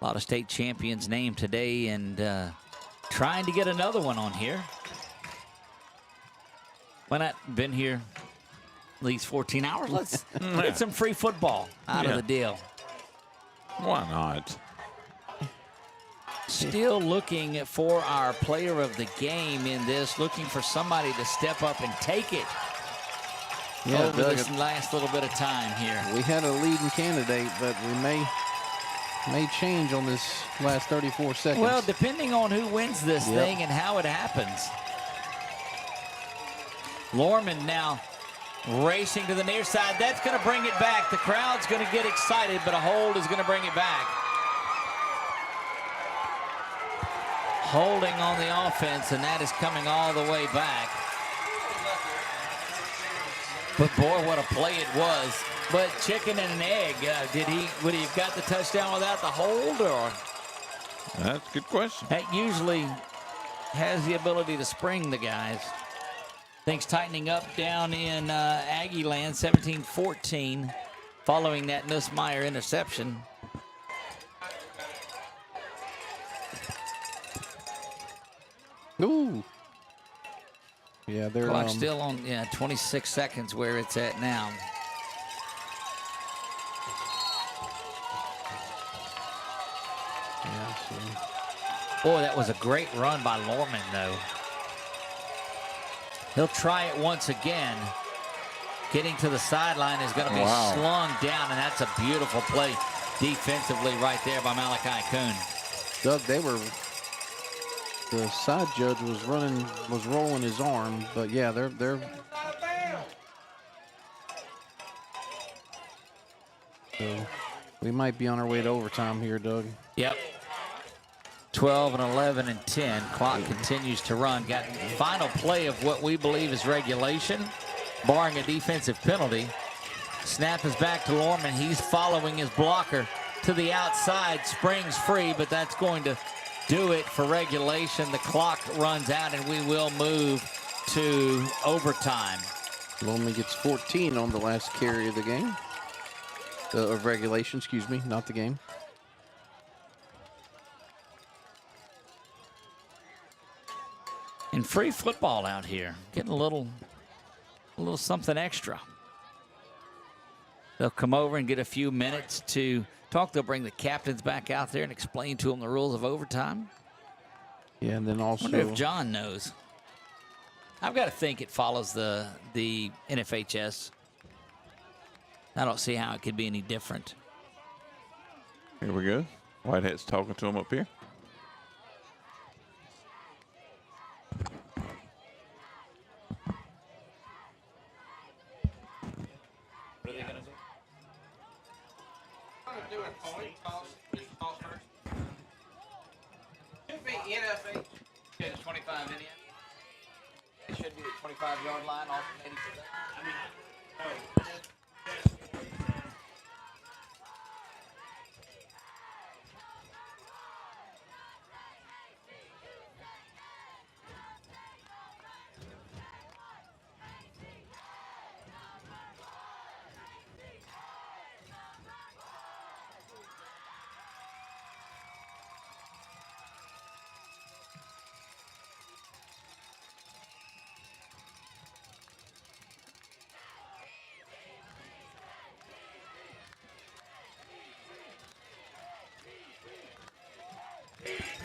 A lot of state champions named today, and trying to get another one on here. Why not? Been here at least 14 hours. Let's get some free football out of the deal. Why not? Still looking for our player of the game in this, looking for somebody to step up and take it over this last little bit of time here. We had a leading candidate, but we may change on this last 34 seconds. Well, depending on who wins this thing and how it happens. Lorman now racing to the near side. That's going to bring it back. The crowd's going to get excited, but a hold is going to bring it back. Holding on the offense, and that is coming all the way back. But boy, what a play it was. But chicken and an egg, would he have got the touchdown without the hold, or? That's a good question. That usually has the ability to spring the guys. Things tightening up down in Aggie land, 17-14, following that Nussmeier interception. Ooh. Yeah, they're clock still on 26 seconds where it's at now. Yeah, boy, that was a great run by Lorman, though. He'll try it once again. Getting to the sideline is going to be slung down, and that's a beautiful play defensively right there by Malachi Kuhn. Doug, the side judge was rolling his arm, but yeah, they're so we might be on our way to overtime here, Doug. Yep. 12 and 11 and 10. Clock continues to run. Got final play of what we believe is regulation, barring a defensive penalty. Snap is back to Lorman. He's following his blocker to the outside. Springs free, but that's going to do it for regulation. The clock runs out, and we will move to overtime. Lorman gets 14 on the last carry of the game. Of regulation, excuse me, not the game. And free football out here. Getting a little something extra. They'll come over and get a few minutes to talk. They'll bring the captains back out there and explain to them the rules of overtime. Yeah, and then also, I wonder if John knows. I've got to think it follows the NFHS. I don't see how it could be any different. Here we go. Whitehead's talking to him up here. What are they going to do? Do a point toss first. Should be NFA. Yeah, 25 in the end. It should be the 25-yard line alternating for that.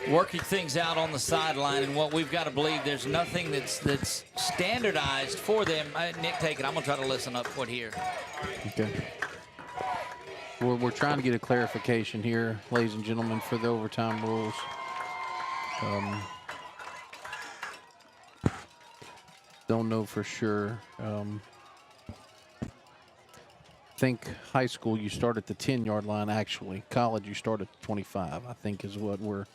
working things out on the sideline, and what we've got to believe, there's nothing that's standardized for them. Nick, take it. I'm going to try to listen up what here. Okay. We're trying to get a clarification here, ladies and gentlemen, for the overtime rules. Don't know for sure. Think high school you start at the 10-yard line. Actually, college you start at 25. I think is what we're.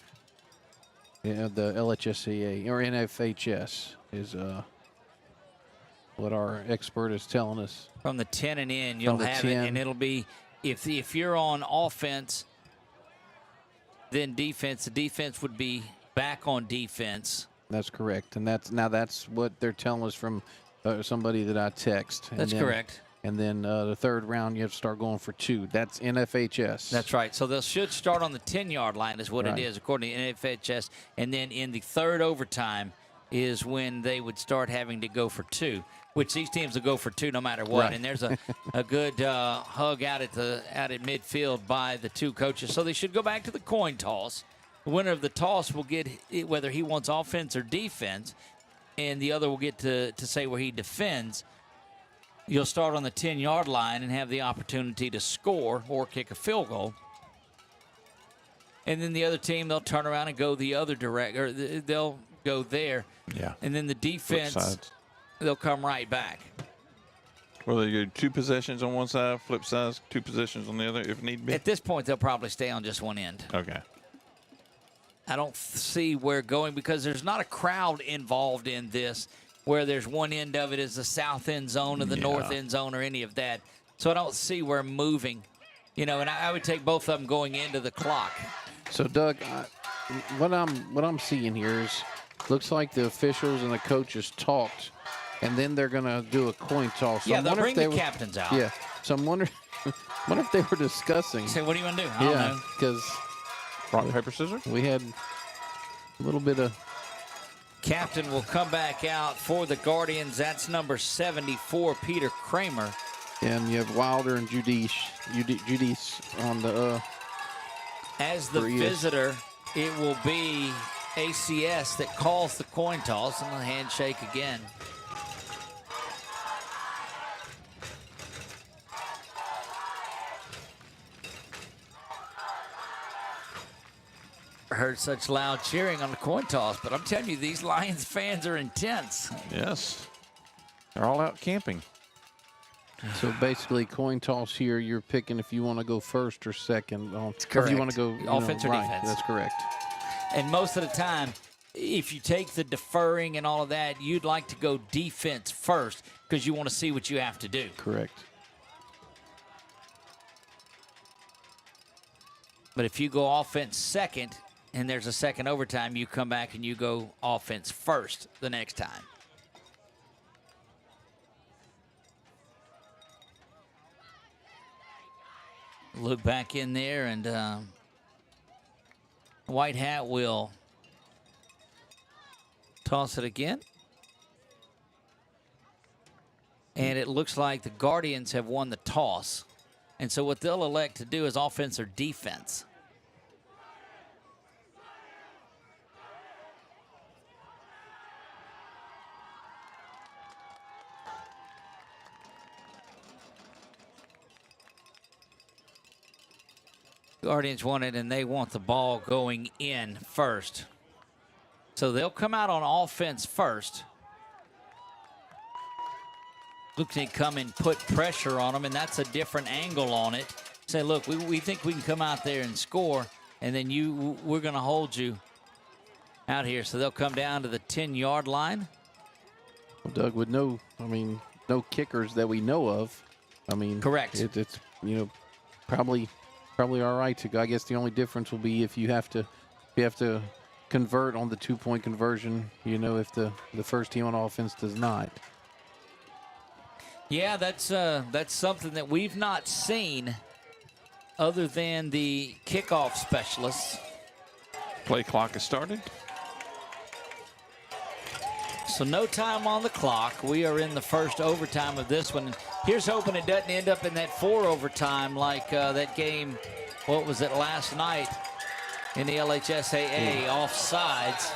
Yeah, the LHSCA or NFHS is what our expert is telling us. From the 10 and in, you'll have it, and it'll be if you're on offense, then defense. The defense would be back on defense. That's correct, and that's what they're telling us from somebody that I text. That's correct. And then the third round, you have to start going for 2. That's NFHS. That's right. So they should start on the 10-yard line is what it is, according to NFHS. And then in the third overtime is when they would start having to go for 2, which these teams will go for 2 no matter what. Right. And there's a good hug out at midfield by the two coaches. So they should go back to the coin toss. The winner of the toss will get whether he wants offense or defense, and the other will get to say where he defends. You'll start on the 10-yard line and have the opportunity to score or kick a field goal. And then the other team, they'll turn around and go the other direction, or they'll go there. Yeah. And then the defense, they'll come right back. Well, they do 2 possessions on one side, flip sides, 2 possessions on the other if need be? At this point, they'll probably stay on just one end. Okay. I don't see where going because there's not a crowd involved in this where there's one end of it is the south end zone or the north end zone or any of that. So I don't see where moving, and I would take both of them going into the clock. So, Doug, what I'm seeing here is looks like the officials and the coaches talked, and then they're going to do a coin toss. So Yeah, they'll bring the captains out. Yeah, so I'm wondering if they were discussing. Say, what do you want to do? I don't know. Because rock, paper, scissors? We had a little bit of. Captain will come back out for the Guardians. That's number 74, Peter Kramer. And you have Wilder and Judice on the. As the visitor, it will be ACS that calls the coin toss and the handshake again. Heard such loud cheering on the coin toss, but I'm telling you, these Lions fans are intense. Yes. They're all out camping. So basically, coin toss here, you're picking if you want to go first or second. That's correct. If you want to go offense or defense. That's correct. And most of the time, if you take the deferring and all of that, you'd like to go defense first because you want to see what you have to do. Correct. But if you go offense second and there's a second overtime, you come back and you go offense first the next time. Look back in there, and White Hat will toss it again. And it looks like the Guardians have won the toss. And so what they'll elect to do is offense or defense. Guardians want it, and they want the ball going in first. So they'll come out on offense first. Looking to come and put pressure on them, and that's a different angle on it. Say, look, we think we can come out there and score, and then we're going to hold you out here. So they'll come down to the 10-yard line. Well, Doug, with no kickers that we know of. Correct. It's probably all right to go. I guess the only difference will be if you have to convert on the 2-point conversion. If the first team on offense does not. Yeah, that's something that we've not seen other than the kickoff specialists. Play clock has started. So no time on the clock. We are in the first overtime of this one. Here's hoping it doesn't end up in that 4 overtime like that game, what was it, last night in the LHSAA offsides.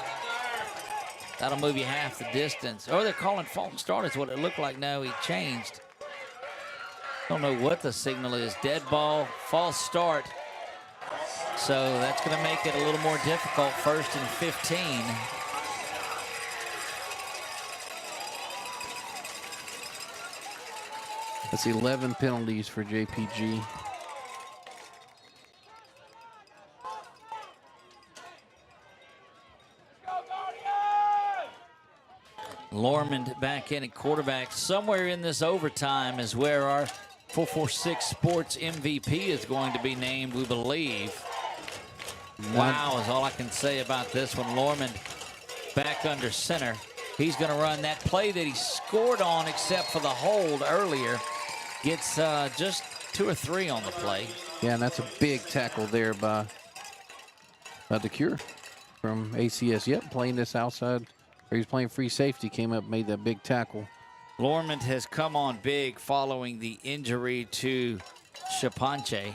That'll move you half the distance. Oh, they're calling false start is what it looked like. No, he changed. Don't know what the signal is. Dead ball, false start. So that's going to make it a little more difficult. 1st and 15. That's 11 penalties for JPG. Lormond back in at quarterback. Somewhere in this overtime is where our 446 Sports MVP is going to be named, we believe. Wow is all I can say about this one. Lormond back under center. He's going to run that play that he scored on except for the hold earlier. Gets just 2 or 3 on the play. Yeah, and that's a big tackle there by the Cure from ACS. Yep, playing this outside. Or he's playing free safety, came up, made that big tackle. Lormond has come on big following the injury to Shapanche.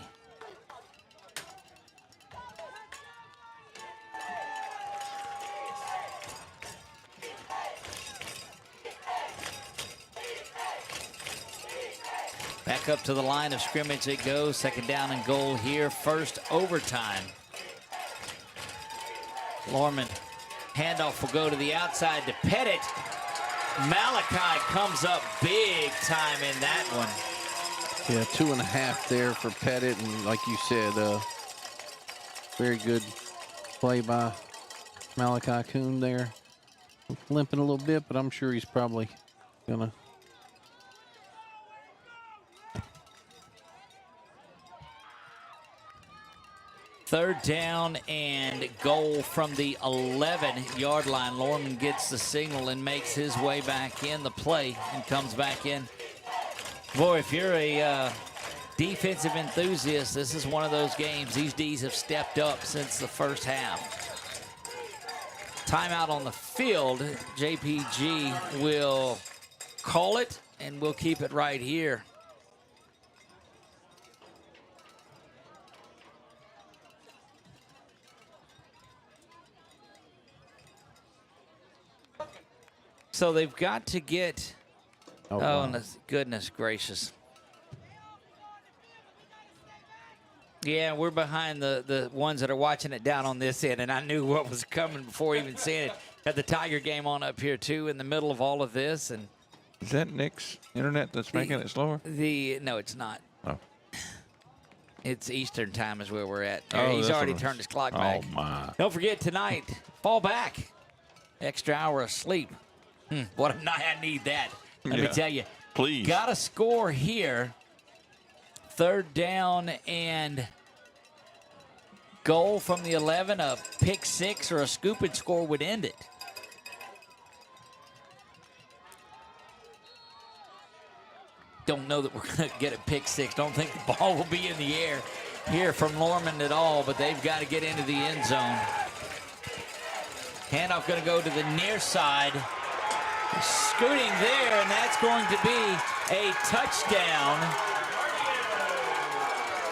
Back up to the line of scrimmage it goes. 2nd down and goal here. 1st overtime. Lormond. Handoff will go to the outside to Pettit. Malachi comes up big time in that one. Yeah, 2.5 there for Pettit. And like you said, very good play by Malachi Kuhn there. Limping a little bit, but I'm sure he's probably going to. Third down and goal from the 11-yard line. Lormond gets the signal and makes his way back in the play and comes back in. Boy, if you're a defensive enthusiast, this is one of those games. These Ds have stepped up since the first half. Timeout on the field. JPG will call it, and we'll keep it right here. So they've got to get, wow. Goodness gracious. Yeah, we're behind the ones that are watching it down on this end, and I knew what was coming before even seeing it. Got the Tiger game on up here, too, in the middle of all of this. And is that Nick's internet that's making it slower? No, it's not. Oh. It's Eastern time is where we're at. Oh, He's already turned his clock back. Oh, my. Don't forget tonight, fall back. Extra hour of sleep. What a night. I need that. Let me tell you. Please. Got to score here. 3rd down and goal from the 11. A pick 6 or a scoop and score would end it. Don't know that we're going to get a pick 6. Don't think the ball will be in the air here from Lormond at all, but they've got to get into the end zone. Handoff going to go to the near side. Scooting there, and that's going to be a touchdown.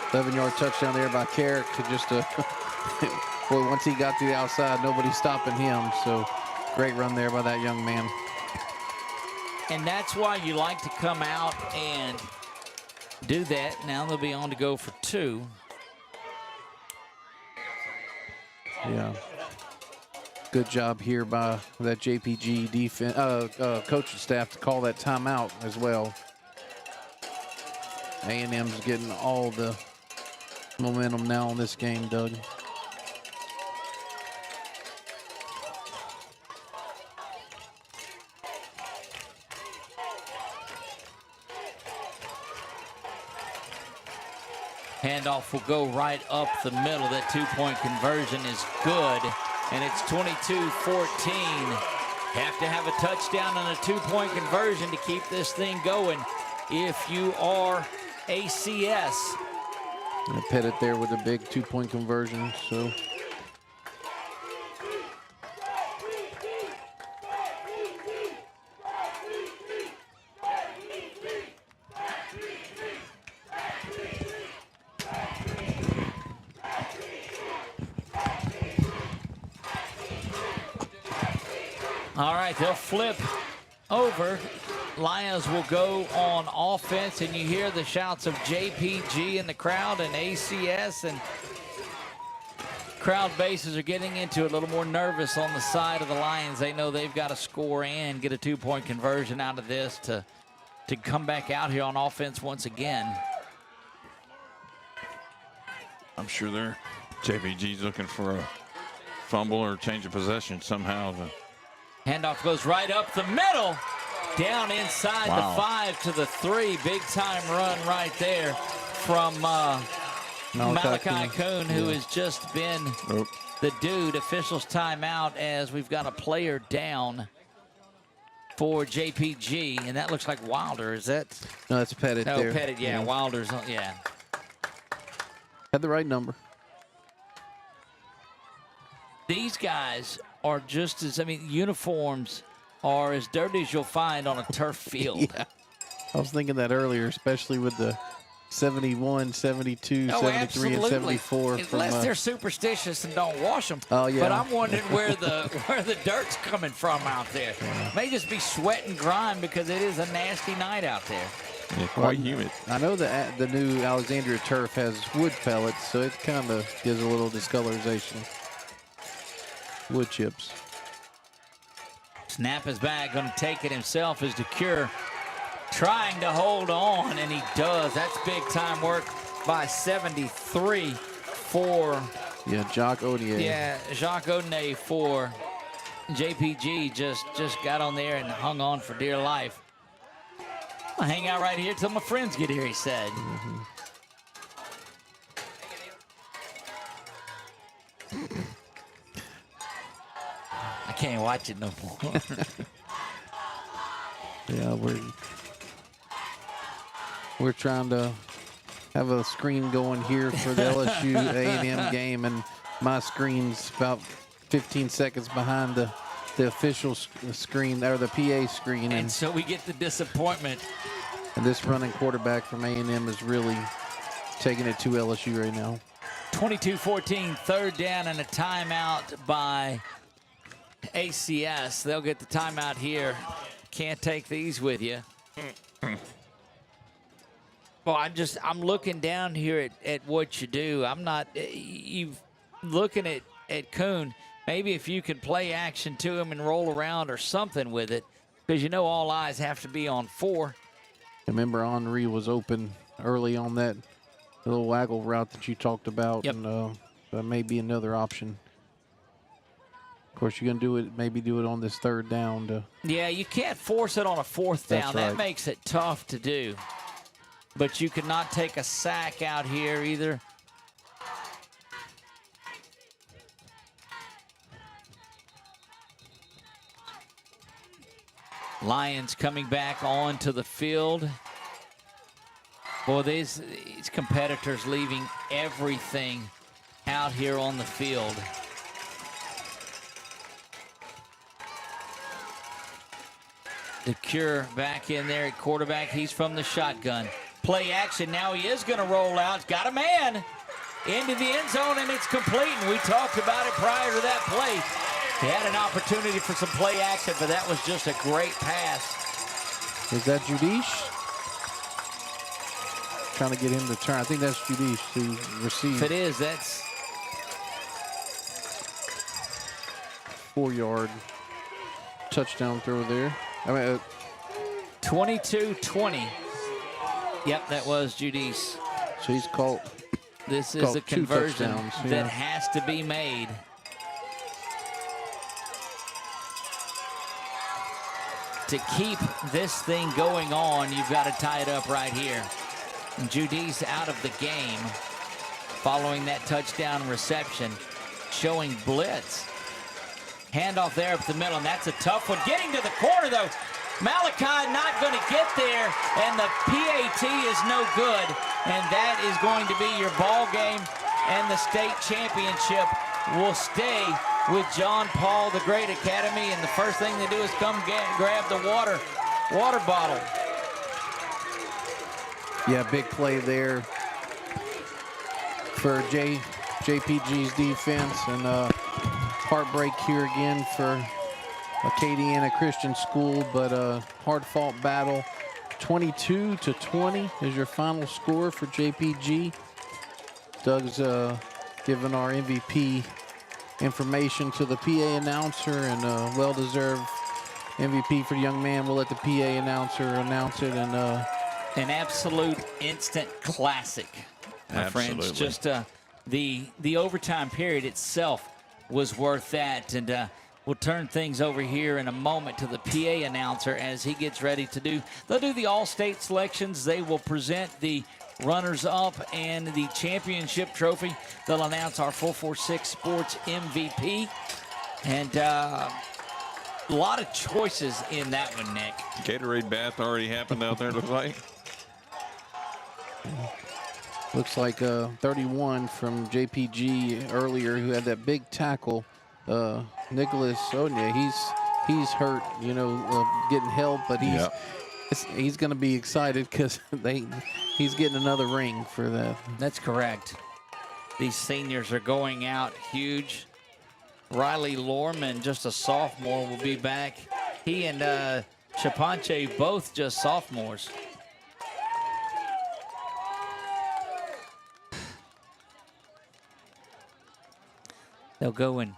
11-yard touchdown there by Carrick. Just boy, once he got to the outside, nobody's stopping him. So great run there by that young man. And that's why you like to come out and do that. Now they'll be on to go for 2. Yeah. Good job here by that JPG defense, coaching staff to call that timeout as well. A&M's getting all the momentum now in this game, Doug. Handoff will go right up the middle. That 2-point conversion is good. And it's 22-14. Have to have a touchdown and a 2-point conversion to keep this thing going if you are ACS. And Pettit there with a big 2-point conversion. So All right, they'll flip over. Lions will go on offense, and you hear the shouts of JPG in the crowd and ACS, and crowd bases are getting into it a little more nervous on the side of the Lions. They know they've got to score and get a 2-point conversion out of this to come back out here on offense once again. I'm sure they're JPG's looking for a fumble or change of possession somehow. Handoff goes right up the middle, down inside the 5 to the 3. Big time run right there from Malachi Coon, who has just been the dude. Officials timeout as we've got a player down for JPG, and that looks like Wilder. Is that? No, that's Pettit there. Oh, Pettit, yeah. Wilder's on, yeah. Had the right number. These guys are just as, uniforms are as dirty as you'll find on a turf field. Yeah. I was thinking that earlier, especially with the 71, 72, 73, absolutely. and 74. Unless they're superstitious and don't wash them. Oh, yeah. But I'm wondering where the dirt's coming from out there. May just be sweat and grime because it is a nasty night out there. Yeah, quite humid. I know that the new Alexandria turf has wood pellets, so it kind of gives a little discolorization. Wood chips. Snap is back, going to take it himself as DeCure trying to hold on, and he does. That's big time work by 73 for... Yeah, Jacques Odier. Yeah, Jacques Odier for JPG just got on there and hung on for dear life. I'll hang out right here till my friends get here, he said. I can't watch it no more. Yeah, we're trying to have a screen going here for the LSU A&M game, and my screen's about 15 seconds behind the official screen, or the PA screen. And so we get the disappointment. And this running quarterback from A&M is really taking it to LSU right now. 22-14, third down and a timeout by ACS. They'll get the timeout here. Can't take these with you. Well, I'm looking down here at what you do. I'm not, looking at Coon. Maybe if you could play action to him and roll around or something with it, because all eyes have to be on 4. Remember, Henry was open early on that little waggle route that you talked about, and that may be another option. Of course, you're going to maybe do it on this third down. Yeah, you can't force it on a 4th down. That's That right. makes it tough to do. But you could not take a sack out here either. Lions coming back onto the field. Boy, these competitors leaving everything out here on the field. DeCure back in there at quarterback. He's from the shotgun. Play action. Now he is going to roll out. He's got a man into the end zone, and it's complete. And we talked about it prior to that play. He had an opportunity for some play action, but that was just a great pass. Is that Judish? Trying to get him to turn. I think that's Judish to receive. If it is, that's 4-yard touchdown throw there. 22-20. Yep, that was Judice. So he's caught. This is a conversion touchdowns, that has to be made. To keep this thing going on, you've got to tie it up right here. Judice out of the game following that touchdown reception, showing blitz. Handoff there up the middle, and that's a tough one. Getting to the corner, though. Malachi not going to get there, and the PAT is no good. And that is going to be your ball game, and the state championship will stay with John Paul, the Great Academy. And the first thing they do is come grab the water bottle. Yeah, big play there for JPG's defense, and heartbreak here again for Acadiana Christian School, but a hard-fought battle. 22-20 is your final score for JPG. Doug's giving our MVP information to the PA announcer, and well-deserved MVP for the young man. We'll let the PA announcer announce it. And an absolute instant classic, my friends. Just the overtime period itself was worth that. And we'll turn things over here in a moment to the PA announcer as he gets ready to do. They'll do the all-state selections. They will present the runners-up and the championship trophy. They'll announce our 446 Sports MVP. And a lot of choices in that one, Nick. Gatorade bath already happened out there, looks like. Looks like 31 from JPG earlier, who had that big tackle. Nicholas Onya, he's hurt, you know, getting help, but he's going to be excited because he's getting another ring for that. That's correct. These seniors are going out huge. Riley Lorman, just a sophomore, will be back. He and Chapanche, both just sophomores. They'll go and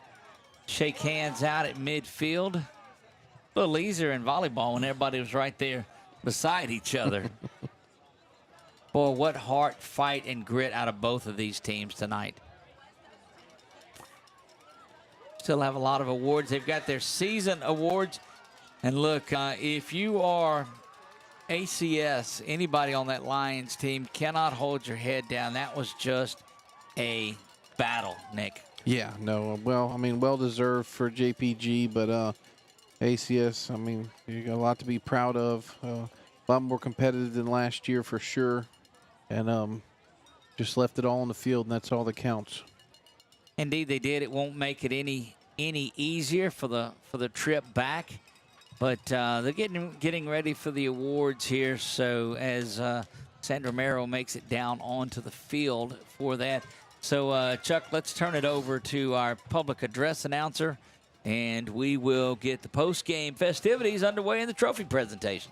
shake hands out at midfield. A little easier in volleyball when everybody was right there beside each other. Boy, what heart, fight, and grit out of both of these teams tonight. Still have a lot of awards. They've got their season awards. And look, if you are ACS, anybody on that Lions team cannot hold your head down. That was just a battle, Nick. Yeah, no, well, I mean, well-deserved for JPG, but ACS, I mean, you got a lot to be proud of. A lot more competitive than last year for sure. And just left it all on the field, and that's all that counts. Indeed, they did. It won't make it any easier for the trip back, but they're getting ready for the awards here. So as Sandra Merrill makes it down onto the field for that. So Chuck, let's turn it over to our public address announcer, and we will get the post-game festivities underway in the trophy presentation.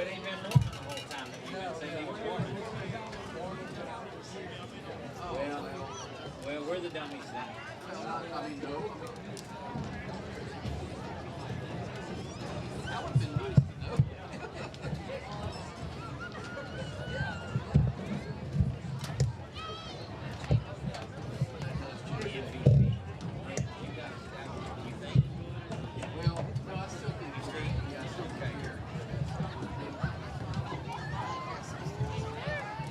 it ain't been warming the whole time that you've been saying it was warming. Well, we're the dummies then. I mean, no. That would have been nice to know. Well, no, I still think he's great. Yeah, I still think here.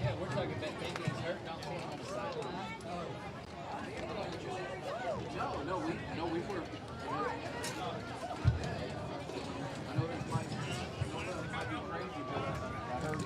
Yeah, we're talking about thinking he's hurt, not seeing him on the sideline. No, we were. I know that might be crazy, but I heard it.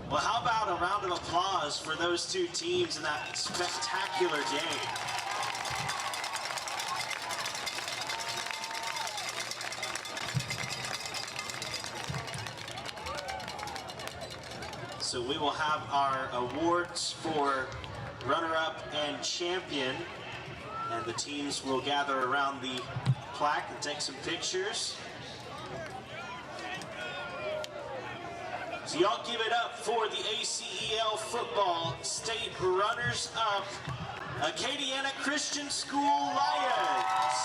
Well, how about a round of applause for those two teams in that spectacular game? So we will have our awards for runner-up and champion, and the teams will gather around the plaque and take some pictures. So y'all give it up for the ACEL football state runners-up, Acadiana Christian School Lions.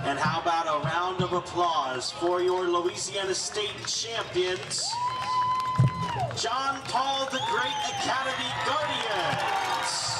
And how about a round of applause for your Louisiana State champions, John Paul the Great Academy Guardians.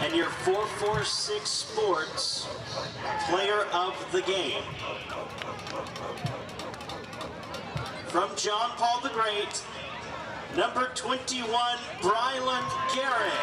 And your 446 Sports Player of the Game. From John Paul the Great, number 21, Bryland Garrick.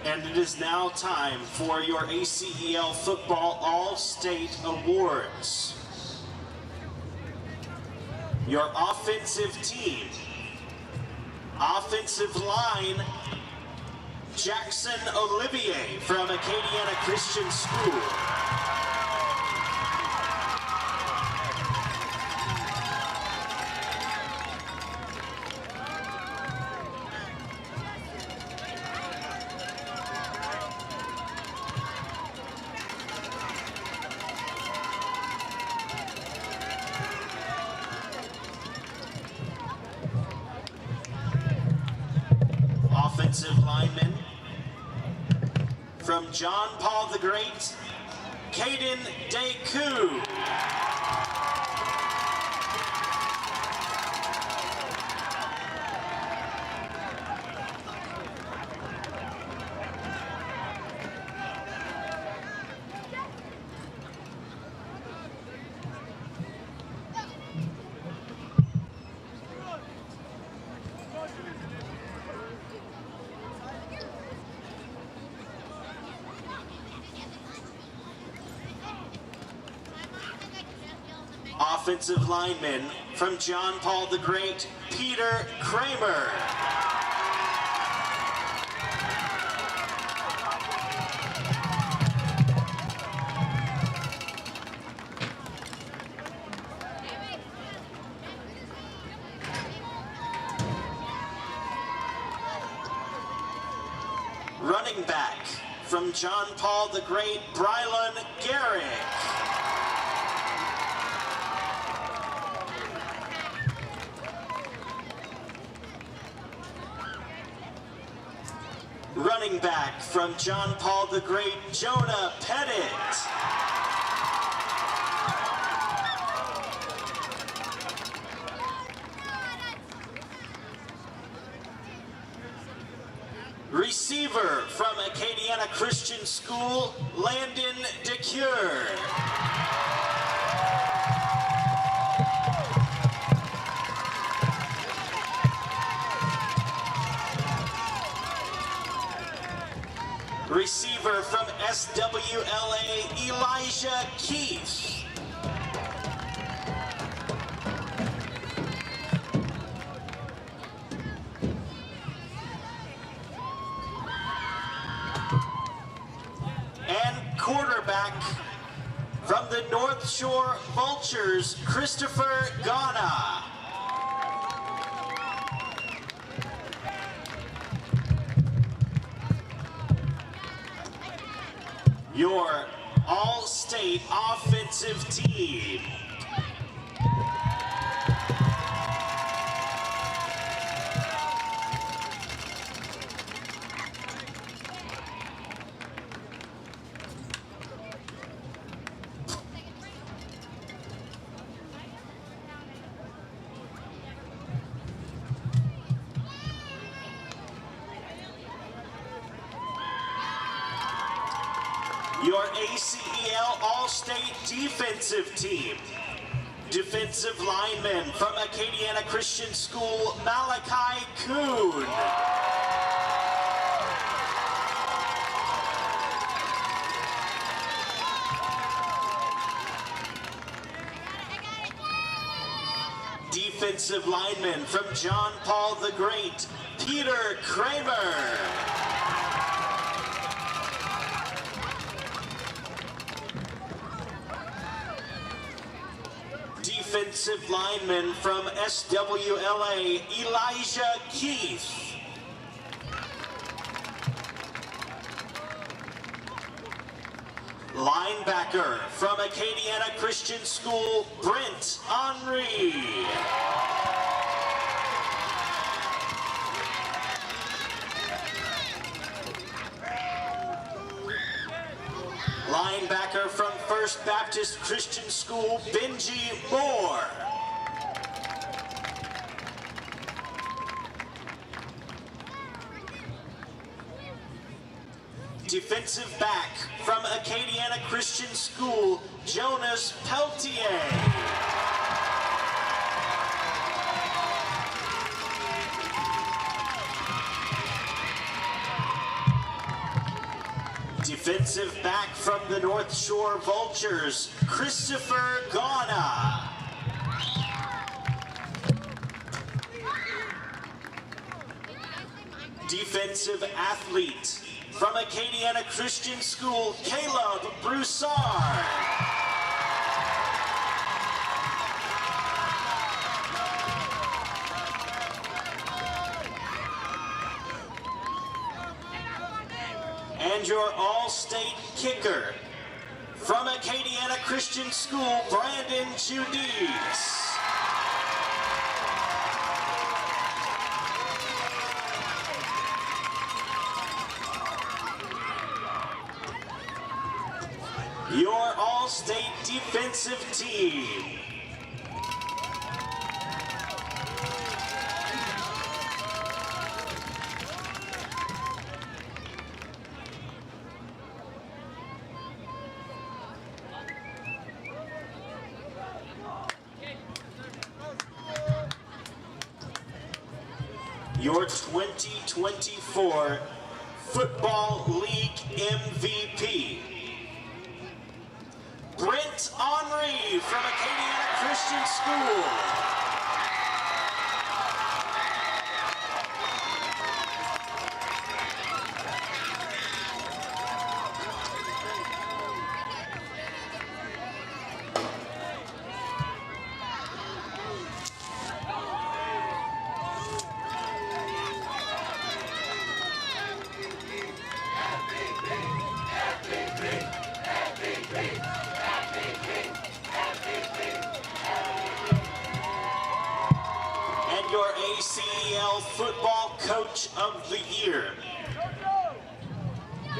And it is now time for your ACEL Football All-State Awards. Your offensive team. Offensive line, Jackson Olivier from Acadiana Christian School. Offensive lineman, from John Paul the Great, Caden Deku. offensive lineman from John Paul the Great, Peter Kramer. Running back from John Paul the Great, Brylan Garrick. Running back from John Paul the Great, Jonah Pettit. Receiver from Acadiana Christian School, Landon DeCure. Receiver from SWLA, Elijah Keith. And quarterback from the North Shore Vultures, Christopher Ghana. Your all-state offensive team. Your ACEL All-State Defensive Team. Defensive lineman from Acadiana Christian School, Malachi Kuhn. Defensive lineman from John Paul the Great, Peter Kramer. Defensive lineman from SWLA, Elijah Keith. Linebacker from Acadiana Christian School, Brent Henry. Linebacker from First Baptist Christian School, Benji Moore. Defensive back from Acadiana Christian School, Jonas Peltier. Defensive back from the North Shore Vultures, Christopher Ghana. Defensive athlete from Acadiana Christian School, Caleb Broussard. And your all-state kicker from Acadiana Christian School, Brandon Judice. Your all-state defensive team. Your 2024 Football League MVP. Brent Henry from Acadiana Christian School. Your ACEL Football Coach of the Year,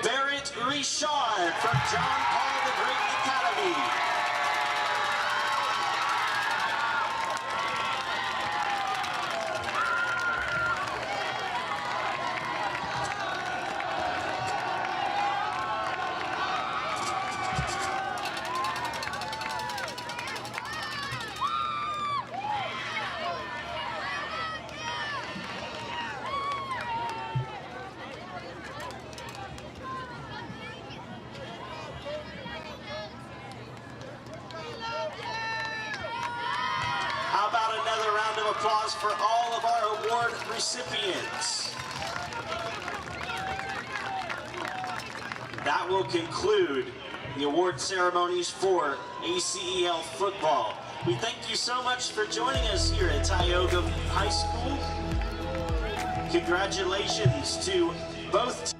Barrett Richard from John Paul the Great Academy. How about another round of applause for all of our award recipients? That will conclude the award ceremonies for ACEL football. We thank you so much for joining us here at Tioga High School. Congratulations to both